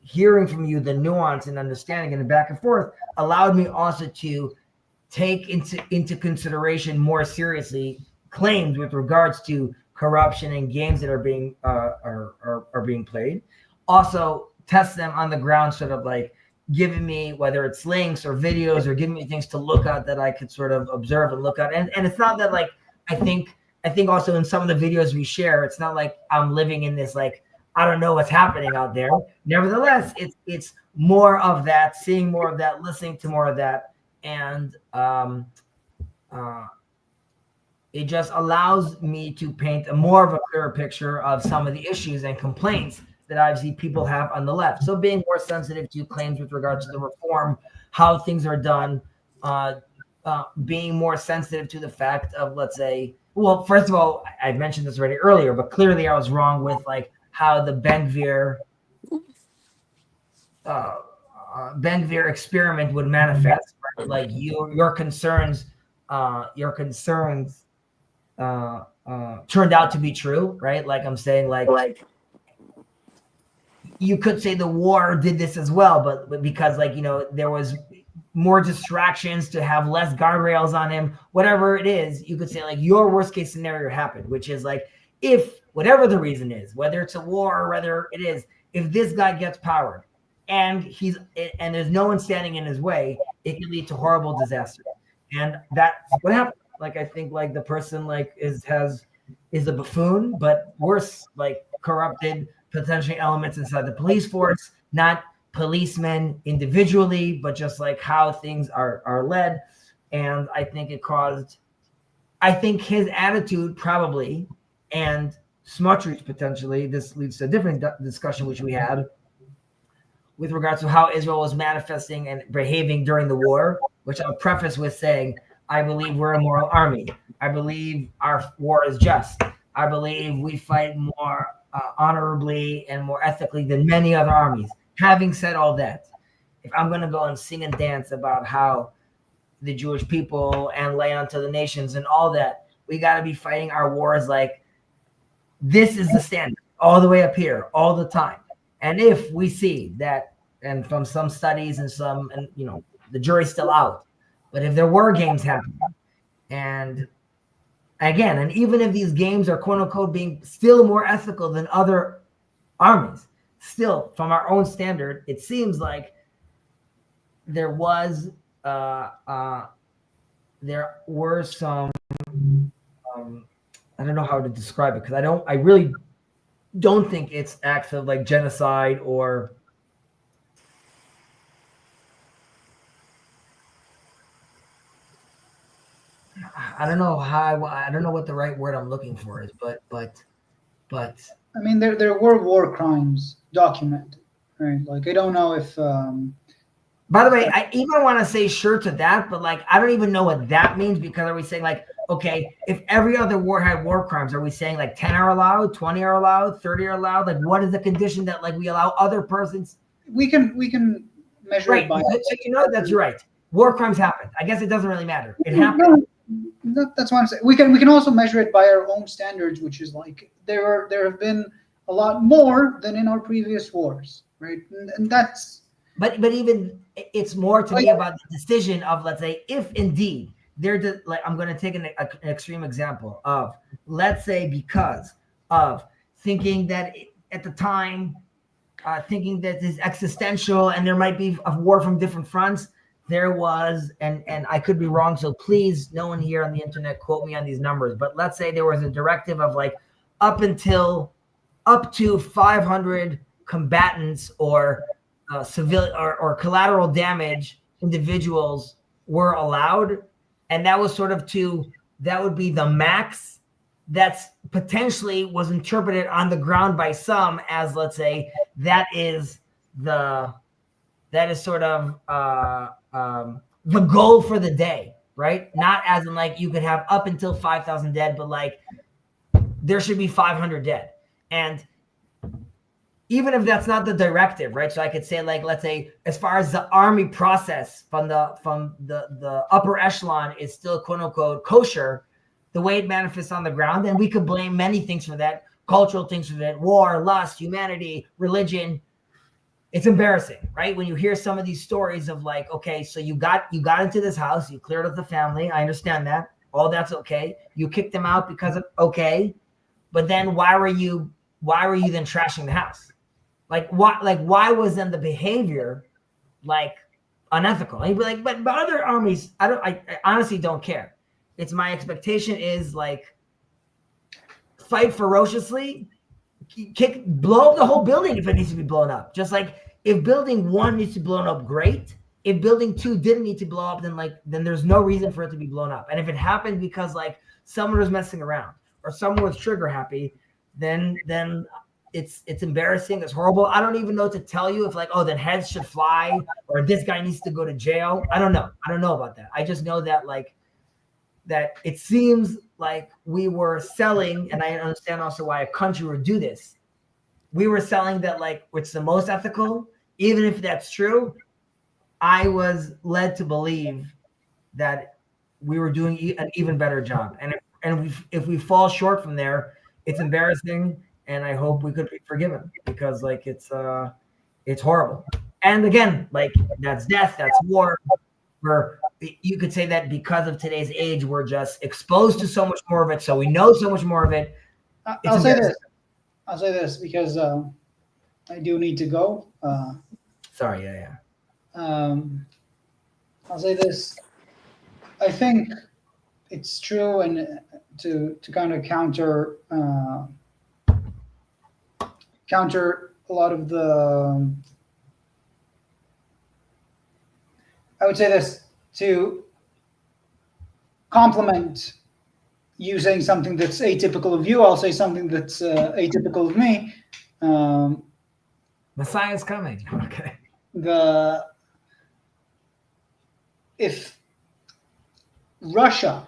Speaker 1: hearing from you the nuance and understanding and the back and forth allowed me also to take into consideration more seriously claims with regards to corruption and games that are being played. Also test them on the ground, sort of like giving me, whether it's links or videos or giving me things to look at that I could sort of observe and look at. And it's not that like, I think also in some of the videos we share, it's not like I'm living in this, like, I don't know what's happening out there. Nevertheless, it's more of that, seeing more of that, listening to more of that. And it just allows me to paint a more of a clearer picture of some of the issues and complaints that obviously people have on the left. So being more sensitive to claims with regard to the reform, how things are done, being more sensitive to the fact of, let's say, well, first of all, I mentioned this already earlier, but clearly I was wrong with like how the Ben-Gvir experiment would manifest, right? Like your concerns turned out to be true, right? Like I'm saying, like you could say the war did this as well, but because like, you know, there was more distractions to have less guardrails on him, whatever it is, you could say like your worst case scenario happened, which is like, if whatever the reason is, whether it's a war or whether it is, if this guy gets powered and there's no one standing in his way, it can lead to horrible disaster. And that's what happened. Like, I think like the person like is a buffoon, but worse, like corrupted potentially elements inside the police force, not policemen individually, but just like how things are led. And I think his attitude probably, and Smotrich potentially, this leads to a different discussion which we had with regards to how Israel was manifesting and behaving during the war, which I'll preface with saying, I believe we're a moral army. I believe our war is just. I believe we fight more honorably and more ethically than many other armies. Having said all that, if I'm going to go and sing and dance about how the Jewish people and lay onto the nations and all that, we got to be fighting our wars like this is the standard all the way up here, all the time. And if we see that, and from some studies and you know, the jury's still out, but if there were games happening, and again, and even if these games are quote unquote being still more ethical than other armies, still from our own standard, it seems like there were some I don't know how to describe it, because I really don't think it's acts of like genocide or I don't know what the right word I'm looking for is, but
Speaker 2: I mean, there were war crimes documented, right? Like, I don't know if.
Speaker 1: By the way, I even want to say sure to that, but like I don't even know what that means, because are we saying like, okay, if every other war had war crimes, are we saying like 10 are allowed, 20 are allowed, 30 are allowed? Like, what is the condition that like we allow other persons?
Speaker 2: We can measure
Speaker 1: right.
Speaker 2: it by.
Speaker 1: So you know that's right. War crimes happen. I guess it doesn't really matter. It happened.
Speaker 2: That's what I'm saying. We can also measure it by our own standards, which is like there have been a lot more than in our previous wars, right? And that's.
Speaker 1: But even it's more to me about the decision of, let's say, if indeed they're like, I'm going to take an extreme example of, let's say, because of thinking that at the time, thinking that this existential and there might be a war from different fronts. There was, and I could be wrong, so please, no one here on the internet quote me on these numbers, but let's say there was a directive of like up to 500 combatants or civilian or collateral damage individuals were allowed, and that was sort of that would be the max. That's potentially was interpreted on the ground by some as, let's say, that is sort of the goal for the day, right? Not as in like you could have up until 5,000 dead, but like there should be 500 dead. And even if that's not the directive, right? So I could say like, let's say, as far as the army process from the upper echelon is still quote unquote kosher, the way it manifests on the ground, and we could blame many things for that, cultural things for that, war, lust, humanity, religion. it's embarrassing, right? When you hear some of these stories of like, okay, so you got into this house, you cleared up the family. I understand that. All that's okay. You kicked them out because of okay, but then why were you then trashing the house? Why was then the behavior like unethical? And you'd be like, but other armies, I honestly don't care. It's my expectation is like fight ferociously, blow up the whole building if it needs to be blown up. Just like if building 1 needs to be blown up, great. If building 2 didn't need to blow up, then there's no reason for it to be blown up. And if it happened because like someone was messing around or someone was trigger happy, then it's embarrassing. It's horrible. I don't even know what to tell you if like, oh, then heads should fly or this guy needs to go to jail. I don't know. I don't know about that. I just know that like that it seems like we were selling, and I understand also why a country would do this. We were selling that like it's the most ethical, even if that's true. I was led to believe that we were doing an even better job, and if we fall short from there, it's embarrassing, and I hope we could be forgiven because like it's horrible. And again, like that's death, that's war. You could say that because of today's age, we're just exposed to so much more of it, so we know so much more of it.
Speaker 2: I'll say this because I do need to go.
Speaker 1: Sorry, yeah.
Speaker 2: I'll say this. I think it's true, and to kind of counter a lot of the. I would say this to complement you saying something that's atypical of you. I'll say something that's atypical of me.
Speaker 1: Messiah's coming. Okay.
Speaker 2: If Russia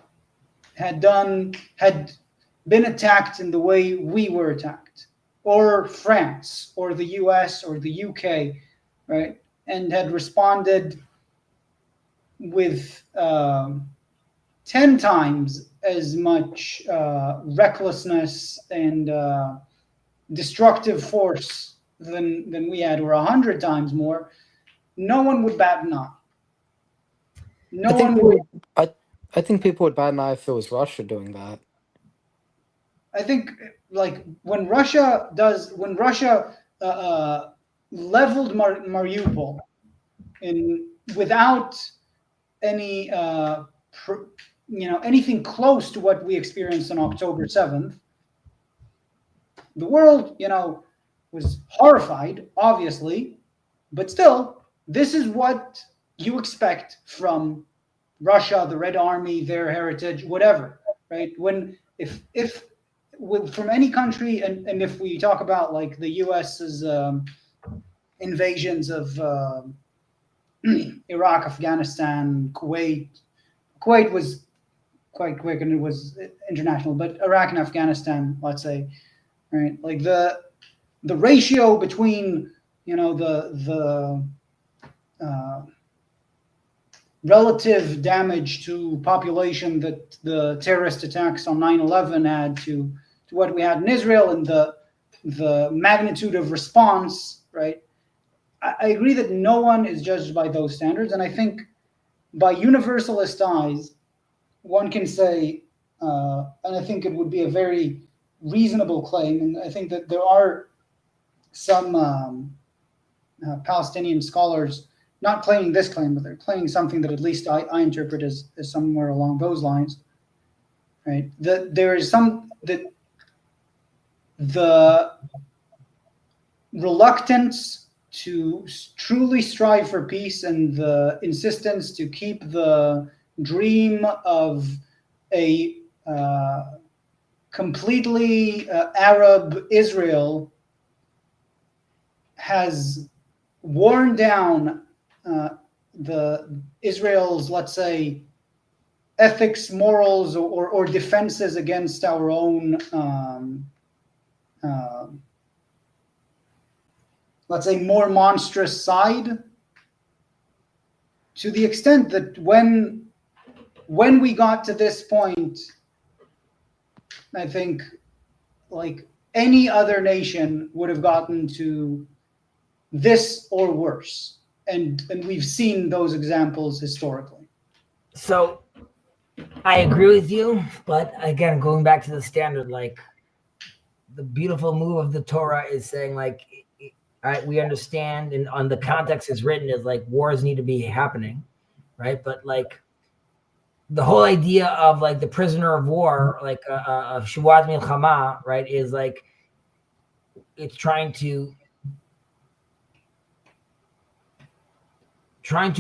Speaker 2: had been attacked in the way we were attacked, or France, or the US, or the UK, right, and had responded with 10 times as much recklessness and destructive force than we had, or 100 times more, no one would bat an eye.
Speaker 3: I think people would bat an eye if it was Russia doing that.
Speaker 2: I think like when Russia leveled Mariupol without any anything close to what we experienced on October 7th, the world was horrified, obviously, but still, this is what you expect from Russia, the Red Army, their heritage, whatever, right? If from any country, and if we talk about like the US's invasions of Iraq, Afghanistan, Kuwait was quite quick and it was international, but Iraq and Afghanistan, let's say, right? Like the ratio between the relative damage to population that the terrorist attacks on 9/11 had to what we had in Israel, and the magnitude of response, right? I agree that no one is judged by those standards, and I think by universalist eyes, one can say, and I think it would be a very reasonable claim, and I think that there are some Palestinian scholars not claiming this claim, but they're claiming something that at least I interpret as somewhere along those lines, right? There is the reluctance to truly strive for peace and the insistence to keep the dream of a completely Arab Israel has worn down the Israel's, let's say, ethics, morals, or defenses against our own, let's say, more monstrous side, to the extent that when we got to this point, I think like any other nation would have gotten to this or worse. And we've seen those examples historically.
Speaker 1: So I agree with you, but again, going back to the standard, like the beautiful move of the Torah is saying, like, right, we understand, and on the context is written is like wars need to be happening, right? But like the whole idea of like the prisoner of war, like of Shuvat Milchama, right, is like it's trying to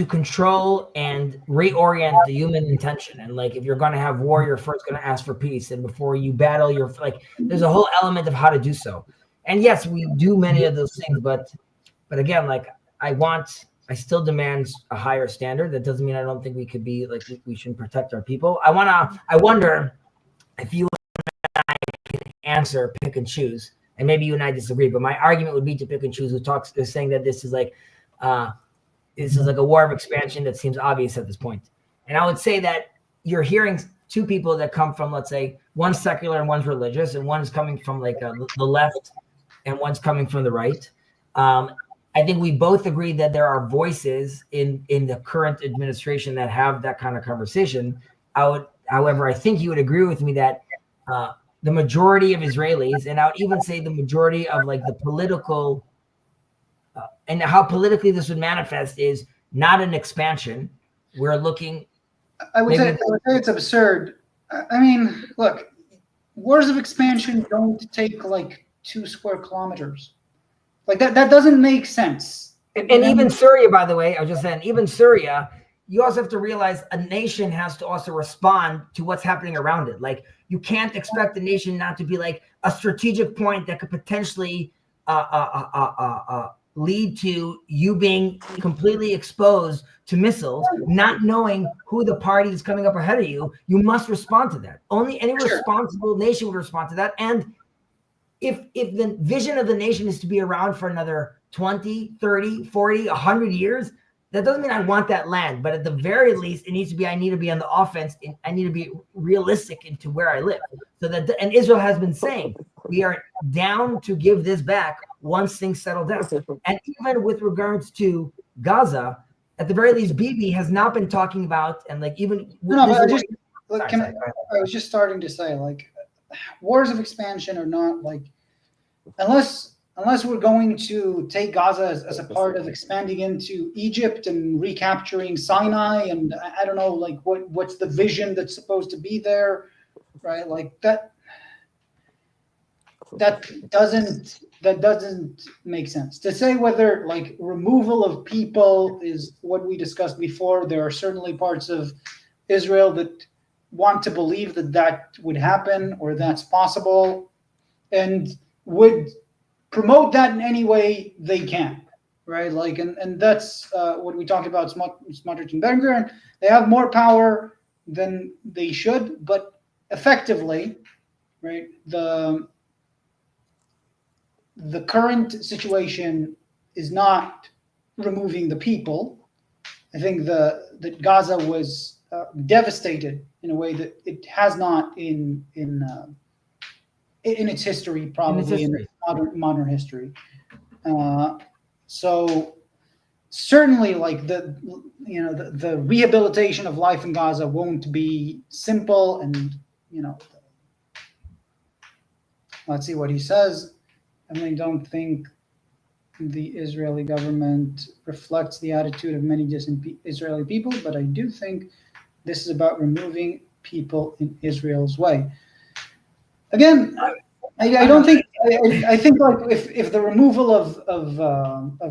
Speaker 1: control and reorient the human intention. And like if you're going to have war, you're first going to ask for peace, and before you battle, you're like there's a whole element of how to do so. And yes, we do many of those things, but again, like I still demand a higher standard. That doesn't mean I don't think we could be like we should protect our people. I wonder if you and I can answer, pick and choose, and maybe you and I disagree, but my argument would be to pick and choose is saying that this is like a war of expansion that seems obvious at this point. And I would say that you're hearing two people that come from, let's say, one's secular and one's religious, and one's coming from like the left and one's coming from the right. I think we both agree that there are voices in the current administration that have that kind of conversation. However, I think you would agree with me that the majority of Israelis, and I would even say the majority of like the political and how politically this would manifest is not an expansion. We're looking.
Speaker 2: I would say it's absurd. I mean, look, wars of expansion don't take like 2 square kilometers. Like that doesn't make sense.
Speaker 1: And even Syria, by the way, I was just saying, even Syria, you also have to realize a nation has to also respond to what's happening around it. Like you can't expect the nation not to be like a strategic point that could potentially lead to you being completely exposed to missiles, not knowing who the party is coming up ahead of you. You must respond to that. Only any responsible nation would respond to that. And if the vision of the nation is to be around for another 20, 30, 40, 100 years, that doesn't mean I want that land. But at the very least, it needs to be, I need to be on the offense. And I need to be realistic into where I live. So that, and Israel has been saying, we are down to give this back once things settle down. And even with regards to Gaza, at the very least, Bibi has not been talking about, and like even
Speaker 2: I was just starting to say, like, wars of expansion are not like, unless we're going to take Gaza as a part of expanding into Egypt and recapturing Sinai, and I don't know, like what's the vision that's supposed to be there, right? Like that doesn't make sense. To say whether like removal of people is what we discussed before, there are certainly parts of Israel that want to believe that would happen or that's possible and would promote that in any way they can, right? Like, and that's what we talked about, Smotrich and Ben-Gvir. They have more power than they should, but effectively, right, the current situation is not removing the people. I think that Gaza was devastated in a way that it has not in its history, probably in modern history. So certainly, like the rehabilitation of life in Gaza won't be simple. And let's see what he says. I don't think the Israeli government reflects the attitude of many distant Israeli people, but I do think this is about removing people in Israel's way. Again, I don't think. I think like if the removal of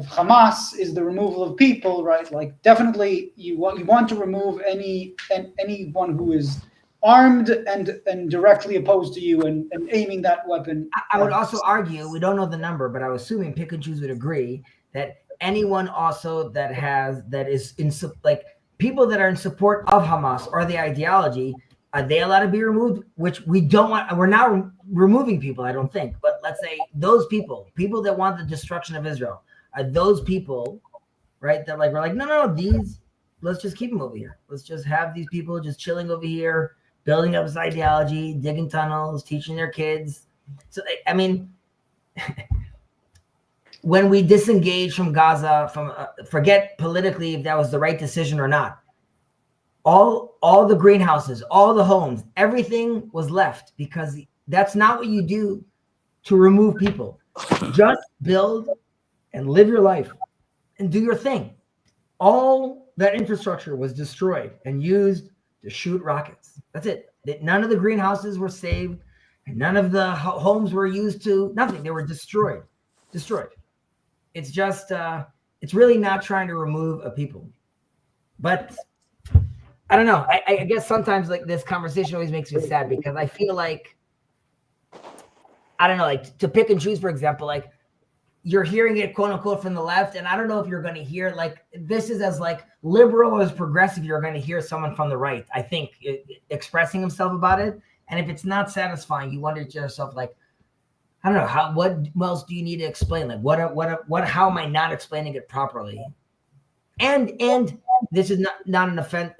Speaker 2: Hamas is the removal of people, right? Like definitely you want to remove anyone who is armed and directly opposed to you and aiming that weapon.
Speaker 1: I would also argue, we don't know the number, but I was assuming Pick and Choose would agree that anyone also that is in like people that are in support of Hamas or the ideology, are they allowed to be removed? Which we don't want. We're not removing people, I don't think. But let's say those people that want the destruction of Israel, are those people, right? That like we're like, no, let's just keep them over here. Let's just have these people just chilling over here, building up this ideology, digging tunnels, teaching their kids. So I mean, when we disengaged from Gaza, from forget politically if that was the right decision or not. All the greenhouses, all the homes, everything was left because that's not what you do to remove people. Just build and live your life and do your thing. All that infrastructure was destroyed and used to shoot rockets. That's it. None of the greenhouses were saved, and none of the homes were used to nothing. They were destroyed. It's just, it's really not trying to remove a people. But I don't know. I guess sometimes like this conversation always makes me sad because I feel like, I don't know, like to pick and choose, for example, like you're hearing it quote unquote from the left. And I don't know if you're going to hear like, this is as like liberal or as progressive, you're going to hear someone from the right, I think, expressing himself about it. And if it's not satisfying, you wonder to yourself, like, I don't know, what else do you need to explain? Like how am I not explaining it properly? And this is not an offense.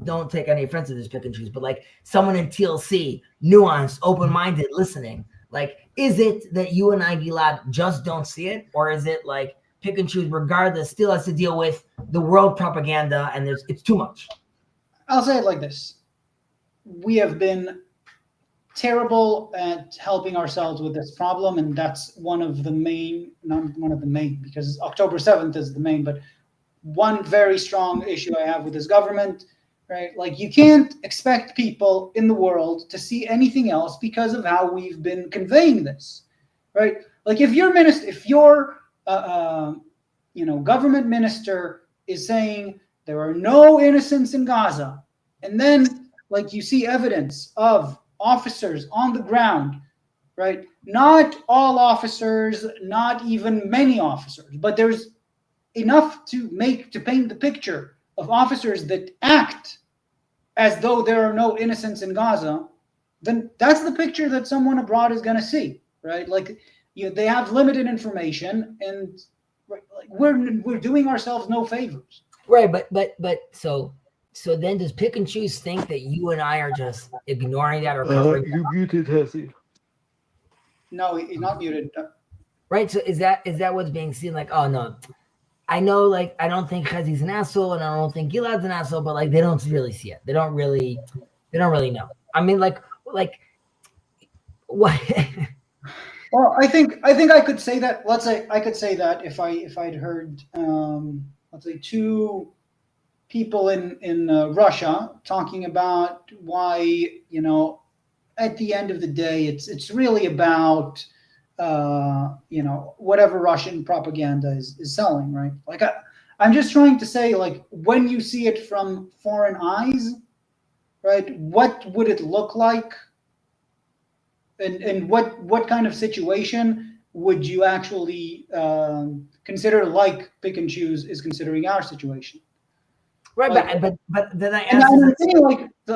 Speaker 1: Don't take any offense to this pick and choose, but like someone in TLC, nuanced, open-minded, listening. Like, is it that you and I, Gilad, just don't see it? Or is it like pick and choose regardless, still has to deal with the world propaganda and it's too much?
Speaker 2: I'll say it like this. We have been terrible at helping ourselves with this problem, and that's one of the main, not one of the main, because October 7th is the main, but one very strong issue I have with this government, right? Like, you can't expect people in the world to see anything else because of how we've been conveying this, right? Like, if your minister, if your government minister is saying there are no innocents in Gaza, and then like you see evidence of officers on the ground, right? Not all officers, not even many officers, but there's enough to paint the picture of officers that act as though there are no innocents in Gaza, then that's the picture that someone abroad is going to see, right? Like, they have limited information, and like we're doing ourselves no favors.
Speaker 1: Right, but so then does pick and choose think that you and I are just ignoring that or covering
Speaker 3: You muted, Hesse.
Speaker 2: No, he's not muted.
Speaker 1: Right, so is that what's being seen? Like, oh no, I know, like, I don't think Chazi's an asshole, and I don't think Gilad's an asshole, but like they don't really see it. They don't really know. I mean, like what?
Speaker 2: Well, I think I could say that. Let's say I could say that if I'd heard, let's say, two people in Russia talking about why, at the end of the day, it's really about whatever Russian propaganda is selling, right? Like, I'm just trying to say, like, when you see it from foreign eyes, right, what would it look like? And what kind of situation would you actually consider like pick and choose is considering our situation?
Speaker 1: Right,
Speaker 2: like,
Speaker 1: but then I
Speaker 2: and
Speaker 1: asked,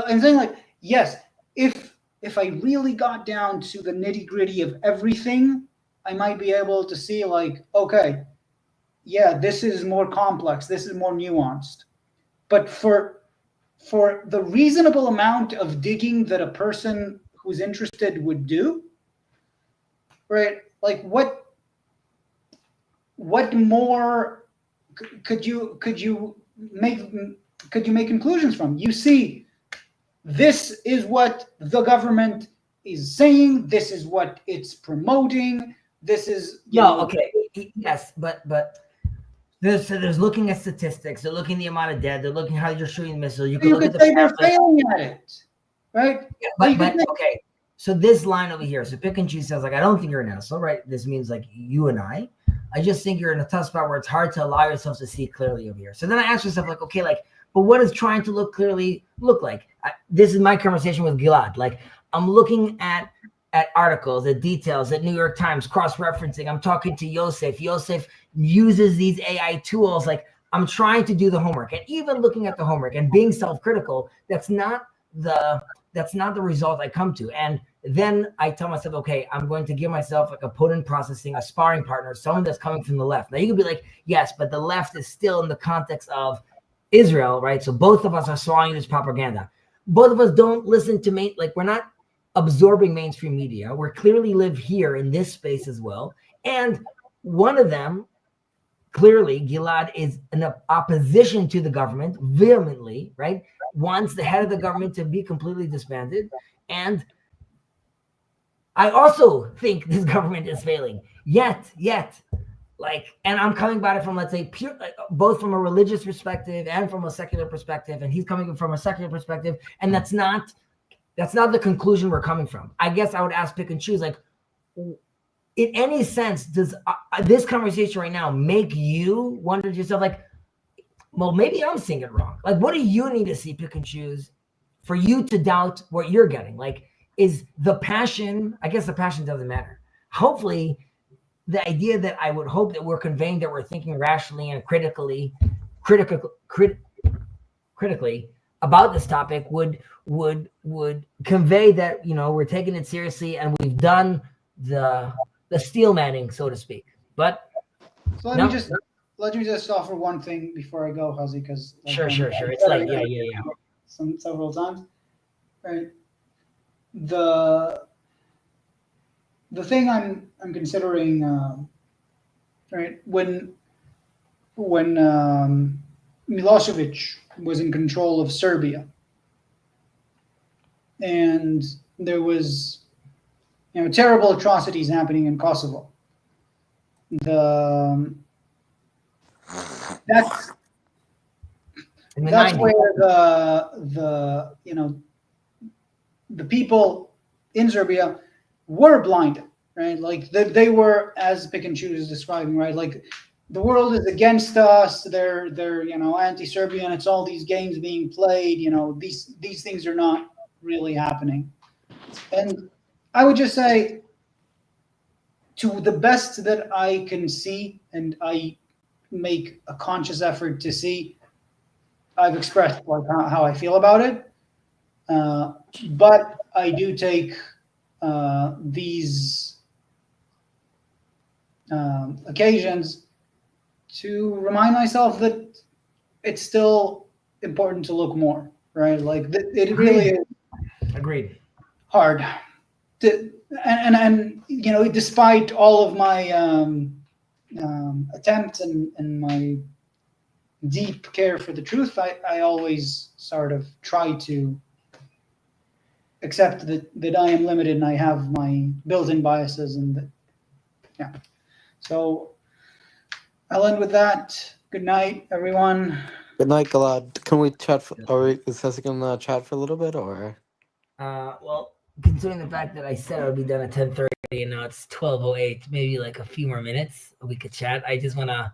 Speaker 2: I'm saying like yes, if I really got down to the nitty gritty of everything, I might be able to see like, okay, yeah, this is more complex, this is more nuanced. But for the reasonable amount of digging that a person who's interested would do, right? Like, what more could you make conclusions from? You see, this is what the government is saying, this is what it's promoting, this is
Speaker 1: okay, yes, but there's looking at statistics, they're looking at the amount of dead, they're looking how you're shooting the missile. You
Speaker 2: could say they're failing at it, right?
Speaker 1: Yeah, but okay, so this line over here, so pick and choose says, like, I don't think you're an asshole, right? This means like you and I just think you're in a tough spot where it's hard to allow yourself to see clearly over here. So then I ask myself, like, okay, like, but what does trying to look clearly look like? This is my conversation with Gilad. Like, I'm looking at articles, at details, at New York Times, cross-referencing. I'm talking to Yosef. Yosef uses these AI tools. Like, I'm trying to do the homework, and even looking at the homework and being self-critical, that's not the result I come to. And then I tell myself, okay, I'm going to give myself like a potent processing, a sparring partner, someone that's coming from the left. Now you could be like, yes, but the left is still in the context of Israel, right? So both of us are swallowing this propaganda. Both of us don't listen to we're not absorbing mainstream media. We clearly live here in this space as well. And one of them, clearly, Gilad is in opposition to the government vehemently, right? Wants the head of the government to be completely disbanded. And I also think this government is failing. Yet, and I'm coming about it from, let's say, pure, both from a religious perspective and from a secular perspective, and he's coming from a secular perspective, and that's not the conclusion we're coming from. I guess I would ask, pick and choose, like, in any sense, does this conversation right now make you wonder to yourself, like, well, maybe I'm seeing it wrong? Like, what do you need to see, pick and choose, for you to doubt what you're getting? Like, is the passion, I guess the passion doesn't matter. Hopefully, the idea that I would hope that we're conveying, that we're thinking rationally and critically about this topic would convey that, we're taking it seriously and we've done the steel manning, so to speak. But
Speaker 2: so let me just offer one thing before I go, Hazi, because
Speaker 1: sure. It's like yeah.
Speaker 2: Several times, right? The thing I'm considering, right, when Milosevic was in control of Serbia, and there was, terrible atrocities happening in Kosovo. That's where the people in Serbia were blinded, right? Like they were, as Pick and Choose is describing, right? Like the world is against us. They're anti-Serbian. It's all these games being played. These things are not really happening. And I would just say, to the best that I can see, and I make a conscious effort to see, I've expressed like how I feel about it. But I do take these occasions to remind myself that it's still important to look more, right? Like it really is
Speaker 1: agreed
Speaker 2: hard to, and despite all of my attempts and my deep care for the truth, I always sort of try to accept that I am limited and I have my built-in biases, and yeah. So I'll end with that. Good night, everyone.
Speaker 3: Good night, Gilad. Can we chat? Is Hazi gonna chat for a little bit, or?
Speaker 1: Well, considering the fact that I said I would be done at 10:30 and now it's 12:08, maybe like a few more minutes we could chat. I just want to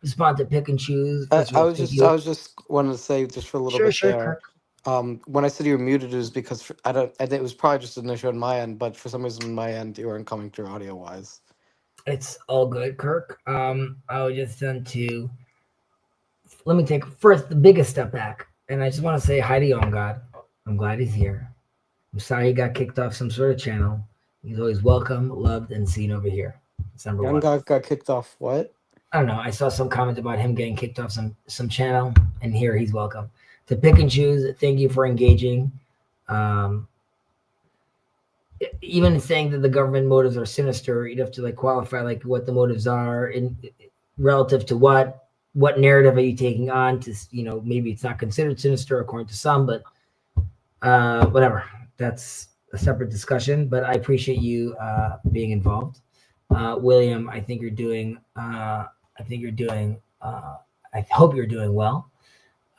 Speaker 1: respond to Pick and Choose.
Speaker 3: I was just wanted to say just for a little bit there.
Speaker 1: Kirk.
Speaker 3: When I said you were muted, it was because I think it was probably just an issue on my end, but for some reason on my end you weren't coming through audio wise.
Speaker 1: It's all good, Kirk. I was just done to. Let me take first the biggest step back, and I just want to say hi to Young God. I'm glad he's here. I'm sorry he got kicked off some sort of channel. He's always welcome, loved, and seen over here. That's number one.
Speaker 3: Young God got kicked off what?
Speaker 1: I don't know. I saw some comment about him getting kicked off some channel, and here he's welcome. To Pick and Choose, thank you for engaging. Even saying that the government motives are sinister, you'd have to qualify what the motives are in relative to what narrative are you taking on to, maybe it's not considered sinister according to some, but whatever. That's a separate discussion, but I appreciate you being involved. William, I think you're doing I hope you're doing well.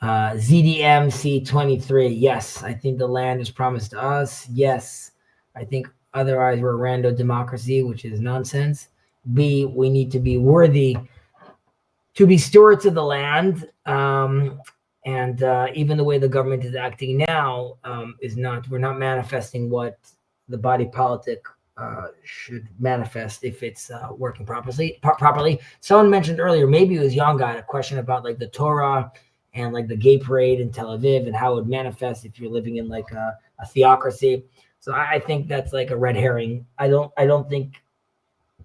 Speaker 1: ZDMC23, yes, I think the land is promised to us. Yes, I think otherwise we're a rando democracy, which is nonsense. B, we need to be worthy to be stewards of the land. And even the way the government is acting now we're not manifesting what the body politic should manifest if it's working properly. Someone mentioned earlier, maybe it was Young Guy, a question about the Torah and the gay parade in Tel Aviv and how it would manifest if you're living in a theocracy. So I think that's a red herring. I don't think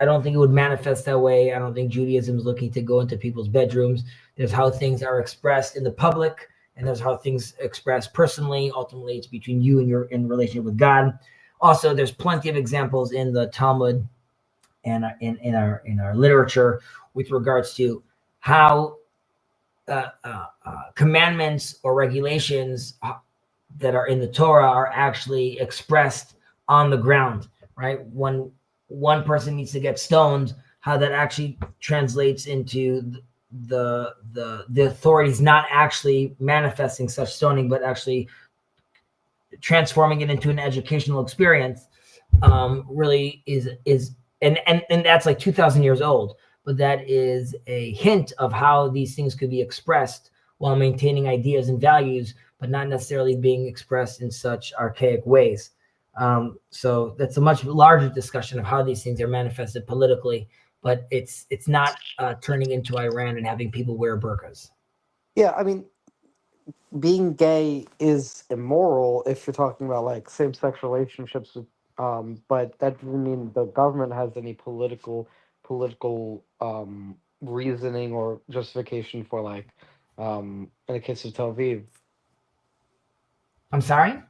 Speaker 1: it would manifest that way. I don't think Judaism is looking to go into people's bedrooms. There's how things are expressed in the public, and there's how things expressed personally. Ultimately, it's between you and your in relationship with God. Also, there's plenty of examples in the Talmud and in our literature with regards to how commandments or regulations that are in the Torah are actually expressed on the ground, right? When one person needs to get stoned, how that actually translates into the authorities not actually manifesting such stoning, but actually transforming it into an educational experience, really is and that's like 2,000 years old, but that is a hint of how these things could be expressed while maintaining ideas and values, but not necessarily being expressed in such archaic ways. So that's a much larger discussion of how these things are manifested politically, but it's not turning into Iran and having people wear burqas.
Speaker 3: Yeah, I mean, being gay is immoral if you're talking about like same-sex relationships with, but that doesn't mean the government has any political reasoning or justification for like in the case of Tel Aviv.
Speaker 1: I'm sorry?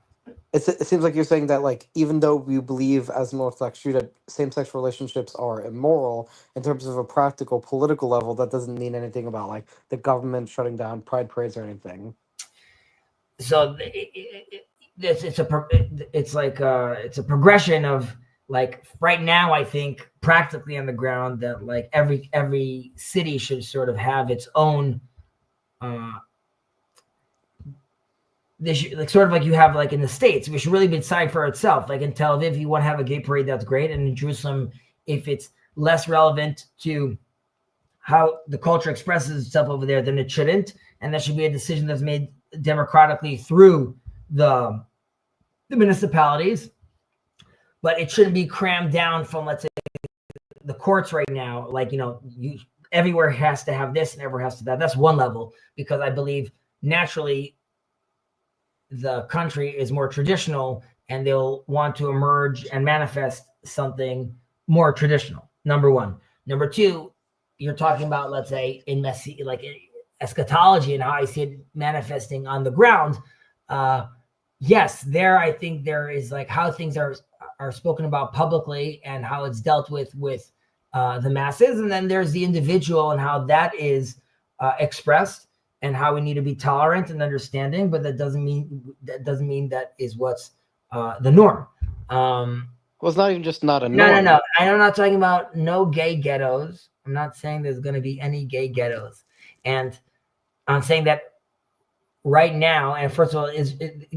Speaker 3: It seems like you're saying that like even though we believe as an Orthodox Jew that same-sex relationships are immoral in terms of a practical political level, that doesn't mean anything about like the government shutting down pride parades or anything.
Speaker 1: So it's like it's a progression of like right now. I think practically on the ground that like every city should sort of have its own. Like sort of like you have like in the States, we should really decide for itself. Like in Tel Aviv, if you want to have a gay parade, that's great. And in Jerusalem, if it's less relevant to how the culture expresses itself over there, then it shouldn't. And that should be a decision that's made democratically through the municipalities. But it shouldn't be crammed down from, let's say, the courts right now. Like, everywhere has to have this and everywhere has to that. That's one level, because I believe naturally the country is more traditional and they'll want to emerge and manifest something more traditional. Number one. Number two, you're talking about, let's say, in like eschatology and how I see it manifesting on the ground. Yes, there I think there is like how things are spoken about publicly and how it's dealt with the masses, and then there's the individual and how that is expressed and how we need to be tolerant and understanding. But that doesn't mean that is what's the norm.
Speaker 3: Well, it's not even just not a norm.
Speaker 1: No. I'm not talking about no gay ghettos. I'm not saying there's going to be any gay ghettos. And I'm saying that right now, and first of all,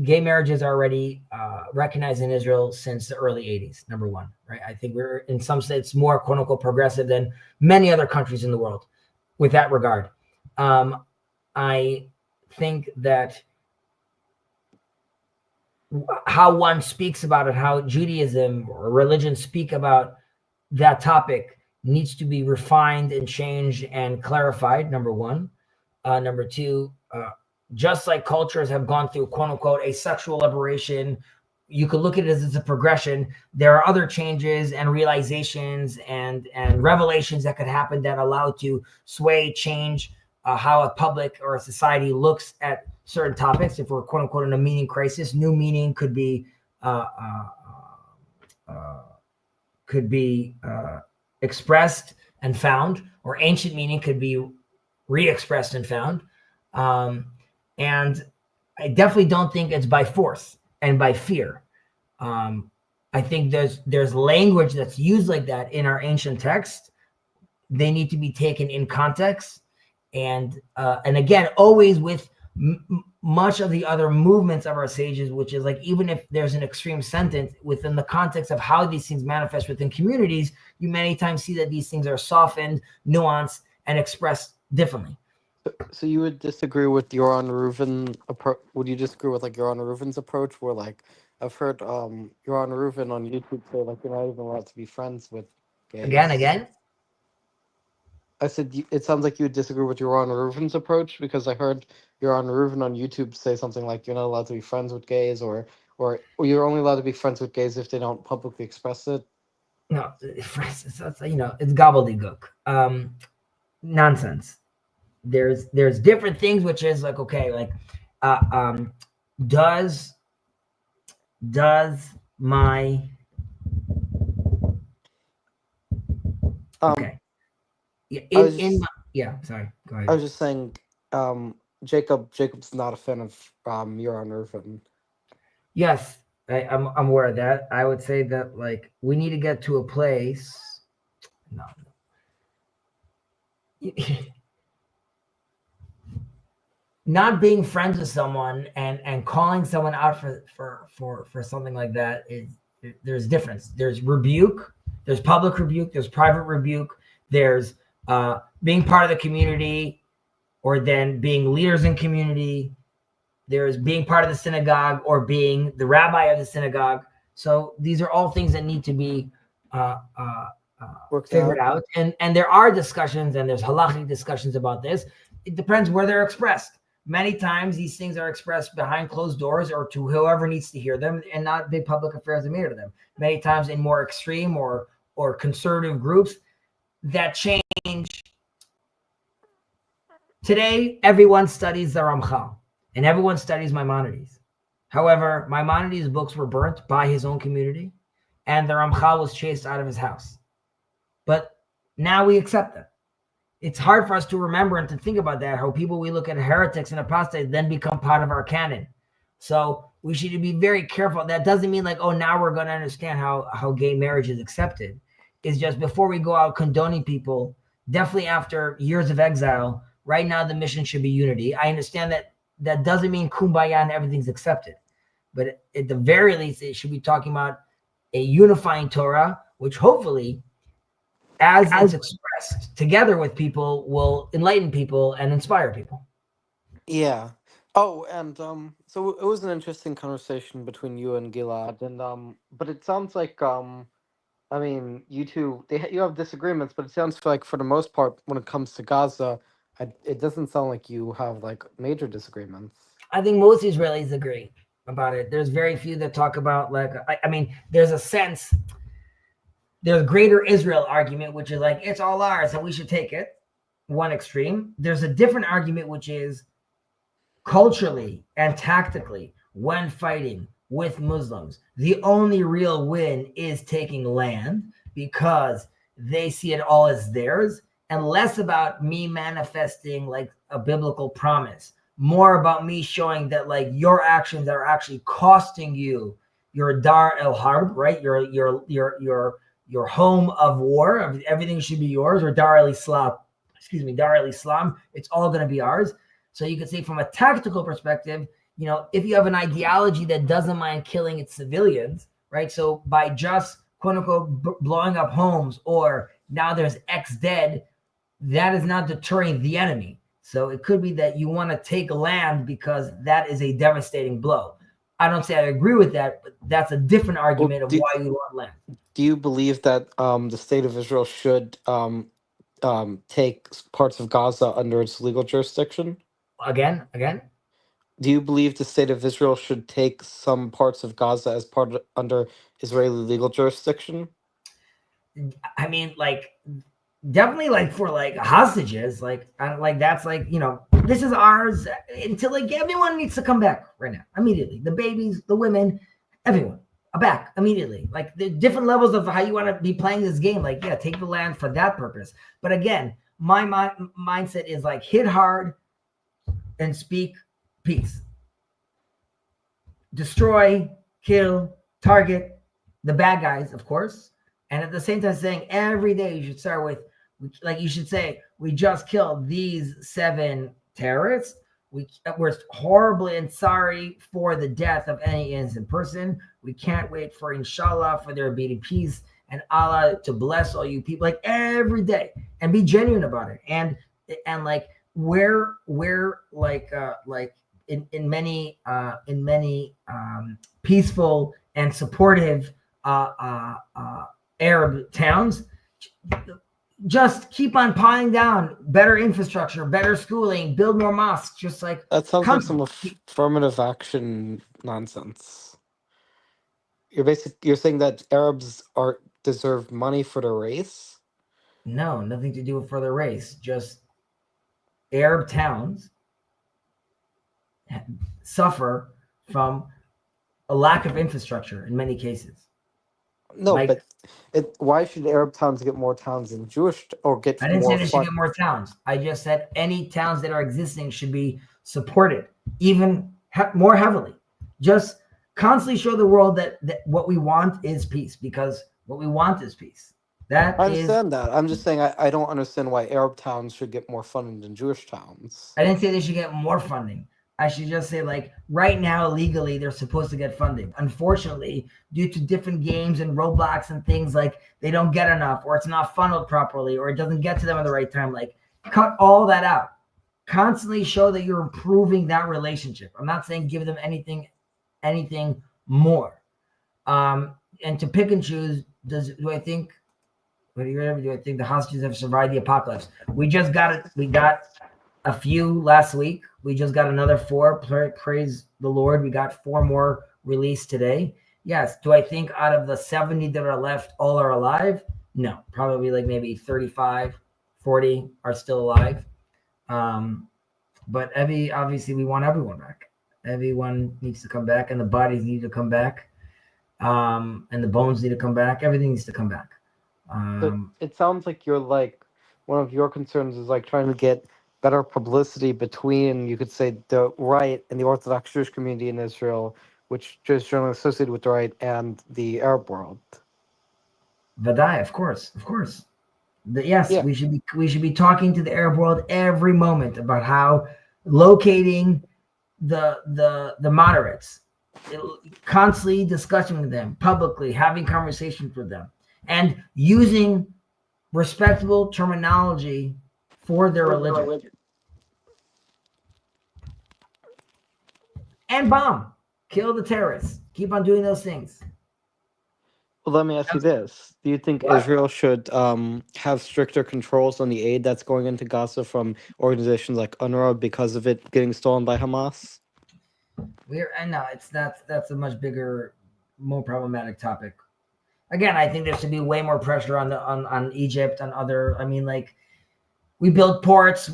Speaker 1: gay marriages are already recognized in Israel since the early 80s, number one, right? I think we're in some states more quote unquote progressive than many other countries in the world with that regard. I think that how one speaks about it, how Judaism or religion speak about that topic needs to be refined and changed and clarified, number one. Number two, just like cultures have gone through quote unquote a sexual liberation, you could look at it as a progression. There are other changes and realizations and revelations that could happen that allow to sway, change how a public or a society looks at certain topics. If we're quote unquote in a meaning crisis, new meaning could be expressed and found, or ancient meaning could be re-expressed and found. And I definitely don't think it's by force and by fear. I think there's language that's used like that in our ancient texts. They need to be taken in context, and again, always with much of the other movements of our sages, which is like, even if there's an extreme sentence within the context of how these things manifest within communities, you many times see that these things are softened, nuanced, and expressed differently.
Speaker 3: So you would disagree with Yoran Reuven approach? Would you disagree with like Yoran Reuven's approach, where like I've heard Yoran Reuven on YouTube say like you're not even allowed to be friends with gays?
Speaker 1: Again?
Speaker 3: I said it sounds like you would disagree with Yoran Reuven's approach, because I heard Yoran Reuven on YouTube say something like you're not allowed to be friends with gays, or you're only allowed to be friends with gays if they don't publicly express it.
Speaker 1: No, it's gobbledygook. Nonsense. There's different things, which is like, okay, like does my Okay. Yeah.
Speaker 3: I was
Speaker 1: In
Speaker 3: just,
Speaker 1: yeah. Sorry. Go
Speaker 3: I
Speaker 1: ahead.
Speaker 3: was just saying, Jacob's not a fan of Euron Irvin.
Speaker 1: Yes, I'm aware of that. I would say that like we need to get to a place. No. Not being friends with someone and calling someone out for something like that is there's difference. There's rebuke, there's public rebuke, there's private rebuke, there's being part of the community, or then being leaders in community. There's being part of the synagogue or being the rabbi of the synagogue. So these are all things that need to be uh, uh,
Speaker 3: Worked
Speaker 1: figured
Speaker 3: out.
Speaker 1: out. And there are discussions and there's halachic discussions about this. It depends where they're expressed. Many times these things are expressed behind closed doors or to whoever needs to hear them, and not big public affairs that matter to them. Many times in more extreme or conservative groups that change. Today, everyone studies the Ramchal and everyone studies Maimonides. However, Maimonides' books were burnt by his own community, and the Ramchal was chased out of his house. But now we accept them. It's hard for us to remember and to think about that, how people we look at heretics and apostates then become part of our canon. So we should be very careful. That doesn't mean like, oh, now we're going to understand how gay marriage is accepted. It's just before we go out condoning people, definitely after years of exile, right now the mission should be unity. I understand that doesn't mean kumbaya and everything's accepted. But at the very least, it should be talking about a unifying Torah, which hopefully, as it's expressed together with people, will enlighten people and inspire people.
Speaker 3: Yeah. Oh, and so it was an interesting conversation between you and Gilad, and but it sounds like I mean, you two, you have disagreements, but it sounds like for the most part, when it comes to Gaza, it doesn't sound like you have like major disagreements.
Speaker 1: I think most Israelis agree about it. There's very few that talk about like, I mean, there's a sense, there's greater Israel argument, which is like, it's all ours and we should take it. One extreme. There's a different argument, which is culturally and tactically, when fighting with Muslims, the only real win is taking land because they see it all as theirs, and less about me manifesting like a biblical promise, more about me showing that like your actions are actually costing you your dar el harb, right? Your home of war. Everything should be yours, or dar el Islam. Excuse me, dar el Islam. It's all going to be ours. So you could say from a tactical perspective, you know, if you have an ideology that doesn't mind killing its civilians, right? So by just quote unquote blowing up homes, or now there's X dead, that is not deterring the enemy. So it could be that you want to take land because that is a devastating blow. I don't say I agree with that, but that's a different argument of why you want land.
Speaker 3: Do you believe that the state of Israel should take parts of Gaza under its legal jurisdiction?
Speaker 1: Again.
Speaker 3: Do you believe the state of Israel should take some parts of Gaza as under Israeli legal jurisdiction?
Speaker 1: I mean, like, definitely, like for like hostages, like that's like, you know, this is ours until like everyone needs to come back right now immediately. The babies, the women, everyone back immediately. Like the different levels of how you want to be playing this game. Like, yeah, take the land for that purpose. But again, my mindset is like hit hard and speak peace. Destroy, kill, target the bad guys, of course. And at the same time saying every day you should start with, like you should say, we just killed these 7 terrorists. We're horribly and sorry for the death of any innocent person. We can't wait for inshallah for there to be peace and Allah to bless all you people, like every day, and be genuine about it. And like we're like in many peaceful and supportive Arab towns, just keep on piling down better infrastructure, better schooling, build more mosques. Just like
Speaker 3: that sounds like some affirmative action nonsense. You're saying that Arabs deserve money for their race?
Speaker 1: No, nothing to do with for their race. Just Arab towns suffer from a lack of infrastructure in many cases.
Speaker 3: No,
Speaker 1: Like,
Speaker 3: but why should Arab towns get more towns than Jewish or get
Speaker 1: I didn't say
Speaker 3: more
Speaker 1: they should
Speaker 3: fun?
Speaker 1: get more towns. I just said any towns that are existing should be supported even more heavily. Just constantly show the world that what we want is peace, because what we want is peace. That
Speaker 3: I
Speaker 1: is,
Speaker 3: understand that. I'm just saying I don't understand why Arab towns should get more funding than Jewish towns.
Speaker 1: I didn't say they should get more funding. I should just say, like, right now, legally, they're supposed to get funding. Unfortunately, due to different games and roadblocks and things, like, they don't get enough, or it's not funneled properly, or it doesn't get to them at the right time. Like, cut all that out. Constantly show that you're improving that relationship. I'm not saying give them anything more. And to pick and choose, do I think the hostages have survived the apocalypse? We got a few last week. We just got another 4. Praise the Lord. We got 4 more released today. Yes. Do I think out of the 70 that are left, all are alive? No, probably like maybe 35, 40 are still alive. But obviously we want everyone back. Everyone needs to come back, and the bodies need to come back. And the bones need to come back. Everything needs to come back.
Speaker 3: But it sounds like you're like, one of your concerns is like trying to get better publicity between, you could say, the right and the Orthodox Jewish community in Israel, which is generally associated with the right, and the Arab world.
Speaker 1: Vadai, of course. Yes,
Speaker 3: Yeah.
Speaker 1: we should be talking to the Arab world every moment about how locating the moderates, constantly discussing with them publicly, having conversations with them, and using respectable terminology for their religion. And bomb, kill the terrorists. Keep on doing those things.
Speaker 3: Well, let me ask you this. Do you think
Speaker 1: What?
Speaker 3: Israel should have stricter controls on the aid that's going into Gaza from organizations like UNRWA because of it getting stolen by Hamas?
Speaker 1: I know that's a much bigger, more problematic topic. Again, I think there should be way more pressure on Egypt, on other. I mean, like, we build ports.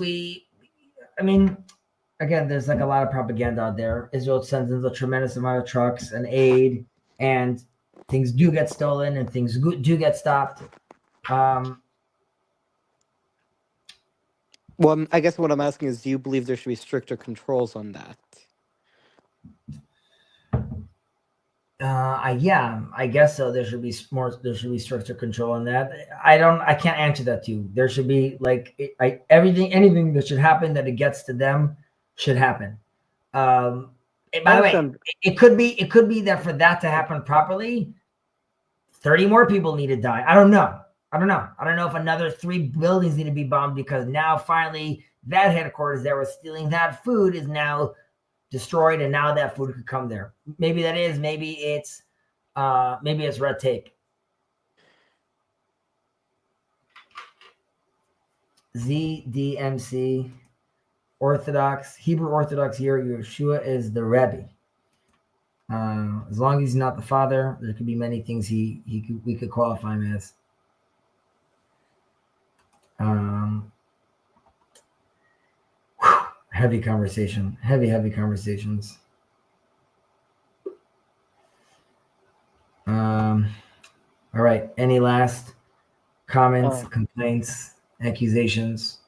Speaker 1: Again, there's like a lot of propaganda out there. Israel sends in a tremendous amount of trucks and aid, and things do get stolen and things do get stopped.
Speaker 3: Well, I guess what I'm asking is, do you believe there should be stricter controls on that?
Speaker 1: Yeah, I guess so. There should be stricter control on that. I can't answer that to you. There should be anything that should happen that it gets to them should happen. By the way, it could be that for that to happen properly, 30 more people need to die. I don't know. I don't know if another 3 buildings need to be bombed, because now finally that headquarters that was stealing that food is now destroyed, and now that food could come there. Maybe it's red tape. ZDMC Orthodox, Hebrew Orthodox here, Yeshua is the Rebbe. As long as he's not the father, there could be many things we could qualify him as. Heavy conversation. Heavy conversations. All right. Any last comments, complaints, accusations?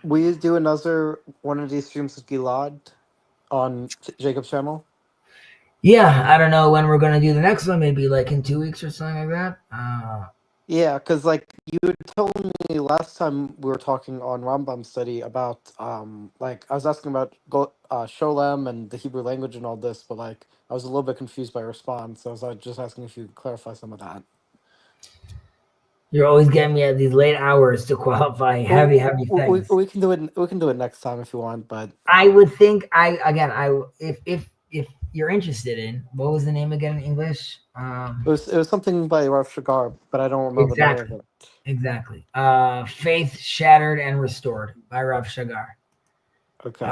Speaker 3: Will you do another one of these streams with Gilad on Jacob's channel?
Speaker 1: Yeah, I don't know when we're gonna do the next one. Maybe like in 2 weeks or something like that.
Speaker 3: Yeah, because like you told me last time we were talking on Rambam study about like I was asking about Sholem and the Hebrew language and all this, but like I was a little bit confused by your response. So I was just asking if you could clarify some of that.
Speaker 1: You're always getting me at these late hours to qualify heavy things.
Speaker 3: We can do it. We can do it next time if you want. But
Speaker 1: I would think if you're interested in, what was the name again in English?
Speaker 3: it was something by Rav Shagar, but I don't remember the name of it.
Speaker 1: Exactly. Faith Shattered and Restored by Rav Shagar.
Speaker 3: Okay.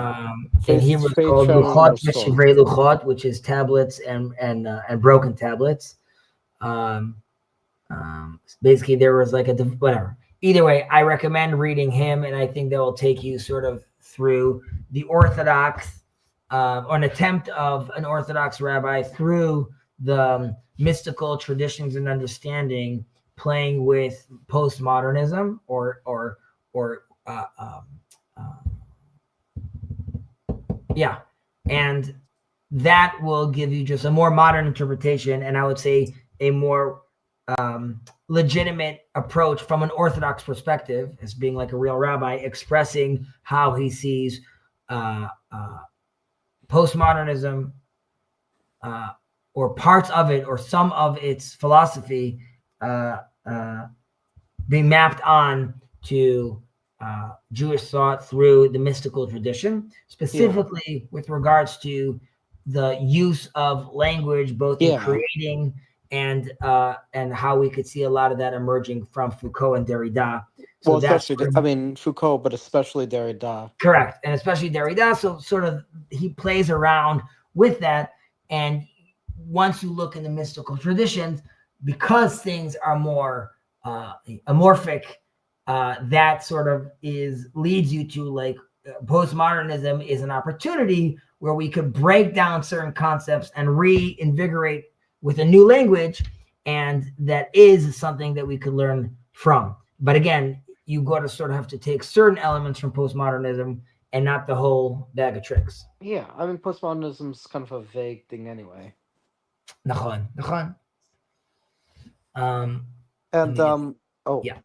Speaker 1: In Hebrew, it's called Luchot Veshivrei Luchot, which is tablets and broken tablets. Basically, there was like whatever. Either way, I recommend reading him, and I think that will take you sort of through the Orthodox or an attempt of an Orthodox rabbi through the mystical traditions and understanding, playing with postmodernism or yeah, and that will give you just a more modern interpretation, and I would say a more legitimate approach from an Orthodox perspective, as being like a real rabbi expressing how he sees postmodernism or parts of it or some of its philosophy being mapped on to Jewish thought through the mystical tradition, specifically with regards to the use of language, both in creating and how we could see a lot of that emerging from Foucault and Derrida. So
Speaker 3: well, especially, I mean, Foucault, but especially Derrida.
Speaker 1: Correct. And especially Derrida. So sort of he plays around with that. And once you look in the mystical traditions, because things are more amorphic, that sort of leads you to like postmodernism is an opportunity where we could break down certain concepts and reinvigorate with a new language. And that is something that we could learn from. But again, you got to sort of have to take certain elements from postmodernism and not the whole bag of tricks.
Speaker 3: Yeah, I mean, postmodernism is kind of a vague thing anyway.
Speaker 1: Nachon.
Speaker 3: Yeah.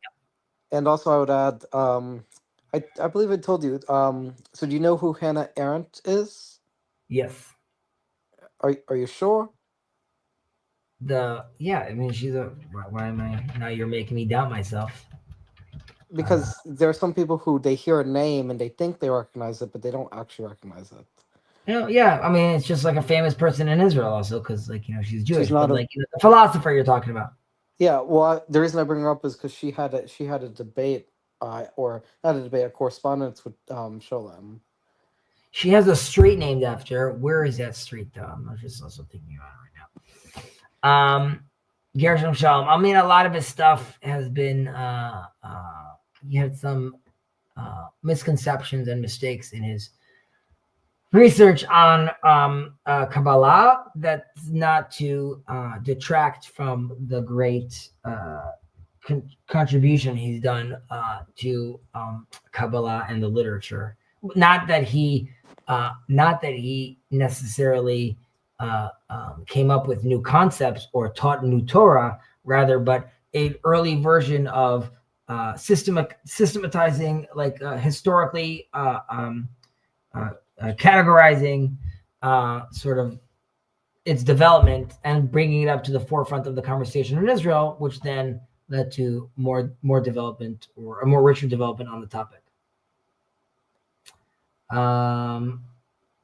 Speaker 3: And also I would add, I believe I told you, so do you know who Hannah Arendt is?
Speaker 1: Yes.
Speaker 3: Are you sure?
Speaker 1: I mean, she's why am I, now you're making me doubt myself.
Speaker 3: Because there are some people who they hear a name and they think they recognize it, but they don't actually recognize it.
Speaker 1: Yeah, I mean, it's just like a famous person in Israel also, because like, she's Jewish, she's not but the philosopher you're talking about.
Speaker 3: Yeah, well, the reason I bring her up is because she had a debate, or not a debate, a correspondence with Sholem.
Speaker 1: She has a street named after her. Where is that street though? I'm just also thinking about it right now. Gershom Shalom. I mean, a lot of his stuff has been he had some misconceptions and mistakes in his research on Kabbalah. That's not to detract from the great contribution he's done to Kabbalah and the literature. Not that he necessarily came up with new concepts or taught new Torah, rather, but an early version of systematizing, like historically categorizing sort of its development and bringing it up to the forefront of the conversation in Israel, which then led to more development or a more richer development on the topic.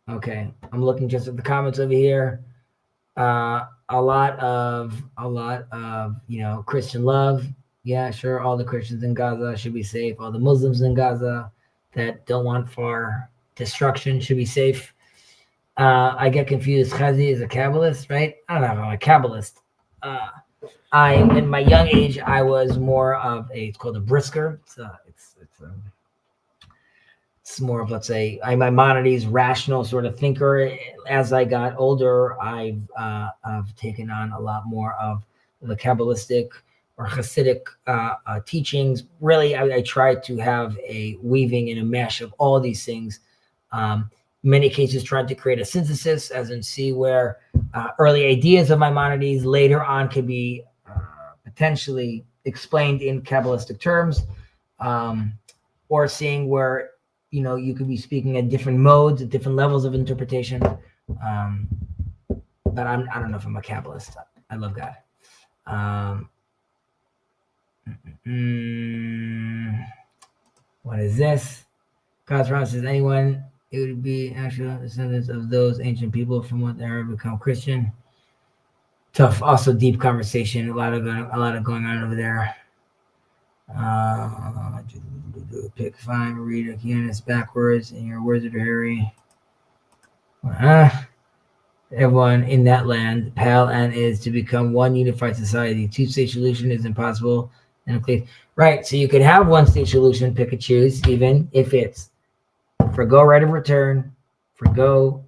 Speaker 1: Okay, I'm looking just at the comments over here. A lot of Christian love. Yeah, sure. All the Christians in Gaza should be safe. All the Muslims in Gaza that don't want for destruction should be safe. I get confused. Chazi is a Kabbalist, right? I don't know if I'm a Kabbalist. In my young age, I was more of it's called a brisker. It's more of, let's say, I'm Maimonides' rational sort of thinker. As I got older, I've taken on a lot more of the Kabbalistic or Hasidic teachings. Really, I try to have a weaving and a mesh of all these things. In many cases, trying to create a synthesis, as in see where early ideas of Maimonides later on can be potentially explained in Kabbalistic terms, or seeing where you could be speaking at different modes, at different levels of interpretation. But I don't know if I'm a Kabbalist. I love God. What is this? God's Ron says, anyone, it would be actual descendants of those ancient people from what they have become Christian. Tough, also deep conversation. A lot of going on over there. Pick, find, read a pianist backwards in your words of Harry. Everyone in that land, pal, and is to become one unified society. Two-state solution is impossible. Right, so you could have one-state solution, pick and choose, even if it's forgo right of return, forgo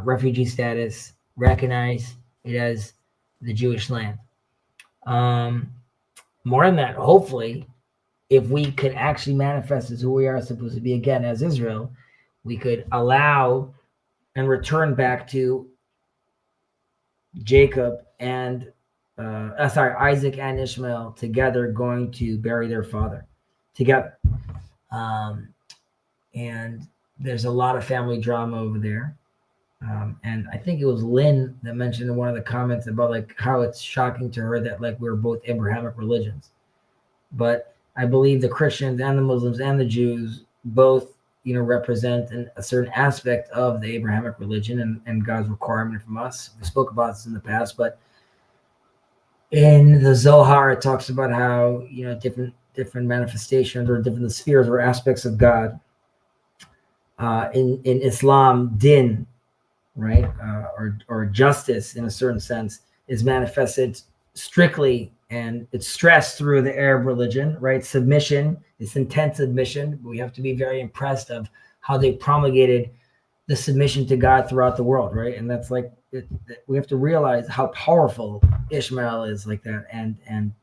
Speaker 1: refugee status, recognize it as the Jewish land. More than that, hopefully, if we could actually manifest as who we are supposed to be again as Israel, we could allow and return back to Jacob and Isaac and Ishmael together going to bury their father together. And there's a lot of family drama over there. And I think it was Lynn that mentioned in one of the comments about like how it's shocking to her that like we're both Abrahamic religions. But I believe the Christians and the Muslims and the Jews both, represent a certain aspect of the Abrahamic religion and God's requirement from us. We spoke about this in the past, but in the Zohar, it talks about how, different manifestations or different spheres or aspects of God. In Islam, din, right, or justice in a certain sense is manifested strictly, and it's stressed through the Arab religion, right? Submission, this intense submission. We have to be very impressed of how they promulgated the submission to God throughout the world, right? And that's like we have to realize how powerful Ishmael is like that, and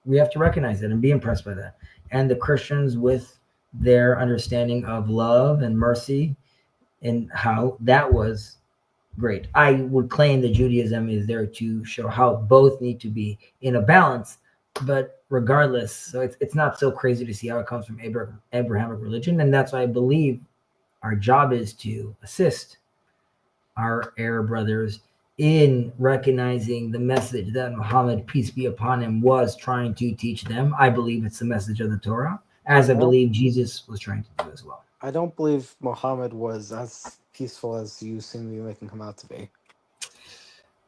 Speaker 1: we have to recognize it and be impressed by that. And the Christians with their understanding of love and mercy and how that was great. I would claim that Judaism is there to show how both need to be in a balance, but regardless, so it's not so crazy to see how it comes from Abrahamic religion, and that's why I believe our job is to assist our Arab brothers in recognizing the message that Muhammad, peace be upon him, was trying to teach them. I believe it's the message of the Torah, as I believe Jesus was trying to do as well.
Speaker 3: I don't believe Muhammad was as peaceful as you seem to be making him out to be.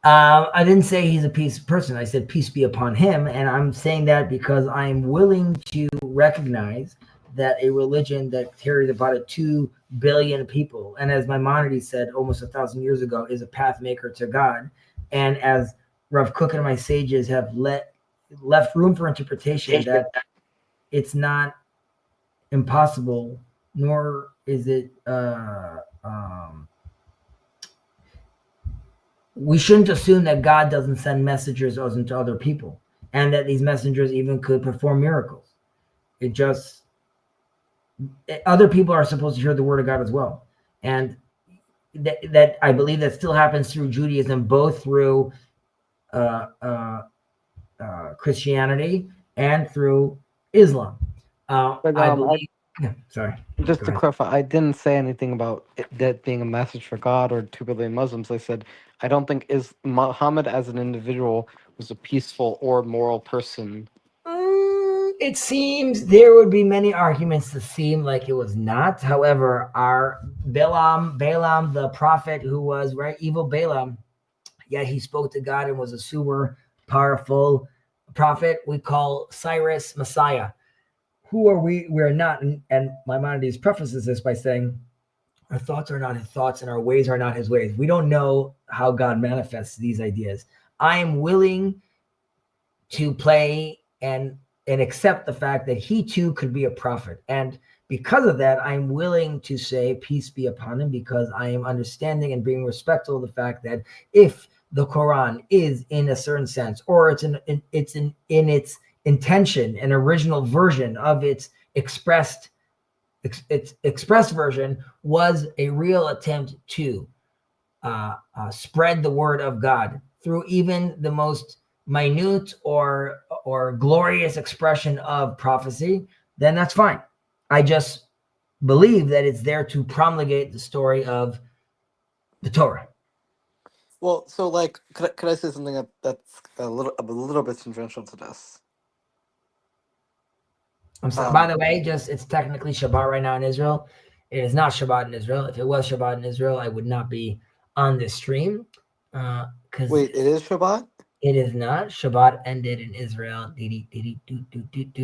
Speaker 1: I didn't say he's a peaceful person. I said peace be upon him, and I'm saying that because I'm willing to recognize that a religion that carries about 2 billion people, and as Maimonides said almost 1,000 years ago, is a path maker to God, and as Rav Kook and my sages have left room for interpretation, that it's not impossible, nor is it we shouldn't assume that God doesn't send messengers to other people, and that these messengers even could perform miracles. Other people are supposed to hear the word of God as well, and that I believe that still happens through Judaism, both through Christianity and through Islam. Sorry.
Speaker 3: Just to clarify, I didn't say anything about that being a message for God or 2 billion Muslims. I said I don't think Muhammad as an individual was a peaceful or moral person.
Speaker 1: It seems there would be many arguments to seem like it was not. However, our Balaam, the prophet who was evil Balaam, yet he spoke to God and was a super powerful prophet. We call Cyrus Messiah. Who are we? We are not. And Maimonides prefaces this by saying, our thoughts are not his thoughts and our ways are not his ways. We don't know how God manifests these ideas. I am willing to play and accept the fact that he too could be a prophet. And because of that, I'm willing to say peace be upon him, because I am understanding and being respectful of the fact that if the Quran is in a certain sense, or it's in its intention, an original version of its expressed version was a real attempt to spread the word of God through even the most minute or glorious expression of prophecy, then that's fine. I just believe that it's there to promulgate the story of the Torah.
Speaker 3: Well, so could I say something that's a little bit tangential to this?
Speaker 1: I'm sorry. By the way, it's technically Shabbat right now in Israel. It is not Shabbat in Israel. If it was Shabbat in Israel, I would not be on this stream.
Speaker 3: Wait, it is Shabbat?
Speaker 1: It is not. Shabbat ended in Israel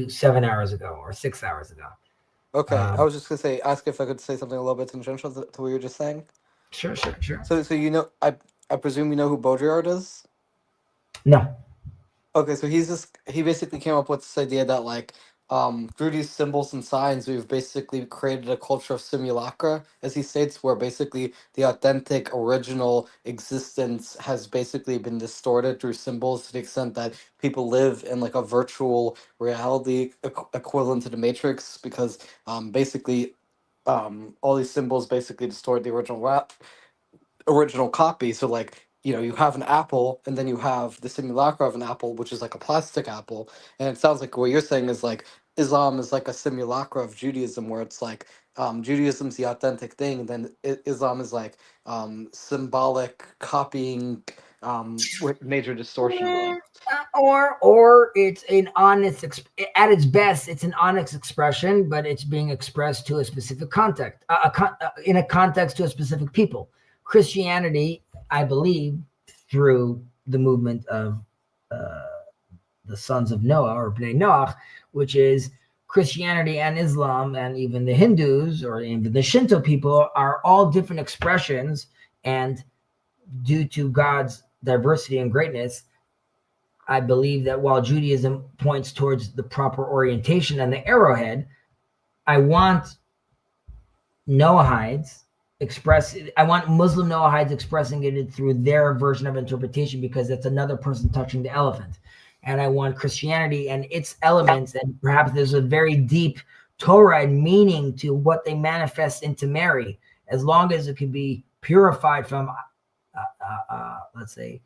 Speaker 1: 7 hours ago or 6 hours ago.
Speaker 3: Okay, I was just gonna ask if I could say something a little bit tangential to what you were just saying.
Speaker 1: Sure.
Speaker 3: So I presume you know who Baudrillard is?
Speaker 1: No.
Speaker 3: Okay, so he basically came up with this idea that through these symbols and signs, we've basically created a culture of simulacra, as he states, where basically the authentic, original existence has basically been distorted through symbols to the extent that people live in like a virtual reality equivalent to the Matrix, because basically all these symbols basically distort the original copy. So like, you know, you have an apple and then you have the simulacra of an apple, which is like a plastic apple. And it sounds like what you're saying is like Islam is like a simulacra of Judaism, where it's like Judaism's the authentic thing, and then Islam is like symbolic copying with major distortion going.
Speaker 1: Or it's an honest at its best, it's an honest expression, but it's being expressed to a specific context, in a context to a specific people. Christianity, I believe, through the movement of the sons of Noah, or Bnei Noach, which is Christianity and Islam, and even the Hindus or even the Shinto people, are all different expressions. And due to God's diversity and greatness, I believe that while Judaism points towards the proper orientation and the arrowhead, I want Noahides I want Muslim Noahides expressing it through their version of interpretation, because that's another person touching the elephant. And I want Christianity and its elements, and perhaps there's a very deep Torah and meaning to what they manifest into Mary, as long as it can be purified from, let's say,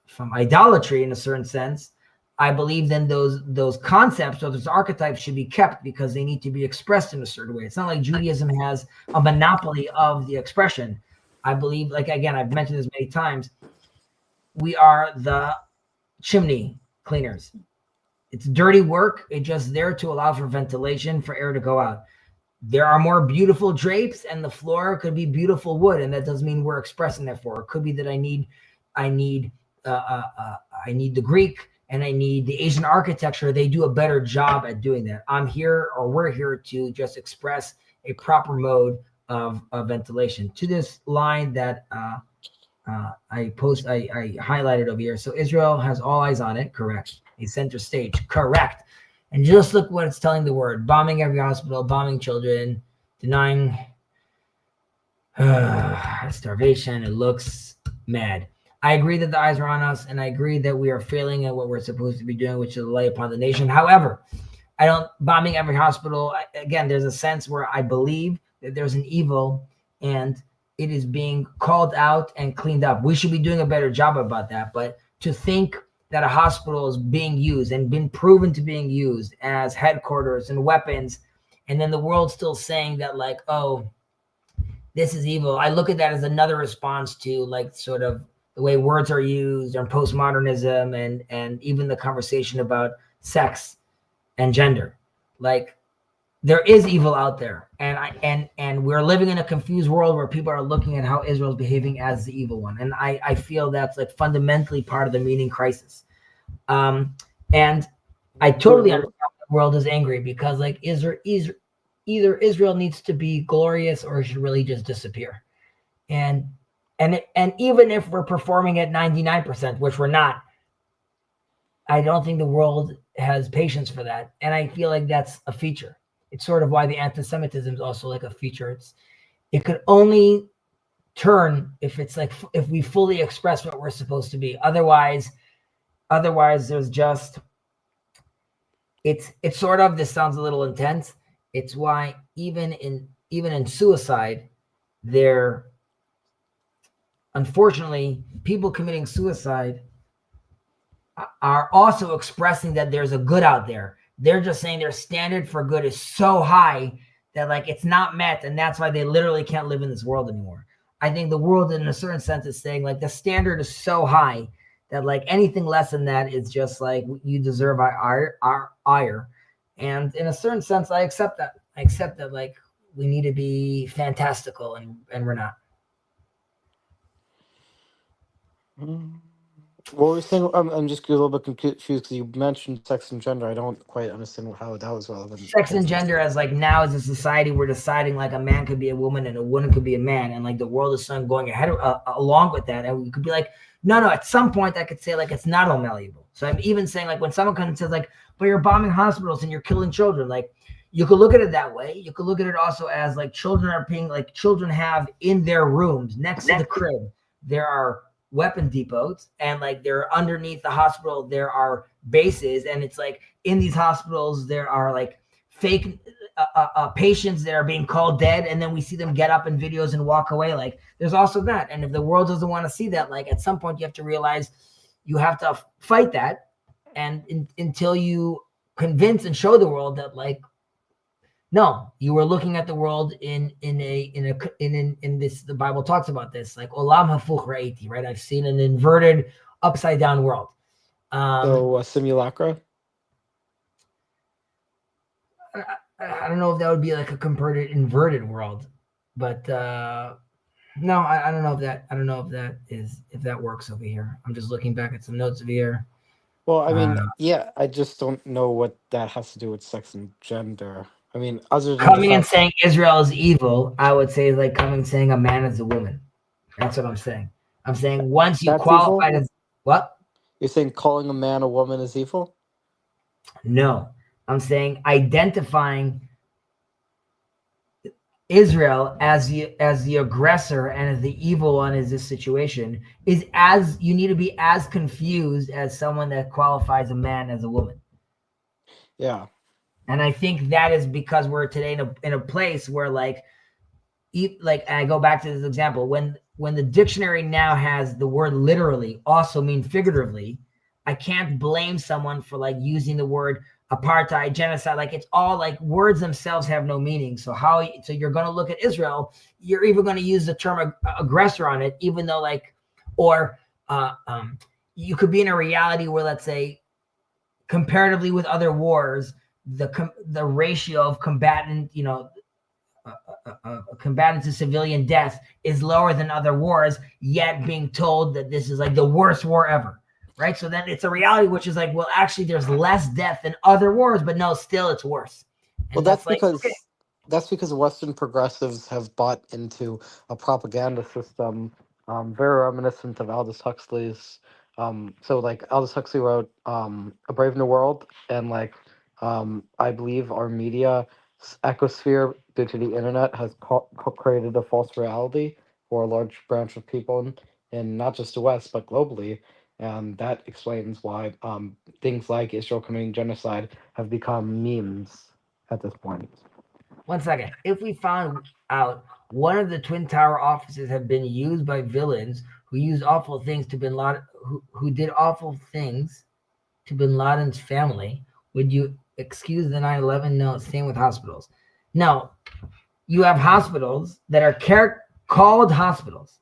Speaker 1: from idolatry in a certain sense. I believe then those concepts or those archetypes should be kept, because they need to be expressed in a certain way. It's not like Judaism has a monopoly of the expression. I believe, like, again, I've mentioned this many times, we are the chimney cleaners. It's dirty work. It's just there to allow for ventilation, for air to go out. There are more beautiful drapes, and the floor could be beautiful wood, and that doesn't mean we're expressing that for. It could be that I need the Greek and I need the Asian architecture. They do a better job at doing that. We're here to just express a proper mode of ventilation. To this line that I highlighted over here. So Israel has all eyes on it. Correct. A center stage. Correct. And just look what it's telling the word: bombing every hospital, bombing children, denying starvation. It looks mad. I agree that the eyes are on us, and I agree that we are failing at what we're supposed to be doing, which is lay upon the nation. However, bombing every hospital, again, there's a sense where I believe that there's an evil and it is being called out and cleaned up. We should be doing a better job about that. But to think that a hospital is being used and been proven to being used as headquarters and weapons, and then the world's still saying that, like, oh, this is evil. I look at that as another response to, like, sort of the way words are used, and postmodernism, and even the conversation about sex and gender. Like, there is evil out there, and we're living in a confused world where people are looking at how Israel's behaving as the evil one, and I feel that's like fundamentally part of the meaning crisis. And I totally understand the world is angry, because like either Israel needs to be glorious or it should really just disappear. And even if we're performing at 99%, which we're not, I don't think the world has patience for that. And I feel like that's a feature. It's sort of why the anti-Semitism is also like a feature. It could only turn if we fully express what we're supposed to be. Otherwise there's just, it's sort of, this sounds a little intense. It's why even in suicide, unfortunately, people committing suicide are also expressing that there's a good out there. They're just saying their standard for good is so high that, like, it's not met, and that's why they literally can't live in this world anymore. I think the world, in a certain sense, is saying, like, the standard is so high that, like, anything less than that is just like, you deserve our ire. And in a certain sense, I accept that. I accept that, like, we need to be fantastical, and we're not.
Speaker 3: What were you saying? I'm just a little bit confused because you mentioned sex and gender. I don't quite understand how that was relevant.
Speaker 1: Sex and gender, as like now as a society, we're deciding like a man could be a woman and a woman could be a man, and like the world is going ahead along with that, and we could be like, no, at some point I could say like it's not all malleable. So I'm even saying like when someone comes and says like, but you're bombing hospitals and you're killing children, like you could look at it that way. You could look at it also as like children have in their rooms next to the crib, there are weapon depots, and like they're underneath the hospital, there are bases, and it's like in these hospitals there are like fake patients that are being called dead, and then we see them get up in videos and walk away. Like there's also that, and if the world doesn't want to see that, like at some point you have to realize you have to fight that, and until you convince and show the world that like no, you were looking at the world in this. The Bible talks about this, like olam hafuch ra'iti, right? I've seen an inverted, upside down world.
Speaker 3: So simulacra.
Speaker 1: I don't know if that would be like a converted, inverted world, but no, I don't know if that. I don't know if that works over here. I'm just looking back at some notes over here.
Speaker 3: Well, I mean, yeah, I just don't know what that has to do with sex and gender. I mean, other than
Speaker 1: coming and saying Israel is evil, I would say like coming and saying a man is a woman. That's what I'm saying. I'm saying once you qualify as what?
Speaker 3: You're saying calling a man a woman is evil?
Speaker 1: No, I'm saying identifying Israel as the aggressor and as the evil one is this situation is as you need to be as confused as someone that qualifies a man as a woman.
Speaker 3: Yeah.
Speaker 1: And I think that is because we're today in a place where like I go back to this example, when the dictionary now has the word literally also mean figuratively, I can't blame someone for like using the word apartheid, genocide. Like it's all like words themselves have no meaning. So you're going to look at Israel, you're even going to use the term aggressor on it, even though like, or you could be in a reality where, let's say, comparatively with other wars, the ratio of combatant, combatant to civilian death is lower than other wars, yet being told that this is like the worst war ever. Right. So then it's a reality, which is like, well, actually there's less death than other wars, but no, still it's worse. And
Speaker 3: well, that's because Western progressives have bought into a propaganda system, very reminiscent of Aldous Huxley's. So like Aldous Huxley wrote A Brave New World, and like I believe our media ecosphere due to the internet has created a false reality for a large branch of people in not just the West but globally. And that explains why things like Israel committing genocide have become memes at this point.
Speaker 1: 1 second. If we found out one of the Twin Tower offices have been used by villains who used awful things to Bin Laden, who did awful things to Bin Laden's family, would you excuse the 9/11? No, same with hospitals. No, you have hospitals that are called hospitals.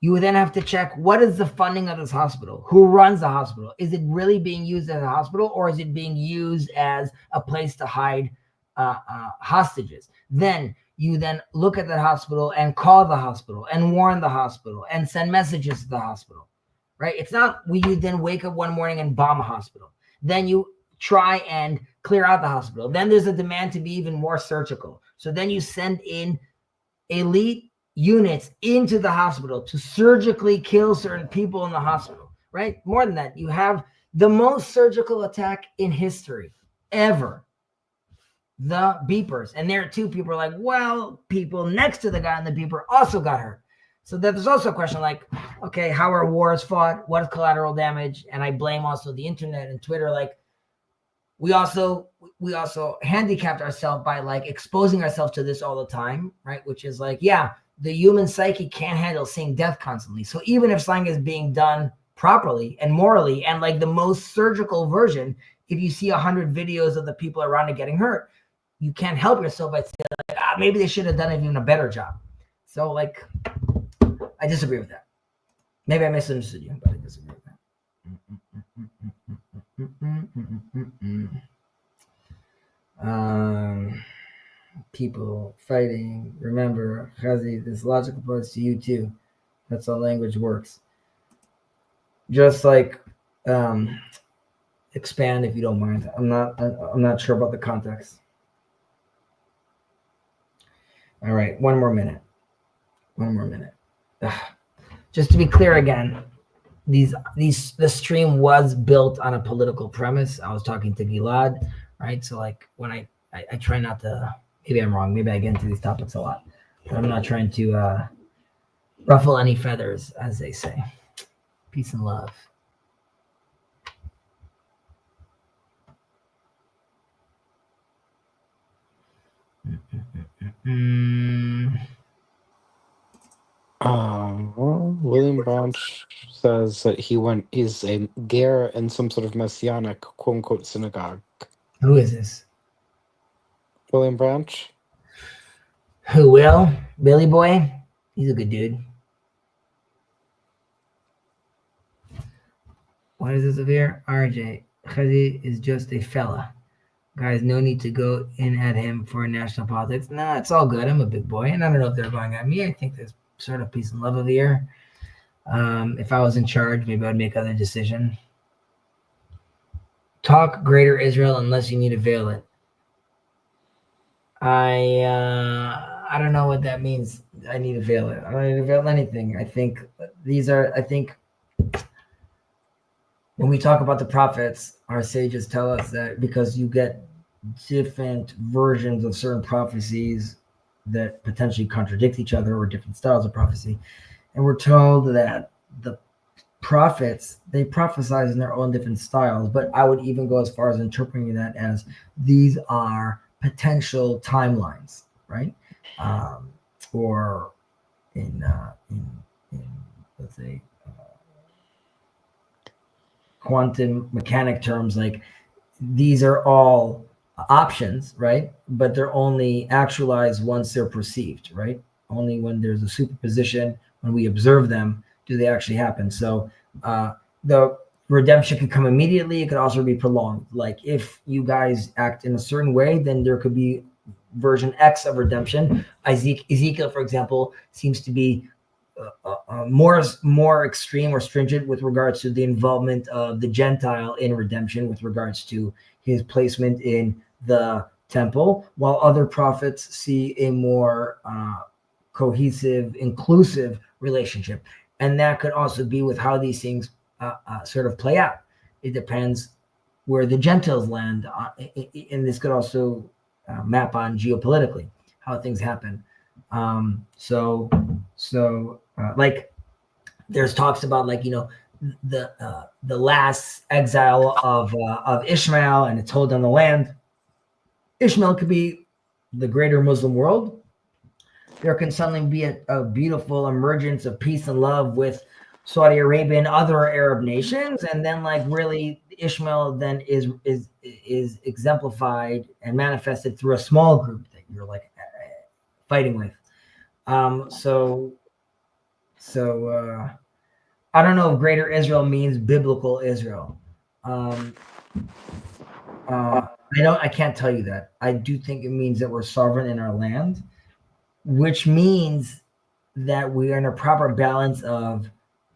Speaker 1: You would then have to check what is the funding of this hospital? Who runs the hospital? Is it really being used as a hospital, or is it being used as a place to hide hostages? Then you then look at that hospital and call the hospital and warn the hospital and send messages to the hospital, right? It's not you then wake up one morning and bomb a hospital. Then you try and clear out the hospital. Then there's a demand to be even more surgical. So then you send in elite units into the hospital to surgically kill certain people in the hospital, right? More than that, you have the most surgical attack in history ever, the beepers. And there too, people are like, well, people next to the guy on the beeper also got hurt. So there's also a question like, okay, how are wars fought? What is collateral damage? And I blame also the internet and Twitter. Like we also handicapped ourselves by like exposing ourselves to this all the time, right? Which is like, yeah, the human psyche can't handle seeing death constantly. So even if something is being done properly and morally and like the most surgical version, if you see 100 videos of the people around it getting hurt, you can't help yourself by saying like, maybe they should have done even a better job. So like, I disagree with that. Maybe I misunderstood you, but I disagree with that. People fighting. Remember, Chazi, this logic applies to you too. That's how language works. just like expand if you don't mind. I'm not sure about the context. All right, one more minute. Ugh. Just to be clear again, the stream was built on a political premise. I was talking to Gilad, right? So like when I try not to, maybe I'm wrong, maybe I get into these topics a lot, but I'm not trying to ruffle any feathers, as they say. Peace and love.
Speaker 3: William Branch says that he's a ger in some sort of messianic quote unquote synagogue.
Speaker 1: Who is this?
Speaker 3: William Branch?
Speaker 1: Who will? Billy Boy? He's a good dude. What is this over here? RJ. Chazi is just a fella. Guys, no need to go in at him for national politics. Nah, it's all good. I'm a big boy, and I don't know if they're going at me. I think there's sort of peace and love over here. If I was in charge, maybe I'd make other decision. Talk Greater Israel unless you need to veil it. I don't know what that means. I need to veil it. I don't need to veil anything. I think when we talk about the prophets, our sages tell us that because you get different versions of certain prophecies that potentially contradict each other or different styles of prophecy. And we're told that the prophets, they prophesize in their own different styles, but I would even go as far as interpreting that as these are potential timelines, right? Or in let's say quantum mechanic terms, like these are all options, right? But they're only actualized once they're perceived, right? Only when there's a superposition, when we observe them, do they actually happen. So the redemption could come immediately. It could also be prolonged. Like if you guys act in a certain way, then there could be version X of redemption. Ezekiel, for example, seems to be more extreme or stringent with regards to the involvement of the Gentile in redemption with regards to his placement in the temple, while other prophets see a more cohesive, inclusive relationship. And that could also be with how these things sort of play out. It depends where the Gentiles land. And this could also map on geopolitically, how things happen. So like there's talks about like, the last exile of Ishmael, and it's hold on the land. Ishmael could be the greater Muslim world. There can suddenly be a beautiful emergence of peace and love with Saudi Arabia and other Arab nations, and then like really Ishmael then is exemplified and manifested through a small group that you're like fighting with. So I don't know if Greater Israel means biblical Israel. I can't tell you that. I do think it means that we're sovereign in our land, which means that we are in a proper balance of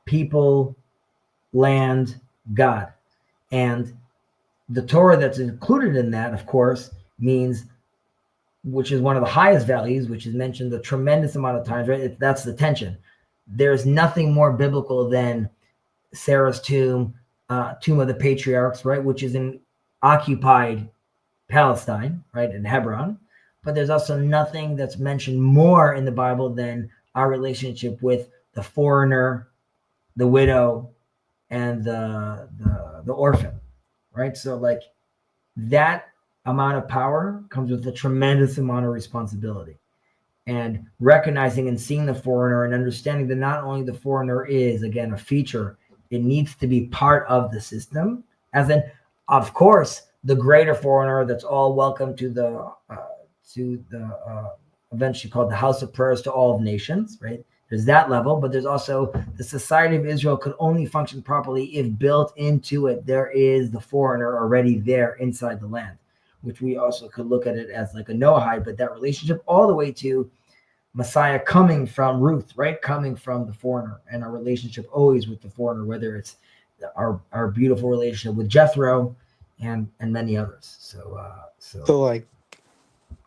Speaker 1: people, land, God. And the Torah that's included in that, of course, means, which is one of the highest values, which is mentioned a tremendous amount of times, right? That's the tension. There's nothing more biblical than Sarah's tomb, tomb of the patriarchs, right? Which is in occupied Palestine, right? In Hebron. But there's also nothing that's mentioned more in the Bible than our relationship with the foreigner, the widow, and the orphan, right? So like that amount of power comes with a tremendous amount of responsibility. And recognizing and seeing the foreigner and understanding that not only the foreigner is, again, a feature, it needs to be part of the system. As in, of course, the greater foreigner that's all welcome to the eventually called the House of Prayers to all of nations, right? There's that level, but there's also the society of Israel could only function properly if built into it there is the foreigner already there inside the land, which we also could look at it as like a Noahide, but that relationship all the way to Messiah coming from Ruth, right? Coming from the foreigner, and our relationship always with the foreigner, whether it's our beautiful relationship with Jethro, and many others. So
Speaker 3: So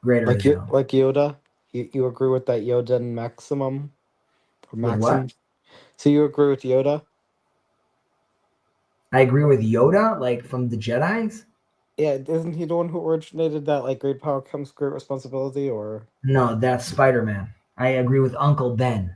Speaker 1: greater Israel.
Speaker 3: like Yoda, you agree with that Yoda and Maximum or
Speaker 1: With
Speaker 3: Maxim?
Speaker 1: what?
Speaker 3: So you agree with Yoda?
Speaker 1: I agree with Yoda, like from the Jedi's.
Speaker 3: Yeah, isn't he the one who originated that like great power comes great responsibility? Or
Speaker 1: No, that's Spider-Man. I agree with Uncle Ben.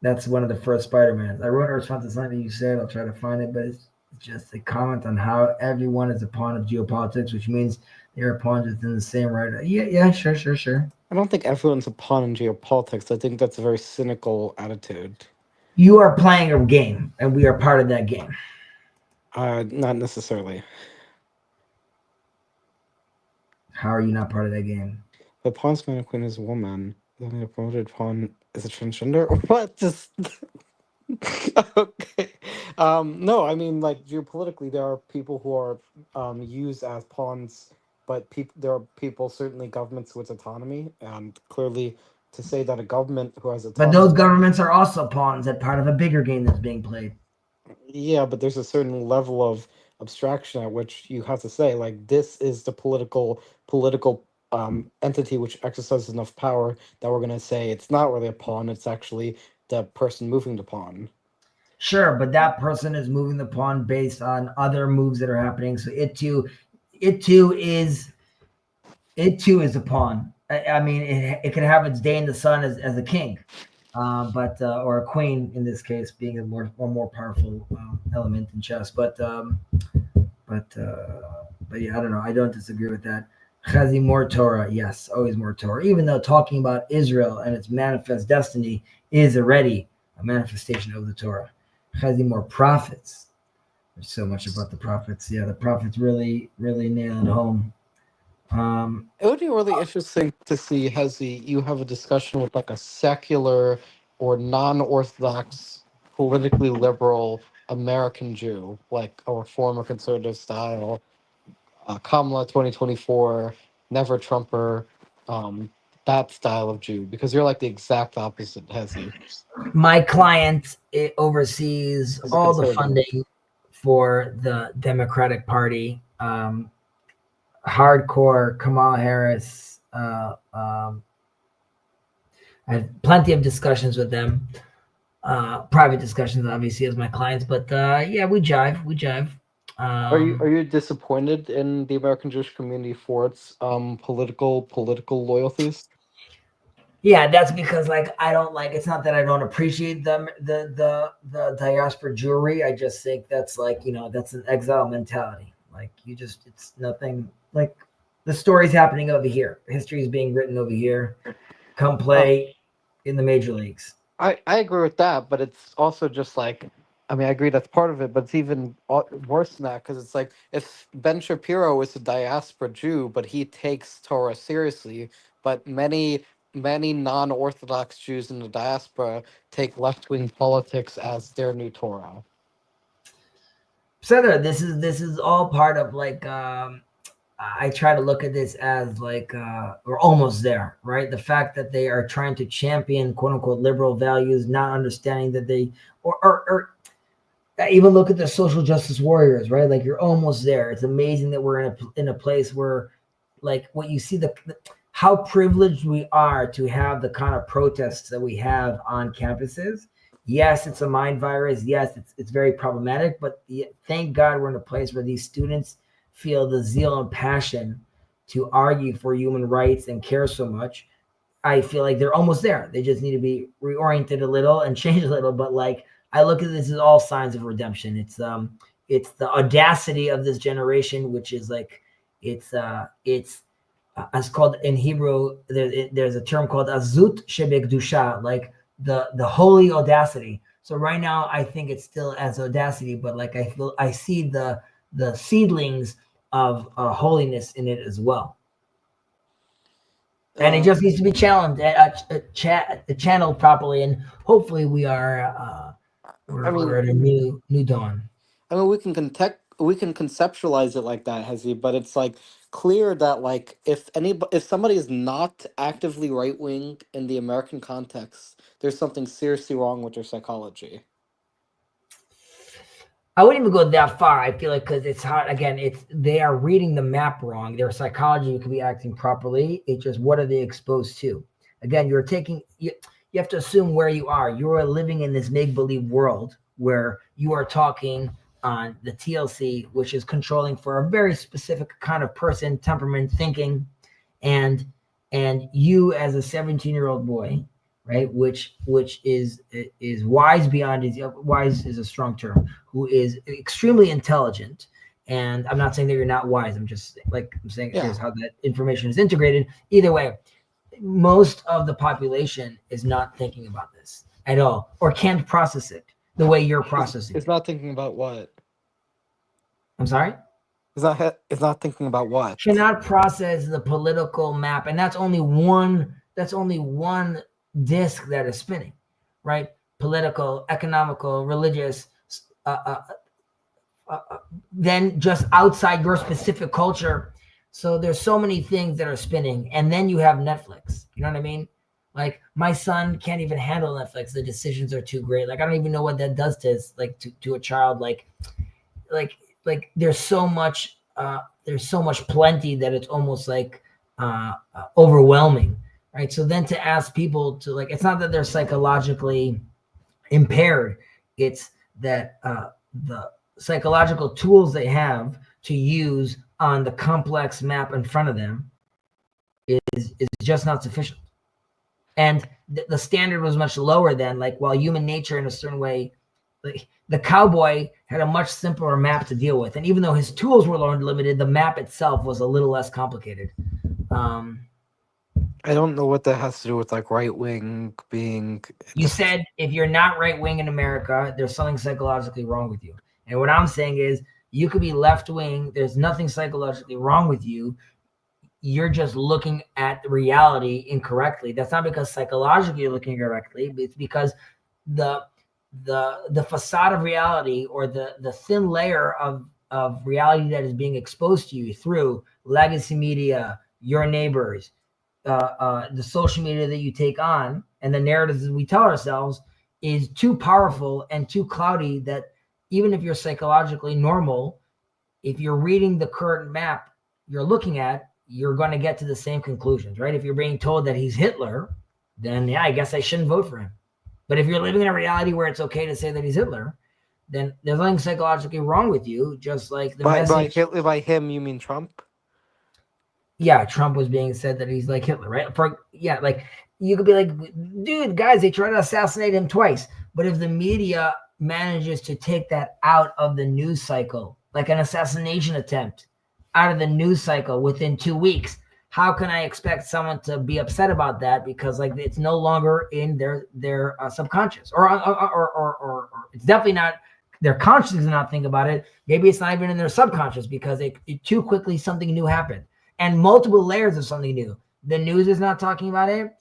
Speaker 1: That's one of the first Spider-Mans. I wrote a response to something you said. I'll try to find it, but it's just a comment on how everyone is a pawn of geopolitics, which means they are pawns within the same right. Yeah, sure.
Speaker 3: I don't think everyone's a pawn in geopolitics. I think that's a very cynical attitude.
Speaker 1: You are playing a game, and we are part of that game.
Speaker 3: Not necessarily.
Speaker 1: How are you not part of that game?
Speaker 3: The pawn's man queen is a woman. Then a promoted pawn is a transgender. What? Just okay. No, I mean like geopolitically, there are people who are used as pawns, but there are people, certainly governments with autonomy, and clearly to say that a government who has
Speaker 1: But
Speaker 3: autonomy.
Speaker 1: those governments are also pawns at part of a bigger game that's being played.
Speaker 3: Yeah, but there's a certain level of abstraction at which you have to say like this is the political entity which exercises enough power that we're going to say it's not really a pawn, it's actually the person moving the pawn.
Speaker 1: Sure, but that person is moving the pawn based on other moves that are happening. So it too is a pawn. I mean, it can have its day in the sun as a king, but or a queen in this case, being a more powerful element in chess. But yeah, I don't know. I don't disagree with that. Chazi, more Torah, yes, always more Torah. Even though talking about Israel and its manifest destiny is already a manifestation of the Torah. Chazi, more prophets. There's so much about the prophets. Yeah, the prophets really nail it home.
Speaker 3: It would be really interesting to see Hezi, you have a discussion with like a secular or non-orthodox politically liberal American Jew, like a reformer conservative style, Kamala 2024, never Trumper, um, that style of Jew, because you're like the exact opposite, Hezi.
Speaker 1: My client oversees
Speaker 3: As a
Speaker 1: all the
Speaker 3: conservative.
Speaker 1: funding for the Democratic Party. Hardcore Kamala Harris. I have plenty of discussions with them. Private discussions, obviously, as my clients, but yeah, we jive.
Speaker 3: Are you disappointed in the American Jewish community for its political loyalties?
Speaker 1: Yeah, that's because like I don't like. It's not that I don't appreciate the diaspora Jewry. I just think that's like that's an exile mentality. Like it's nothing like the story's happening over here. History is being written over here. Come play in the major leagues.
Speaker 3: I agree with that, but it's also just like, I mean, I agree that's part of it, but it's even worse than that, because it's like if Ben Shapiro is a diaspora Jew, but he takes Torah seriously, but many non-Orthodox Jews in the diaspora take left-wing politics as their new Torah.
Speaker 1: So this is all part of like I try to look at this as like we're almost there, right? The fact that they are trying to champion quote unquote liberal values, not understanding that they or even look at the social justice warriors, right? Like you're almost there. It's amazing that we're in a place where like what you see how privileged we are to have the kind of protests that we have on campuses. Yes, it's a mind virus. Yes, it's very problematic, but thank God we're in a place where these students feel the zeal and passion to argue for human rights and care so much. I feel like they're almost there. They just need to be reoriented a little and change a little. But like I look at this as all signs of redemption. It's the audacity of this generation, which is like it's called in Hebrew. There's a term called azut shebekdusha, like the holy audacity. So right now, I think it's still as audacity, but like I see the seedlings of holiness in it as well, and it just needs to be challenged, channeled properly, and hopefully we're at a new dawn.
Speaker 3: I mean, we can conceptualize it like that, Hezi, but it's like clear that like if somebody is not actively right wing in the American context, there's something seriously wrong with their psychology.
Speaker 1: I wouldn't even go that far. I feel like because it's hard. Again, they are reading the map wrong. Their psychology could be acting properly. It's just what are they exposed to? Again, you have to assume where you are. You are living in this make believe world where you are talking on the TLC, which is controlling for a very specific kind of person, temperament, thinking, and you as a 17-year-old boy, right, which is wise beyond his wise is a strong term, who is extremely intelligent. And I'm not saying that you're not wise. I'm just like I'm saying
Speaker 3: Yeah.
Speaker 1: here's how that information is integrated. Either way, most of the population is not thinking about this at all or can't process it the way you're processing
Speaker 3: It's
Speaker 1: it.
Speaker 3: not thinking about what.
Speaker 1: I'm sorry?
Speaker 3: It's not thinking about what.
Speaker 1: Cannot process the political map, and that's only one disc that is spinning, right? Political, economical, religious, then just outside your specific culture. So there's so many things that are spinning, and then you have Netflix. You know what I mean? Like my son can't even handle Netflix. The decisions are too great. Like I don't even know what that does to a child. Like there's so much plenty that it's almost like overwhelming, right? So then to ask people to like, it's not that they're psychologically impaired. It's that the psychological tools they have to use on the complex map in front of them is just not sufficient. And the standard was much lower then. Like while human nature in a certain way, like the cowboy had a much simpler map to deal with, and even though his tools were limited, the map itself was a little less complicated.
Speaker 3: I don't know what that has to do with like right wing being.
Speaker 1: You said if you're not right wing in America, there's something psychologically wrong with you. And what I'm saying is you could be left wing. There's nothing psychologically wrong with you. You're just looking at reality incorrectly. That's not because psychologically you're looking correctly. It's because the facade of reality, or the thin layer of reality that is being exposed to you through legacy media, your neighbors, the social media that you take on, and the narratives that we tell ourselves is too powerful and too cloudy that even if you're psychologically normal, if you're reading the current map you're looking at, you're going to get to the same conclusions, right? If you're being told that he's Hitler, then yeah, I guess I shouldn't vote for him. But if you're living in a reality where it's okay to say that he's Hitler, then there's nothing psychologically wrong with you. Just like the message.
Speaker 3: By him, you mean Trump?
Speaker 1: Yeah, Trump was being said that he's like Hitler, right? Like you could be like, dude, guys, they tried to assassinate him twice. But if the media manages to take that out of the news cycle, like an assassination attempt out of the news cycle within 2 weeks, how can I expect someone to be upset about that? Because like it's no longer in their subconscious, or it's definitely not their conscious does not think about it. Maybe it's not even in their subconscious because it too quickly something new happened, and multiple layers of something new. The news is not talking about it.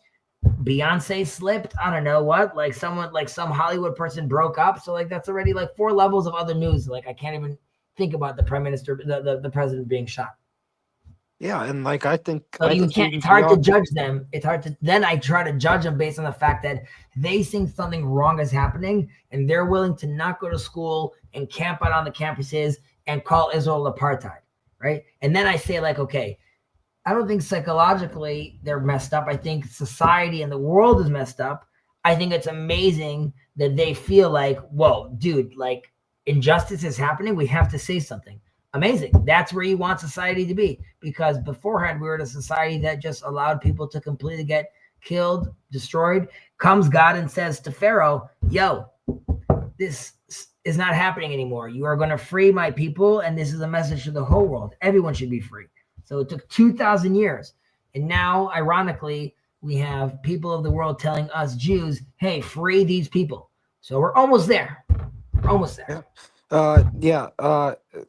Speaker 1: Beyonce slipped. I don't know what. Like someone, like some Hollywood person broke up. So like that's already like 4 levels of other news. Like I can't even think about the prime minister, the president being shot.
Speaker 3: Yeah, and like I think
Speaker 1: you can't. It's hard to judge them. It's hard to. Then I try to judge them based on the fact that they think something wrong is happening, and they're willing to not go to school and camp out on the campuses and call Israel apartheid, right? And then I say like, okay, I don't think psychologically they're messed up. I think society and the world is messed up. I think it's amazing that they feel like, whoa, dude, like injustice is happening. We have to say something. Amazing. That's where you want society to be, because beforehand we were in a society that just allowed people to completely get killed, destroyed. Comes God and says to Pharaoh, yo, this is not happening anymore. You are going to free my people, and this is a message to the whole world. Everyone should be free. So it took 2,000 years. And now, ironically, we have people of the world telling us Jews, hey, free these people. So we're almost there. We're almost there.
Speaker 3: Yeah.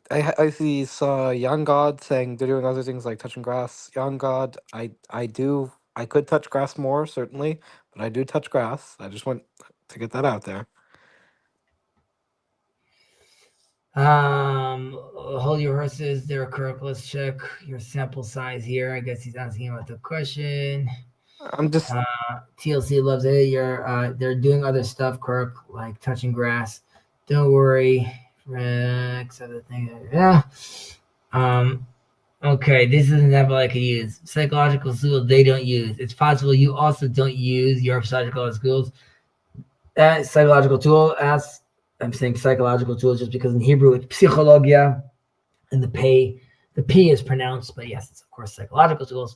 Speaker 3: I see Young God saying they're doing other things like touching grass. Young God, I could touch grass more, certainly, but I do touch grass. I just want to get that out there.
Speaker 1: Hold your horses. They're correct. Let's check your sample size here. I guess he's asking about the question.
Speaker 3: I'm just
Speaker 1: TLC loves it. They're doing other stuff, Kirk, like touching grass. Don't worry. Rex, other thing. Yeah. Okay, this is an example I could use. Psychological tools they don't use. It's possible you also don't use your psychological skills. Psychological tool, as I'm saying psychological tools just because in Hebrew it's psychologia and the P is pronounced, but yes, it's of course psychological tools.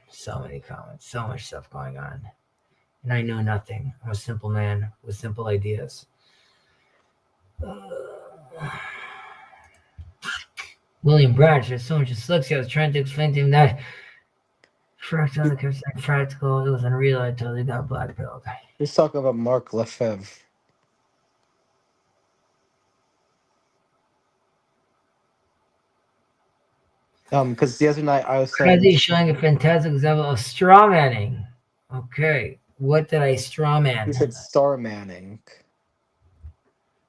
Speaker 1: So many comments, so much stuff going on. And I know nothing. I'm a simple man with simple ideas. William Branch, there's so much dyslexia. I was trying to explain to him that fractal kept saying practical. It was unreal. I totally got blackpilled.
Speaker 3: he's talking about Mark Lefebvre. Because the other night I was saying
Speaker 1: Kazi showing a fantastic example of straw manning. Okay, what did I straw man?
Speaker 3: he said Star Manning.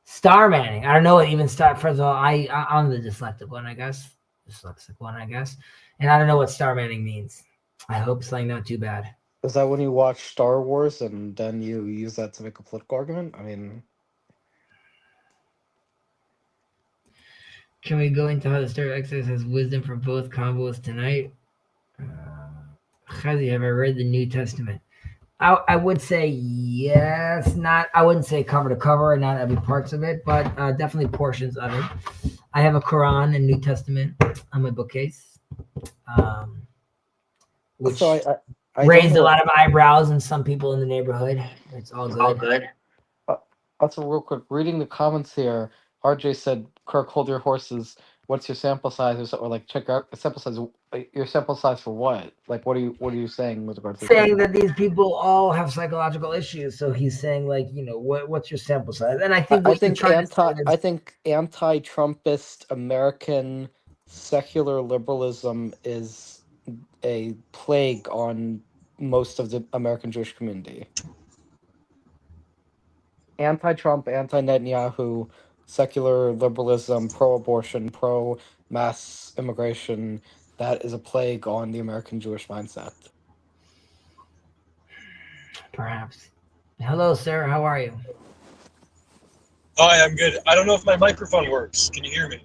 Speaker 1: Star manning. I don't know what even star. First of all, I'm the dyslexic one, I guess. And I don't know what star manning means. I hope it's like not too bad.
Speaker 3: Is that when you watch Star Wars and then you use that to make a political argument? I mean,
Speaker 1: Can we go into how the Star Exodus has wisdom for both combos tonight? Chazi, have I read the New Testament? I would say yes. I wouldn't say cover to cover, not every parts of it, but definitely portions of it. I have a Quran and New Testament on my bookcase, which
Speaker 3: so I
Speaker 1: raised a lot of eyebrows in some people in the neighborhood. It's all good.
Speaker 3: Also, real quick, reading the comments here, RJ said, "Kirk, hold your horses. What's your sample size?" Or like, check out sample size. Your sample size for what? Like, what are you saying with regards to
Speaker 1: saying that these people all have psychological issues? So he's saying, like, what's your sample size? And I think
Speaker 3: I think anti-Trumpist American secular liberalism is a plague on most of the American Jewish community. Anti-Trump, anti-Netanyahu, secular liberalism, pro-abortion, pro-mass immigration, that is a plague on the American Jewish mindset.
Speaker 1: Perhaps. Hello, sir. How are you?
Speaker 4: Hi, I'm good. I don't know if my microphone works. Can you hear me?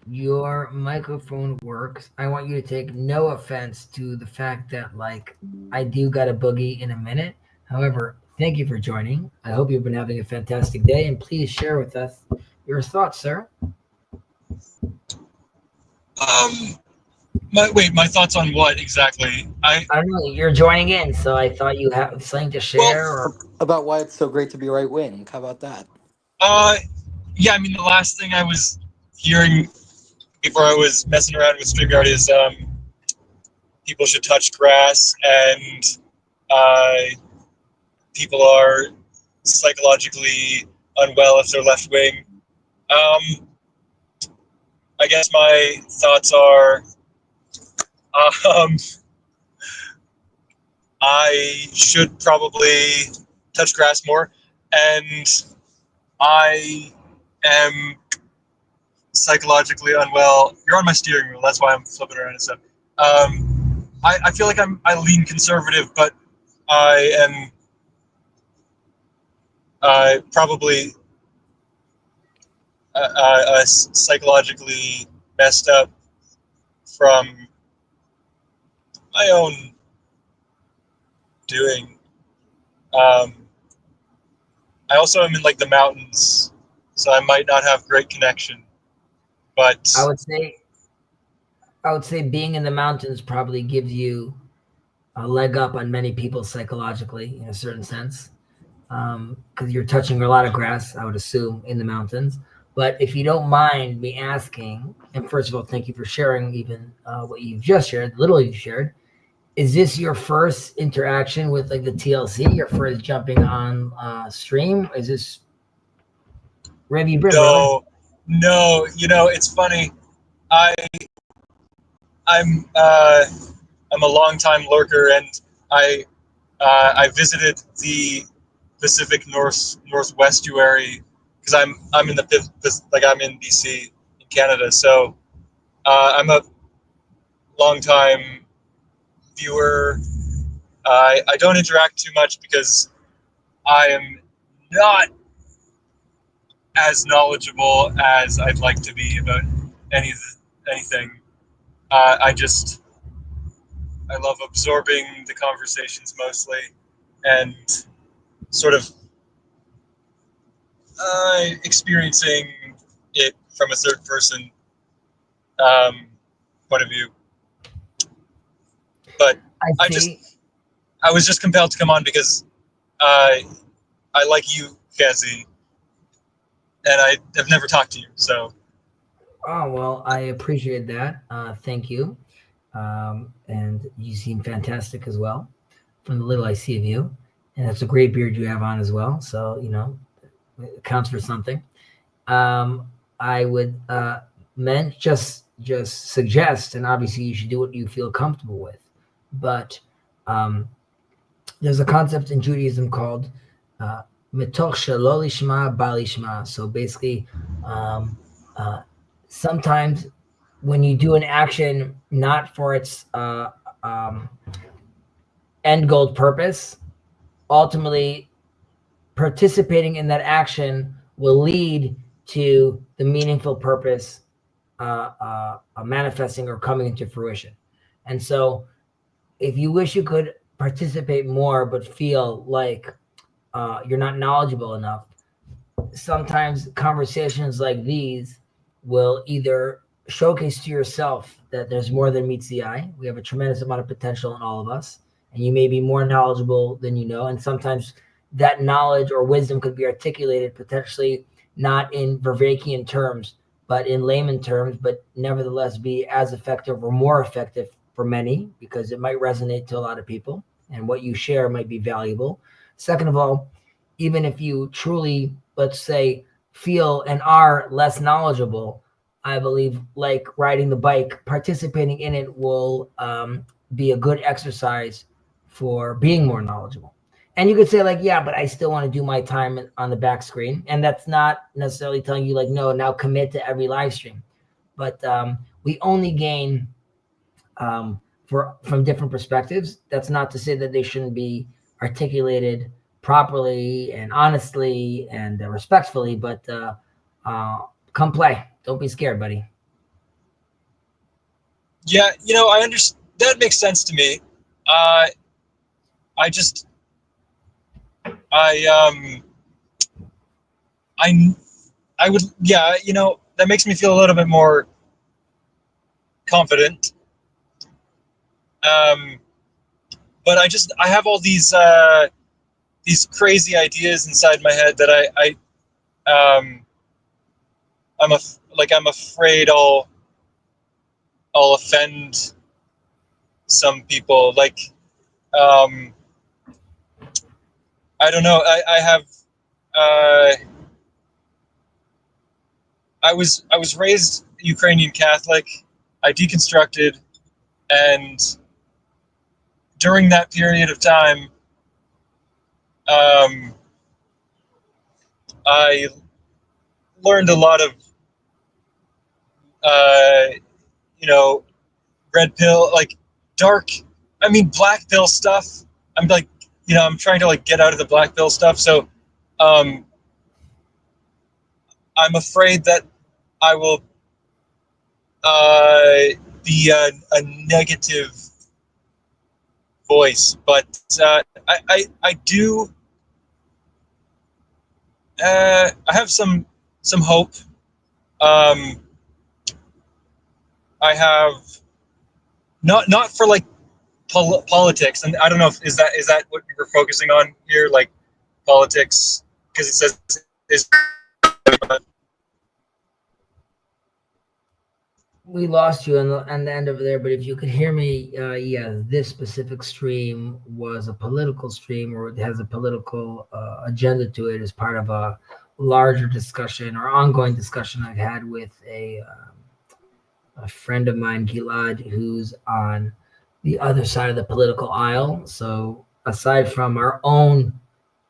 Speaker 1: Your microphone works. I want you to take no offense to the fact that, like, I do got a boogie in a minute. However, thank you for joining. I hope you've been having a fantastic day, and please share with us your thoughts, sir.
Speaker 4: My thoughts on what exactly?
Speaker 1: I don't know. You're joining in, so I thought you have something to share.
Speaker 4: Well,
Speaker 3: about why it's so great to be right wing. How about that?
Speaker 4: Yeah. I mean, the last thing I was hearing before I was messing around with StreamYard is people should touch grass, and people are psychologically unwell if they're left wing. I guess my thoughts are I should probably touch grass more, and I am psychologically unwell. You're on my steering wheel, that's why I'm flipping around and stuff. I feel like I lean conservative, but I am probably psychologically messed up from my own doing. I also am in like the mountains, so I might not have great connection. But
Speaker 1: I would say being in the mountains probably gives you a leg up on many people psychologically in a certain sense, because you're touching a lot of grass, I would assume, in the mountains. But if you don't mind me asking, and first of all, thank you for sharing even what you've just shared, little you've shared. Is this your first interaction with like the TLC? Your first jumping on stream? Is this Revy Brim?
Speaker 4: No. You know, it's funny. I'm a longtime lurker, and I visited the Pacific Northwestuary, because I'm in I'm in BC in Canada, so I'm a longtime viewer. I don't interact too much because I am not as knowledgeable as I'd like to be about anything. I love absorbing the conversations mostly, and sort of experiencing it from a third person point of view. But
Speaker 1: I see.
Speaker 4: I was just compelled to come on because I like you, Cassie, and I have never talked to you, so.
Speaker 1: Oh, well, I appreciate that. Thank you. And you seem fantastic as well from the little I see of you. And that's a great beard you have on as well. So, it counts for something. I would just suggest, and obviously you should do what you feel comfortable with, but there's a concept in Judaism called mitoch shelo lishma ba lishma. So basically, sometimes when you do an action not for its end goal purpose, ultimately participating in that action will lead to the meaningful purpose manifesting or coming into fruition. And so if you wish you could participate more but feel like you're not knowledgeable enough, sometimes conversations like these will either showcase to yourself that there's more than meets the eye. We have a tremendous amount of potential in all of us, and you may be more knowledgeable than you know. And sometimes that knowledge or wisdom could be articulated potentially not in Vervaekian terms, but in layman terms, but nevertheless be as effective or more effective for many, because it might resonate to a lot of people and what you share might be valuable. Second of all, even if you truly, let's say, feel and are less knowledgeable, I believe, like riding the bike, participating in it will be a good exercise for being more knowledgeable. And you could say like, yeah, but I still want to do my time on the back screen. And that's not necessarily telling you like, no, now commit to every live stream. But we only gain from different perspectives. That's not to say that they shouldn't be articulated properly and honestly and respectfully, but come play. Don't be scared, buddy.
Speaker 4: Yeah, I understand. That makes sense to me. I would, yeah, that makes me feel a little bit more confident. But I have all these crazy ideas inside my head that I'm afraid I'll offend some people. Like, I don't know. I have. I was raised Ukrainian Catholic. I deconstructed, and during that period of time, I learned a lot of, red pill, like black pill stuff. I'm like, I'm trying to like get out of the black pill stuff. So, I'm afraid that I will be a negative voice, but I do. I have some hope. I have not for like politics, and I don't know if is that what you were focusing on here, like politics, because it says is.
Speaker 1: We lost you on the end of there, but if you could hear me, yeah, this specific stream was a political stream, or it has a political agenda to it as part of a larger discussion or ongoing discussion I've had with a friend of mine, Gilad, who's on the other side of the political aisle. So aside from our own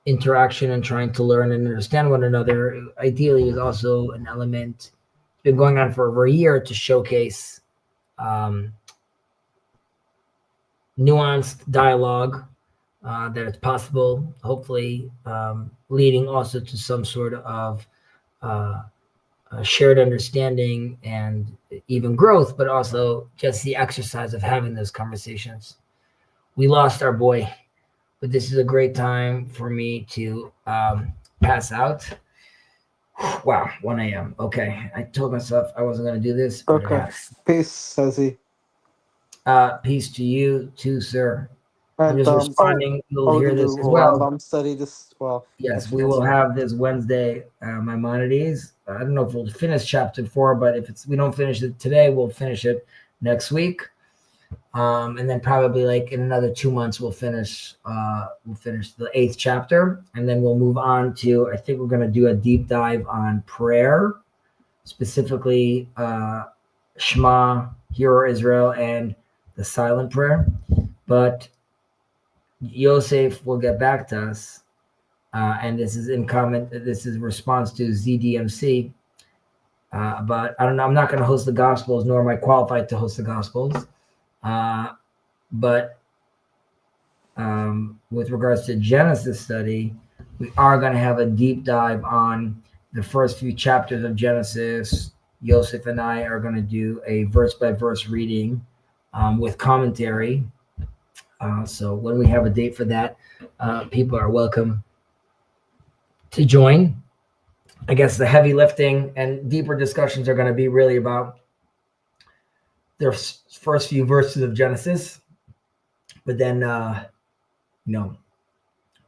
Speaker 1: interaction and trying to learn and understand one another, ideally, is also an element. It's been going on for over a year to showcase nuanced dialogue, that it's possible, hopefully leading also to some sort of shared understanding and even growth, but also just the exercise of having those conversations. We lost our boy, but this is a great time for me to pass out. Wow, 1 a.m. Okay, I told myself I wasn't going to do this. But it
Speaker 3: Okay.
Speaker 1: happened.
Speaker 3: Peace, says he.
Speaker 1: Peace to you too, sir. I'm
Speaker 3: And
Speaker 1: just responding. You'll
Speaker 3: are we
Speaker 1: hear
Speaker 3: gonna
Speaker 1: this
Speaker 3: do
Speaker 1: as well.
Speaker 3: Rambam study this? Well,
Speaker 1: Yes,
Speaker 3: actually,
Speaker 1: we will
Speaker 3: that's-
Speaker 1: have this Wednesday, Maimonides. I don't know if we'll finish chapter 4, but if we don't finish it today, we'll finish it next week. And then probably like in another 2 months, we'll finish the 8th chapter, and then we'll move on to, I think we're going to do a deep dive on prayer, specifically Shema, Hear Israel, and the silent prayer. But Yosef will get back to us. And this is in comment. This is response to ZDMC. But I don't know. I'm not going to host the Gospels, nor am I qualified to host the Gospels. But with regards to Genesis study, we are going to have a deep dive on the first few chapters of Genesis. Yosef and I are going to do a verse by verse reading with commentary. So when we have a date for that, people are welcome to join. I guess the heavy lifting and deeper discussions are going to be really about the first few verses of Genesis, but then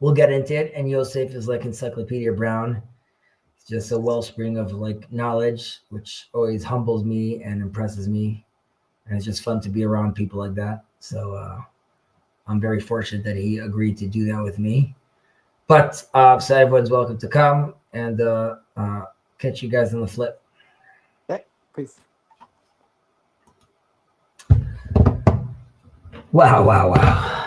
Speaker 1: we'll get into it. And Yosef is like Encyclopedia Brown. It's just a wellspring of like knowledge, which always humbles me and impresses me, and it's just fun to be around people like that. So I'm very fortunate that he agreed to do that with me. But so everyone's welcome to come, and catch you guys on the flip.
Speaker 3: Okay, peace.
Speaker 1: Wow.